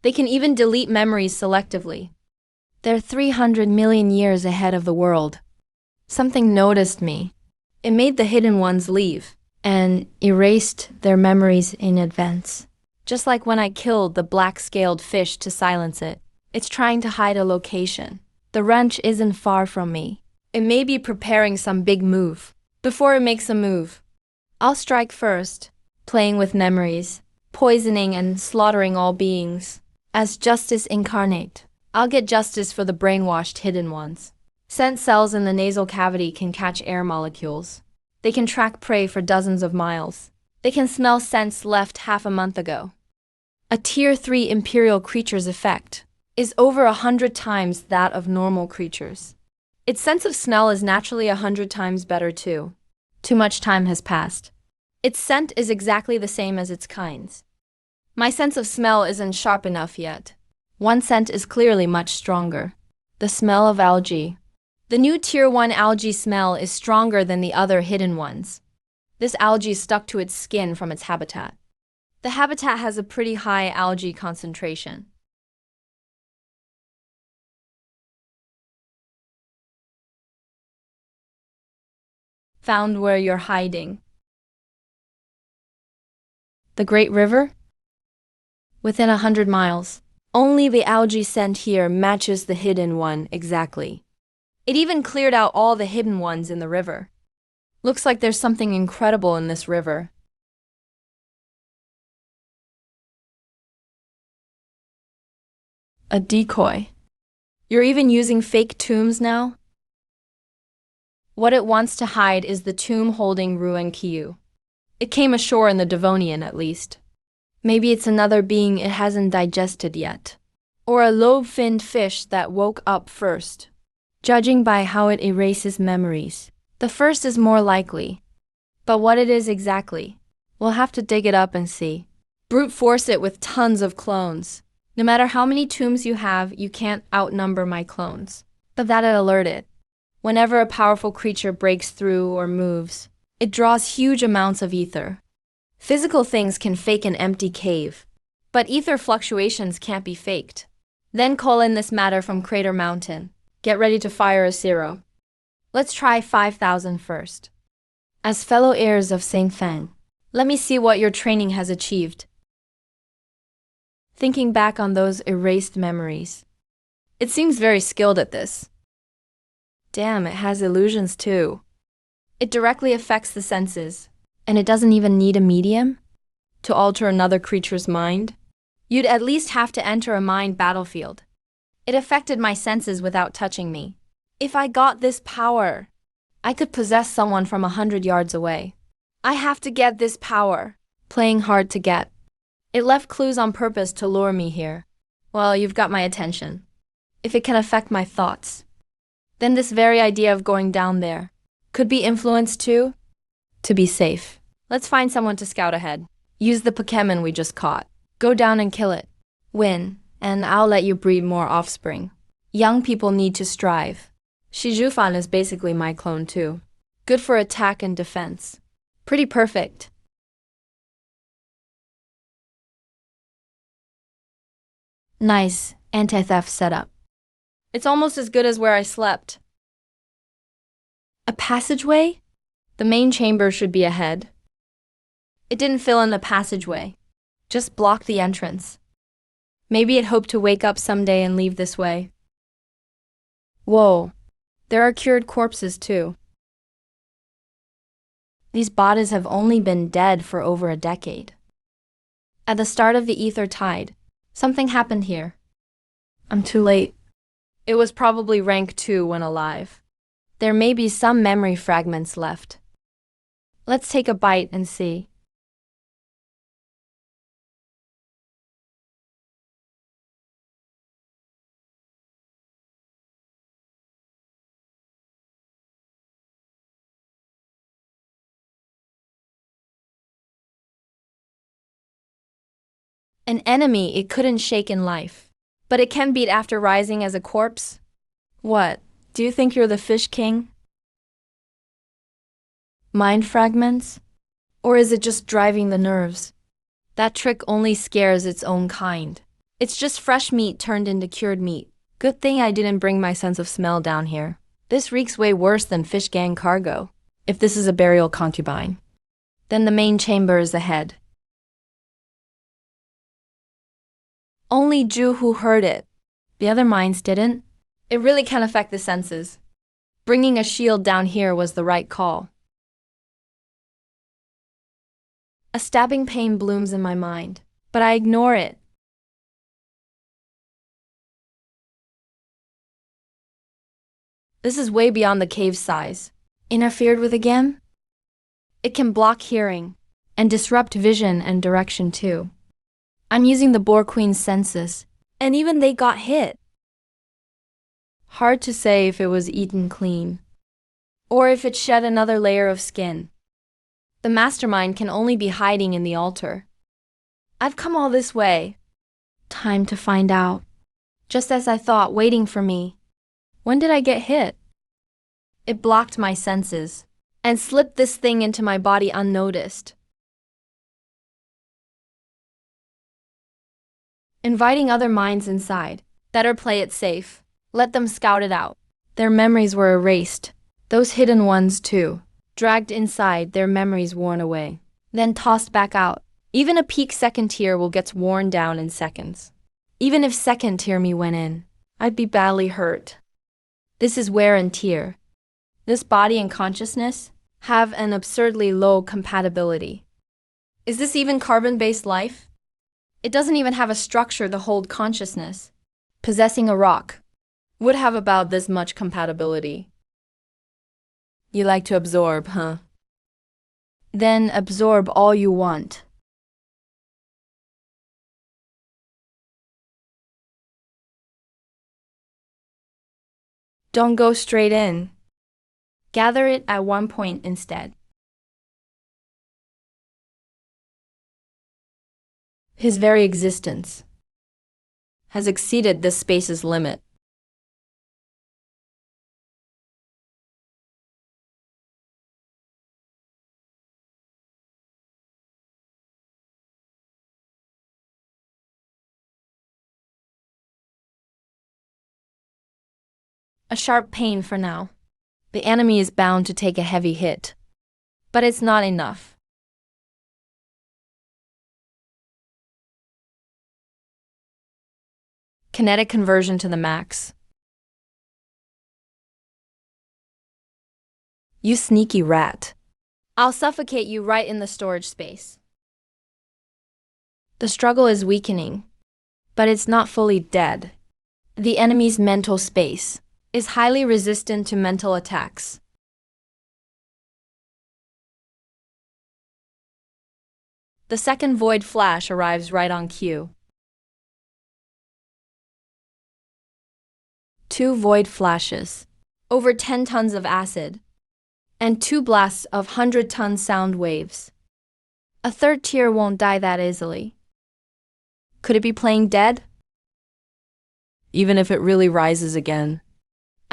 They can even delete memories selectively. They're 300 million years ahead of the world. Something noticed me. It made the hidden ones leave and erased their memories in advance. Just like when I killed the black-scaled fish to silence it. It's trying to hide a location. The wrench isn't far from me. It may be preparing some big move. Before it makes a move, I'll strike first, playing with memories, poisoning and slaughtering all beings. As justice incarnate, I'll get justice for the brainwashed hidden ones. Scent cells in the nasal cavity can catch air molecules. They can track prey for dozens of miles. They can smell scents left half a month ago. A tier 3 imperial creature's effect is over 100 times that of normal creatures. Its sense of smell is naturally 100 times better too. Too much time has passed. Its scent is exactly the same as its kinds. My sense of smell isn't sharp enough yet. One scent is clearly much stronger. The smell of algae. The new tier 1 algae smell is stronger than the other hidden ones. This algae stuck to its skin from its habitat. The habitat has a pretty high algae concentration. Found where you're hiding. The Great River? Within 100 miles. Only the algae scent here matches the hidden one exactly. It even cleared out all the hidden ones in the river. Looks like there's something incredible in this river. A decoy. You're even using fake tombs now? What it wants to hide is the tomb holding Ruan Kiyu. It came ashore in the Devonian, at least. Maybe it's another being it hasn't digested yet. Or a lobe-finned fish that woke up first. Judging by how it erases memories, the first is more likely. But what it is exactly, we'll have to dig it up and see. Brute force it with tons of clones. No matter how many tombs you have, you can't outnumber my clones. But that'd alert it. Whenever a powerful creature breaks through or moves, it draws huge amounts of ether. Physical things can fake an empty cave, but ether fluctuations can't be faked. Then call in this matter from Crater Mountain. Get ready to fire a zero. Let's try 5,000 first. As fellow heirs of Saint Fan, let me see what your training has achieved. Thinking back on those erased memories, it seems very skilled at this. Damn, it has illusions too. It directly affects the senses, and it doesn't even need a medium to alter another creature's mind. You'd at least have to enter a mind battlefield. It affected my senses without touching me. If I got this power, I could possess someone from 100 yards away. I have to get this power. Playing hard to get. It left clues on purpose to lure me here. Well, you've got my attention. If it can affect my thoughts, then this very idea of going down there could be influenced too. To be safe, let's find someone to scout ahead. Use the Pokemon we just caught. Go down and kill it. Win, and I'll let you breed more offspring. Young people need to strive. Shizufan is basically my clone too. Good for attack and defense. Pretty perfect. Nice anti-theft setup. It's almost as good as where I slept. A passageway? The main chamber should be ahead. It didn't fill in the passageway, just blocked the entrance. Maybe it hoped to wake up someday and leave this way. Whoa, there are cured corpses too. These bodies have only been dead for over a decade. At the start of the ether tide, something happened here. I'm too late. It was probably rank 2 when alive. There may be some memory fragments left. Let's take a bite and see. An enemy it couldn't shake in life, but it can beat after rising as a corpse? What, do you think you're the Fish King? Mind fragments? Or is it just driving the nerves? That trick only scares its own kind. It's just fresh meat turned into cured meat. Good thing I didn't bring my sense of smell down here. This reeks way worse than fish gang cargo. If this is a burial concubine, then the main chamber is ahead. Only Ju who heard it. The other minds didn't. It really can affect the senses. Bringing a shield down here was the right call. A stabbing pain blooms in my mind, but I ignore it. This is way beyond the cave's size. Interfered with again? It can block hearing and disrupt vision and direction too. I'm using the Boar Queen's senses, and even they got hit. Hard to say if it was eaten clean, or if it shed another layer of skin. The mastermind can only be hiding in the altar. I've come all this way. Time to find out. Just as I thought, waiting for me. When did I get hit? It blocked my senses, and slipped this thing into my body unnoticed. Inviting other minds inside. Better play it safe. Let them scout it out. Their memories were erased. Those hidden ones too. Dragged inside, their memories worn away. Then tossed back out. Even a peak second tier will get worn down in seconds. Even if second tier me went in, I'd be badly hurt. This is wear and tear. This body and consciousness, have an absurdly low compatibility. Is this even carbon-based life? It doesn't even have a structure to hold consciousness. Possessing a rock would have about this much compatibility. You like to absorb, huh? Then absorb all you want. Don't go straight in. Gather it at one point instead. His very existence has exceeded this space's limit. A sharp pain for now. The enemy is bound to take a heavy hit. But it's not enough. Kinetic conversion to the max. You sneaky rat. I'll suffocate you right in the storage space. The struggle is weakening, but it's not fully dead. The enemy's mental space is highly resistant to mental attacks. The second void flash arrives right on cue. 2 void flashes, over 10 tons of acid, and 2 blasts of 100-ton sound waves. A third tier won't die that easily. Could it be playing dead? Even if it really rises again.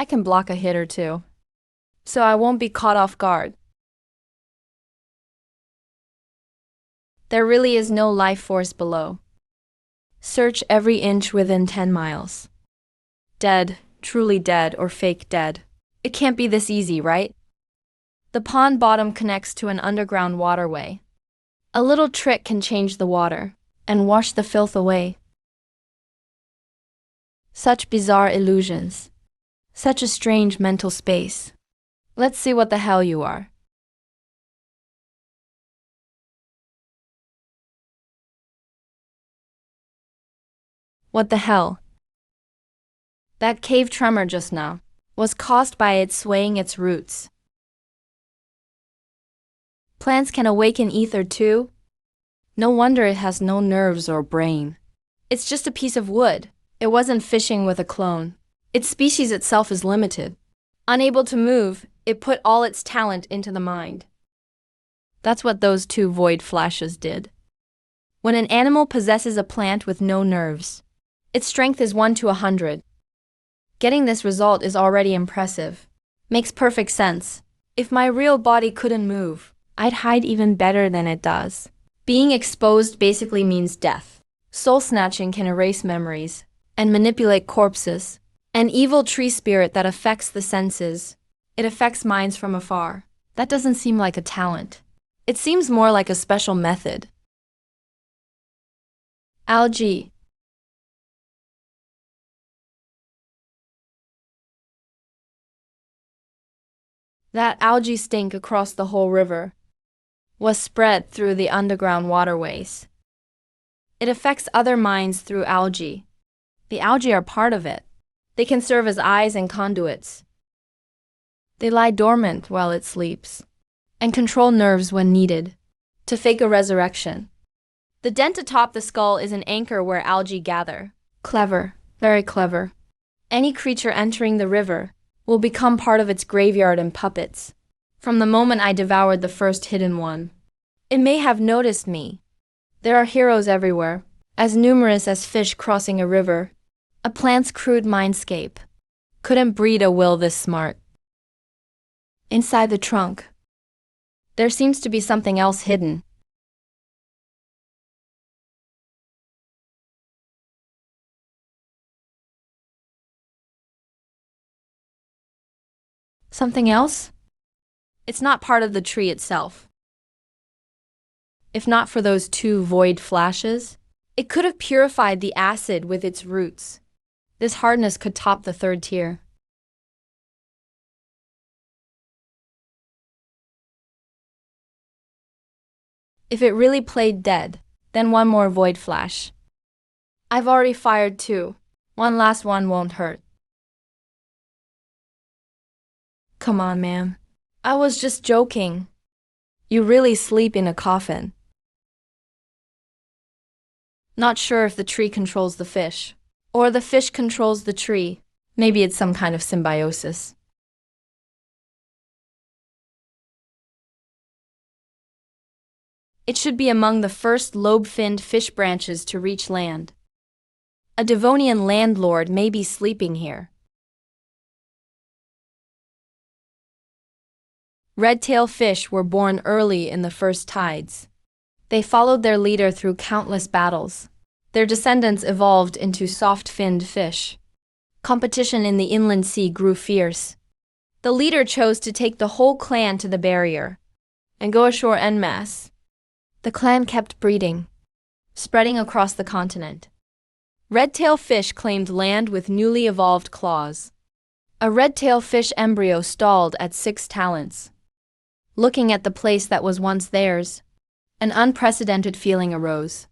I can block a hit or two, so I won't be caught off guard. There really is no life force below. Search every inch within 10 miles. Dead, truly dead, or fake dead. It can't be this easy, right? The pond bottom connects to an underground waterway. A little trick can change the water and wash the filth away. Such bizarre illusions. Such a strange mental space. Let's see what the hell you are. What the hell? That cave tremor just now was caused by it swaying its roots. Plants can awaken ether too? No wonder it has no nerves or brain. It's just a piece of wood. It wasn't fishing with a clone. Its species itself is limited. Unable to move, it put all its talent into the mind. That's what those 2 void flashes did. When an animal possesses a plant with no nerves, its strength is 1 to 100. Getting this result is already impressive. Makes perfect sense. If my real body couldn't move, I'd hide even better than it does. Being exposed basically means death. Soul snatching can erase memories and manipulate corpses. An evil tree spirit that affects the senses. It affects minds from afar. That doesn't seem like a talent. It seems more like a special method. Algae. That algae stink across the whole river was spread through the underground waterways. It affects other minds through algae. The algae are part of it. They can serve as eyes and conduits. They lie dormant while it sleeps and control nerves when needed to fake a resurrection. The dent atop the skull is an anchor where algae gather. Clever, very clever. Any creature entering the river will become part of its graveyard and puppets. From the moment I devoured the first hidden one, it may have noticed me. There are heroes everywhere, as numerous as fish crossing a river. A plant's crude mindscape couldn't breed a will this smart. Inside the trunk, there seems to be something else hidden. Something else? It's not part of the tree itself. If not for those 2 void flashes, it could have purified the acid with its roots. This hardness could top the 3rd tier. If it really played dead, then one more void flash. I've already fired two. One last one won't hurt. Come on, ma'am. I was just joking. You really sleep in a coffin. Not sure if the tree controls the fish, or the fish controls the tree. Maybe it's some kind of symbiosis. It should be among the first lobe-finned fish branches to reach land. A Devonian landlord may be sleeping here. Red-tail fish were born early in the first tides. They followed their leader through countless battles. Their descendants evolved into soft-finned fish. Competition in the inland sea grew fierce. The leader chose to take the whole clan to the barrier and go ashore en masse. The clan kept breeding, spreading across the continent. Red-tail fish claimed land with newly evolved claws. A red-tail fish embryo stalled at 6 talents. Looking at the place that was once theirs, an unprecedented feeling arose.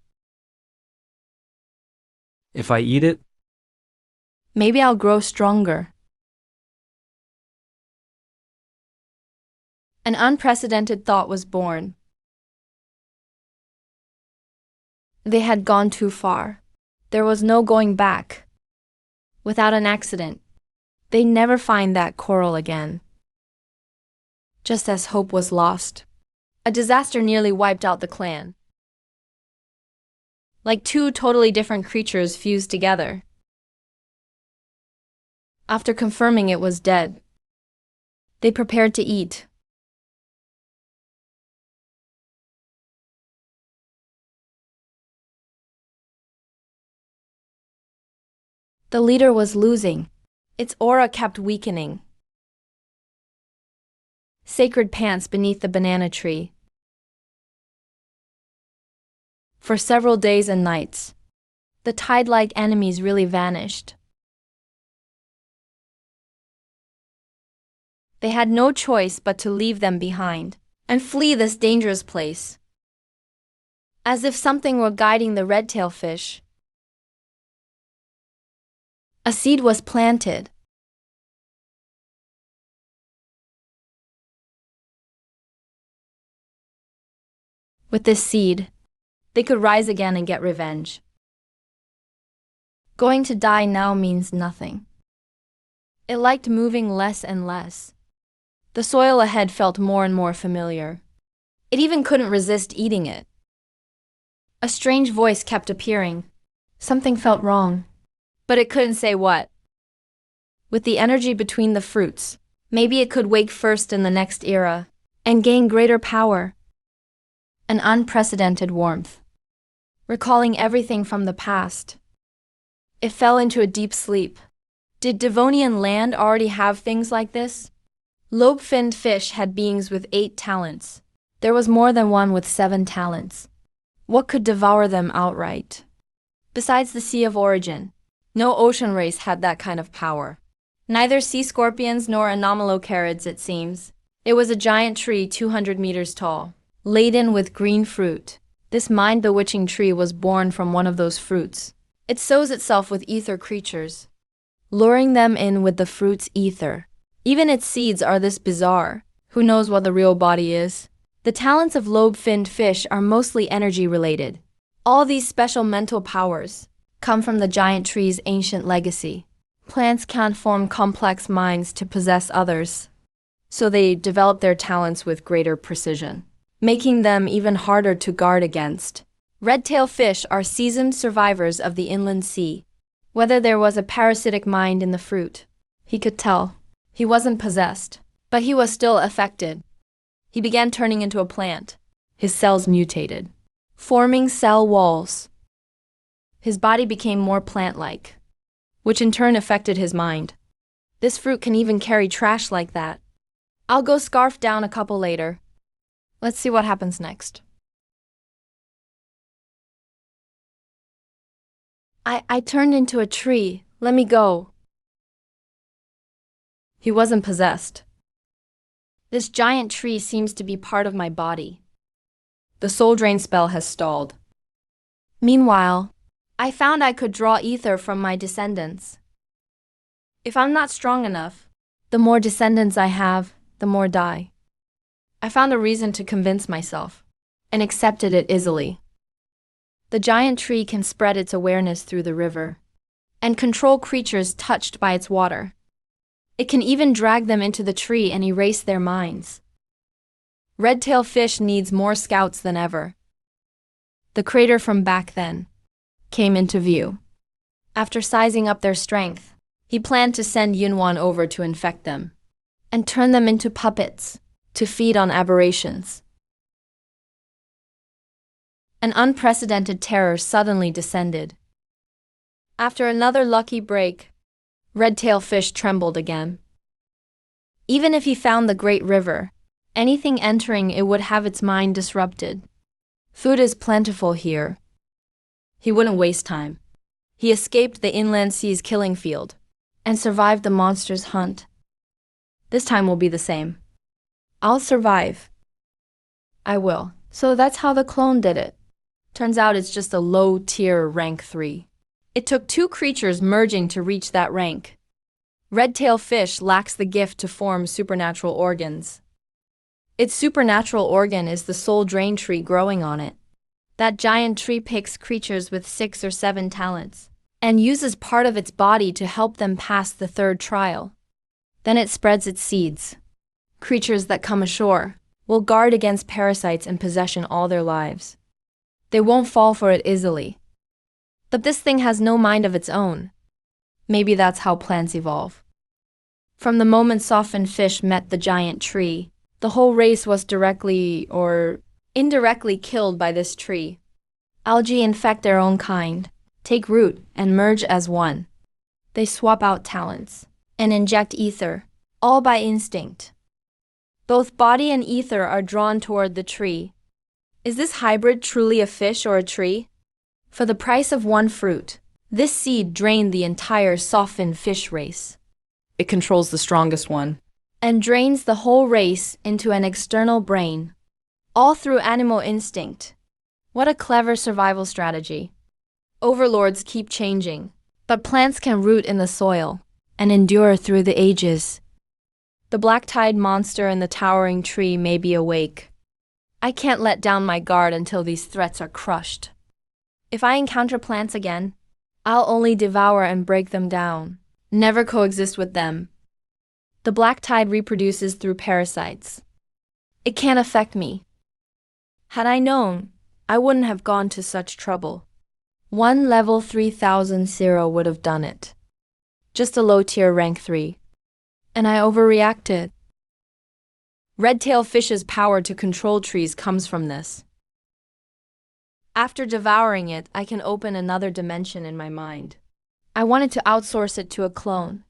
If I eat it, Maybe I'll grow stronger. An unprecedented thought was born. They had gone too far. There was no going back. Without an accident, they'd never find that coral again. Just as hope was lost, a disaster nearly wiped out the clan. Like two totally different creatures fused together. After confirming it was dead, they prepared to eat. The leader was losing. Its aura kept weakening. Sacred pants beneath the banana tree. For several days and nights, the tide-like enemies really vanished. They had no choice but to leave them behind and flee this dangerous place. As if something were guiding the red-tail fish, a seed was planted. With this seed, they could rise again and get revenge. Going to die now means nothing. It liked moving less and less. The soil ahead felt more and more familiar. It even couldn't resist eating it. A strange voice kept appearing. Something felt wrong, but it couldn't say what. With the energy between the fruits, maybe it could wake first in the next era and gain greater power. An unprecedented warmth, recalling everything from the past. It fell into a deep sleep. Did Devonian land already have things like this? Lobe-finned fish had beings with 8 talents. There was more than one with 7 talents. What could devour them outright? Besides the Sea of Origin, no ocean race had that kind of power. Neither sea scorpions nor anomalocarids, it seems. It was a giant tree 200 meters tall, laden with green fruit. This mind-bewitching tree was born from one of those fruits. It sows itself with ether creatures, luring them in with the fruit's ether. Even its seeds are this bizarre. Who knows what the real body is? The talents of lobe-finned fish are mostly energy-related. All these special mental powers come from the giant tree's ancient legacy. Plants can't form complex minds to possess others, so they develop their talents with greater precision, making them even harder to guard against. Red-tail fish are seasoned survivors of the inland sea. Whether there was a parasitic mind in the fruit, he could tell. He wasn't possessed, but he was still affected. He began turning into a plant. His cells mutated, forming cell walls. His body became more plant-like, which in turn affected his mind. This fruit can even carry trash like that. I'll go scarf down a couple later. Let's see what happens next. I turned into a tree. Let me go. He wasn't possessed. This giant tree seems to be part of my body. The soul drain spell has stalled. Meanwhile, I found I could draw ether from my descendants. If I'm not strong enough, the more descendants I have, the more die. I found a reason to convince myself, and accepted it easily. The giant tree can spread its awareness through the river, and control creatures touched by its water. It can even drag them into the tree and erase their minds. Red-tail fish needs more scouts than ever. The crater from back then came into view. After sizing up their strength, he planned to send Yunwan over to infect them and turn them into puppets to feed on aberrations. An unprecedented terror suddenly descended. After another lucky break, Red-tail fish trembled again. Even if he found the great river, anything entering it would have its mind disrupted. Food is plentiful here. He wouldn't waste time. He escaped the inland sea's killing field and survived the monster's hunt. This time will be the same. I'll survive. I will. So that's how the clone did it. Turns out it's just a low-tier rank 3. It took 2 creatures merging to reach that rank. Red-tail fish lacks the gift to form supernatural organs. Its supernatural organ is the soul drain tree growing on it. That giant tree picks creatures with 6 or 7 talents and uses part of its body to help them pass the 3rd trial. Then it spreads its seeds. Creatures that come ashore will guard against parasites and possession all their lives. They won't fall for it easily. But this thing has no mind of its own. Maybe that's how plants evolve. From the moment softened fish met the giant tree, the whole race was directly or indirectly killed by this tree. Algae infect their own kind, take root, and merge as one. They swap out talents and inject ether, all by instinct. Both body and ether are drawn toward the tree. Is this hybrid truly a fish or a tree? For the price of 1 fruit, this seed drained the entire softened fish race. It controls the strongest one. And drains the whole race into an external brain, all through animal instinct. What a clever survival strategy. Overlords keep changing, but plants can root in the soil and endure through the ages. The black-tide monster in the towering tree may be awake. I can't let down my guard until these threats are crushed. If I encounter plants again, I'll only devour and break them down, never coexist with them. The black tide reproduces through parasites. It can't affect me. Had I known, I wouldn't have gone to such trouble. 1 level 3000 would have done it. Just a low-tier rank 3. And I overreacted. Red-tail fish's power to control trees comes from this. After devouring it, I can open another dimension in my mind. I wanted to outsource it to a clone.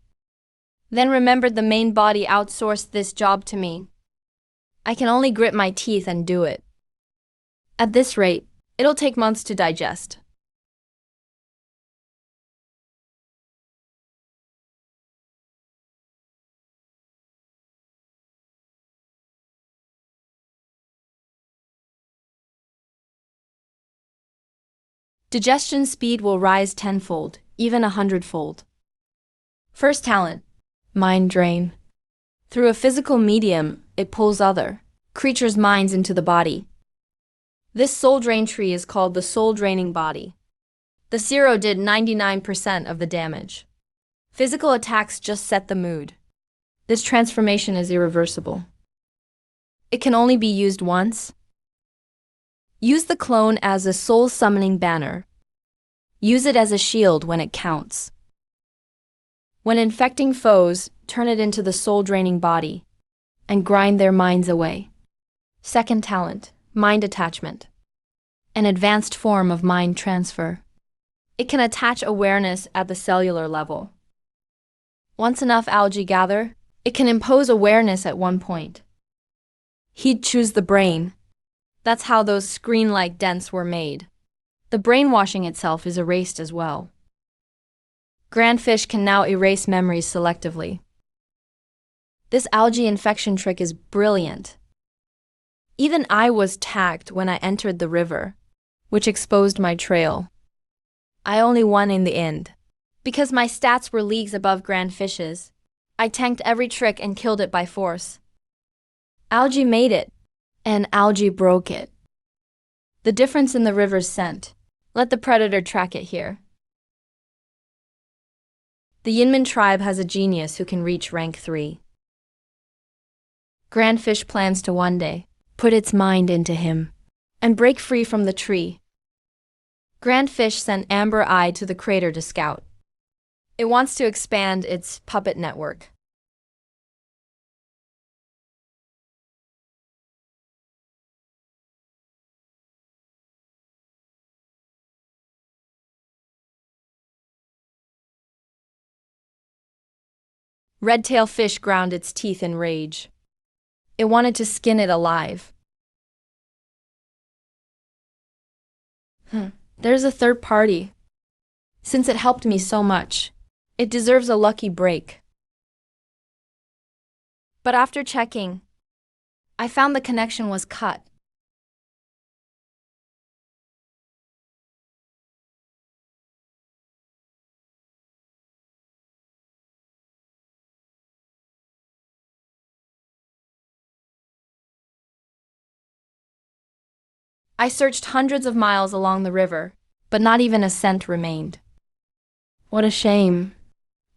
Then remembered the main body outsourced this job to me. I can only grit my teeth and do it. At this rate, it'll take months to digest. Digestion speed will rise 10-fold, even 100-fold. First talent, mind drain. Through a physical medium, it pulls other creatures' minds into the body. This soul drain tree is called the soul draining body. The zero did 99% of the damage. Physical attacks just set the mood. This transformation is irreversible. It can only be used once. Use the clone as a soul summoning banner. Use it as a shield when it counts. When infecting foes, turn it into the soul-draining body and grind their minds away. Second talent, mind attachment. An advanced form of mind transfer. It can attach awareness at the cellular level. Once enough algae gather, it can impose awareness at one point. He'd choose the brain. That's how those screen-like dents were made. The brainwashing itself is erased as well. Grandfish can now erase memories selectively. This algae infection trick is brilliant. Even I was tagged when I entered the river, which exposed my trail. I only won in the end. Because my stats were leagues above grand fishes, I tanked every trick and killed it by force. Algae made it, and algae broke it. The difference in the river's scent. Let the predator track it here. The Yinmen tribe has a genius who can reach rank 3. Grand fish plans to one day put its mind into him and break free from the tree. Grand fish sent Amber Eye to the crater to scout. It wants to expand its puppet network. Red-tail fish ground its teeth in rage. It wanted to skin it alive. There's a third party. Since it helped me so much, it deserves a lucky break. But after checking, I found the connection was cut. I searched hundreds of miles along the river, but not even a scent remained. What a shame.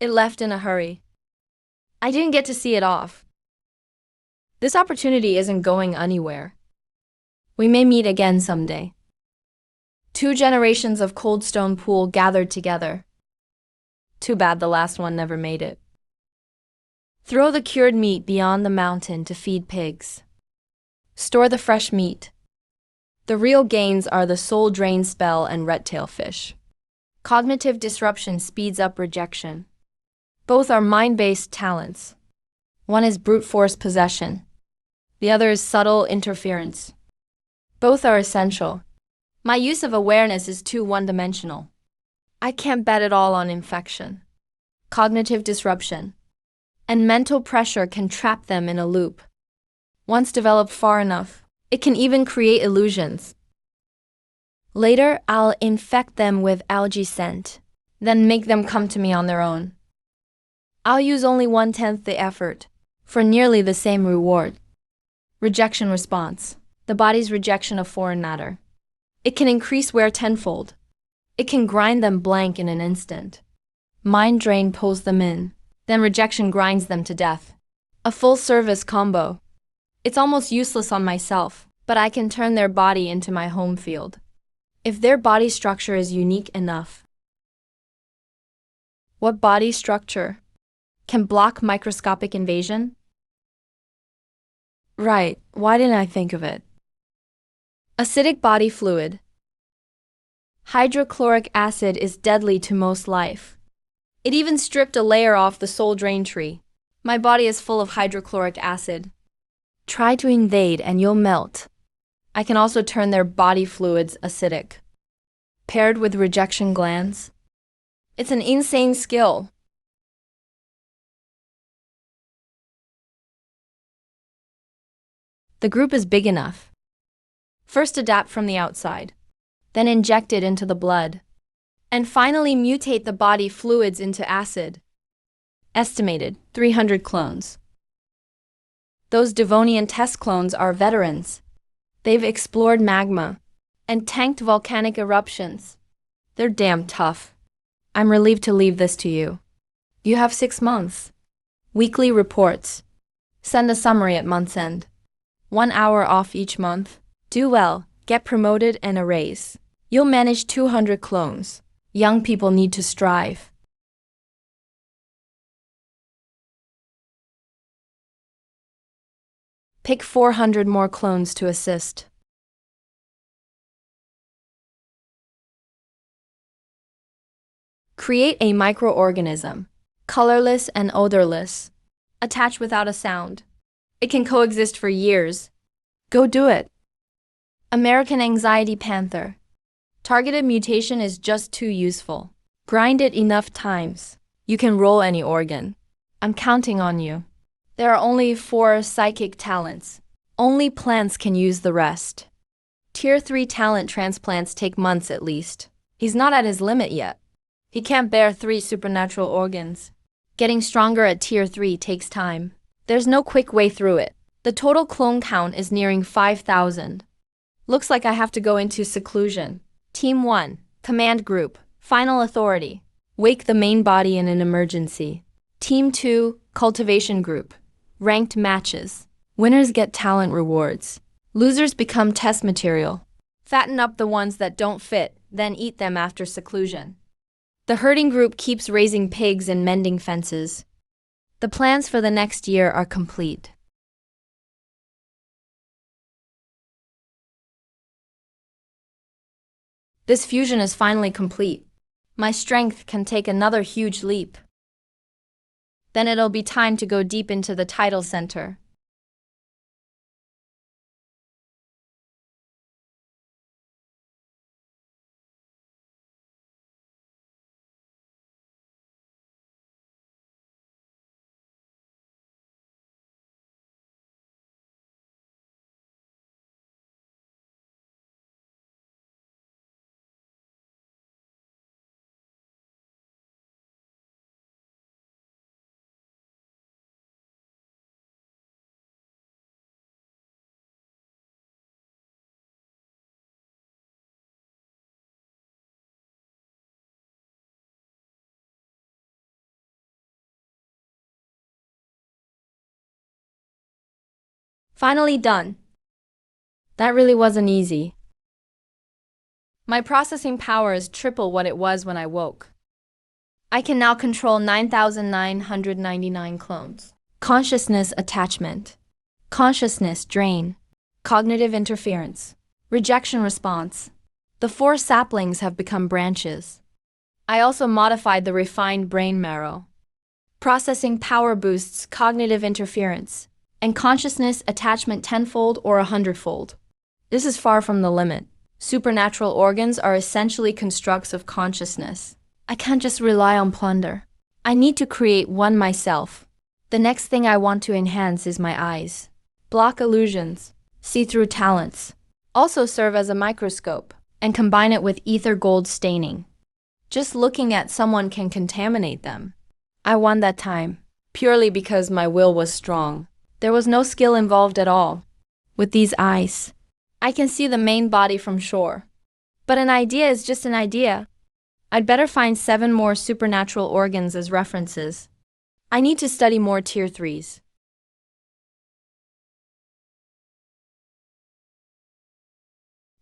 It left in a hurry. I didn't get to see it off. This opportunity isn't going anywhere. We may meet again someday. 2 generations of Cold Stone Pool gathered together. Too bad the last one never made it. Throw the cured meat beyond the mountain to feed pigs. Store the fresh meat. The real gains are the soul drain spell and red-tail fish. Cognitive disruption speeds up rejection. Both are mind-based talents. One is brute force possession. The other is subtle interference. Both are essential. My use of awareness is too one-dimensional. I can't bet it all on infection. Cognitive disruption and mental pressure can trap them in a loop. Once developed far enough, it can even create illusions. Later, I'll infect them with algae scent, then make them come to me on their own. I'll use only 1/10 the effort, for nearly the same reward. Rejection response. The body's rejection of foreign matter. It can increase wear tenfold. It can grind them blank in an instant. Mind drain pulls them in, then rejection grinds them to death. A full-service combo. It's almost useless on myself, but I can turn their body into my home field. If their body structure is unique enough. What body structure can block microscopic invasion? Right, why didn't I think of it? Acidic body fluid. Hydrochloric acid is deadly to most life. It even stripped a layer off the soul drain tree. My body is full of hydrochloric acid. Try to invade and you'll melt. I can also turn their body fluids acidic. Paired with rejection glands. It's an insane skill. The group is big enough. First adapt from the outside, then inject it into the blood, and finally mutate the body fluids into acid. Estimated 300 clones. Those Devonian test clones are veterans. They've explored magma and tanked volcanic eruptions. They're damn tough. I'm relieved to leave this to you. You have 6 months. Weekly reports. Send a summary at month's end. 1 hour off each month. Do well, get promoted and a raise. You'll manage 200 clones. Young people need to strive. Pick 400 more clones to assist. Create a microorganism, colorless and odorless, attach without a sound. It can coexist for years. Go do it. American Anxiety Panther. Targeted mutation is just too useful. Grind it enough times. You can roll any organ. I'm counting on you. There are only 4 psychic talents. Only plants can use the rest. Tier 3 talent transplants take months at least. He's not at his limit yet. He can't bear 3 supernatural organs. Getting stronger at Tier 3 takes time. There's no quick way through it. The total clone count is nearing 5,000. Looks like I have to go into seclusion. Team 1, Command Group, Final Authority. Wake the main body in an emergency. Team 2, Cultivation Group, Ranked Matches. Winners get talent rewards. Losers become test material. Fatten up the ones that don't fit, then eat them after seclusion. The herding group keeps raising pigs and mending fences. The plans for the next year are complete. This fusion is finally complete. My strength can take another huge leap. Then it'll be time to go deep into the title center. Finally done. That really wasn't easy. My processing power is triple what it was when I woke. I can now control 9,999 clones. Consciousness attachment. Consciousness drain. Cognitive interference. Rejection response. The 4 saplings have become branches. I also modified the refined brain marrow. Processing power boosts cognitive interference and consciousness attachment 10-fold or 100-fold. This is far from the limit. Supernatural organs are essentially constructs of consciousness. I can't just rely on plunder. I need to create one myself. The next thing I want to enhance is my eyes. Block illusions, see-through talents. Also serve as a microscope and combine it with ether gold staining. Just looking at someone can contaminate them. I won that time, purely because my will was strong. There was no skill involved at all. With these eyes, I can see the main body from shore. But an idea is just an idea. I'd better find 7 more supernatural organs as references. I need to study more Tier 3s.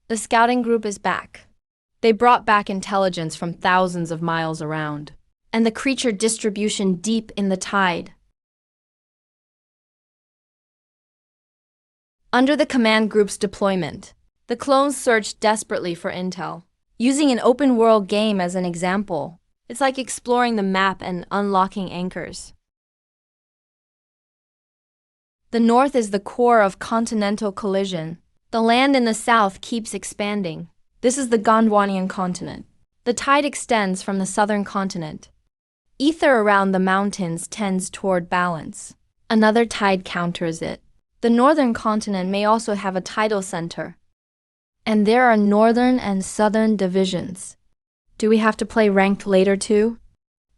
The scouting group is back. They brought back intelligence from thousands of miles around, and the creature distribution deep in the tide. Under the command group's deployment, the clones searched desperately for intel. Using an open-world game as an example, it's like exploring the map and unlocking anchors. The north is the core of continental collision. The land in the south keeps expanding. This is the Gondwanian continent. The tide extends from the southern continent. Ether around the mountains tends toward balance. Another tide counters it. The northern continent may also have a tidal center. And there are northern and southern divisions. Do we have to play ranked later too?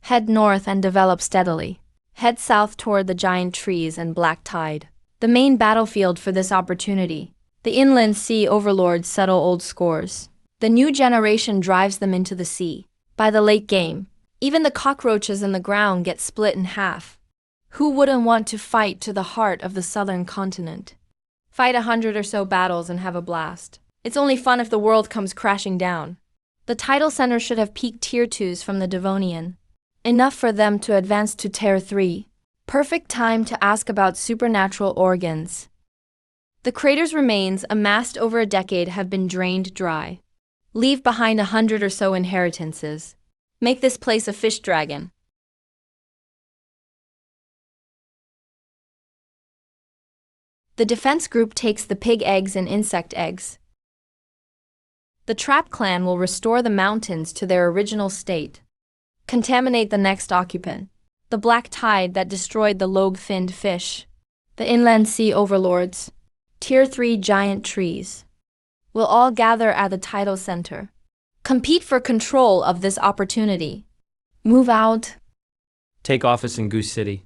Head north and develop steadily. Head south toward the giant trees and black tide. The main battlefield for this opportunity. The inland sea overlords settle old scores. The new generation drives them into the sea. By the late game, even the cockroaches in the ground get split in half. Who wouldn't want to fight to the heart of the southern continent? Fight 100 or so battles and have a blast. It's only fun if the world comes crashing down. The title center should have peaked Tier 2s from the Devonian. Enough for them to advance to Tier 3. Perfect time to ask about supernatural organs. The crater's remains, amassed over a decade, have been drained dry. Leave behind 100 or so inheritances. Make this place a fish dragon. The defense group takes the pig eggs and insect eggs. The trap clan will restore the mountains to their original state. Contaminate the next occupant. The black tide that destroyed the lobe-finned fish. The inland sea overlords. Tier 3 giant trees will all gather at the tidal center. Compete for control of this opportunity. Move out. Take office in Goose City.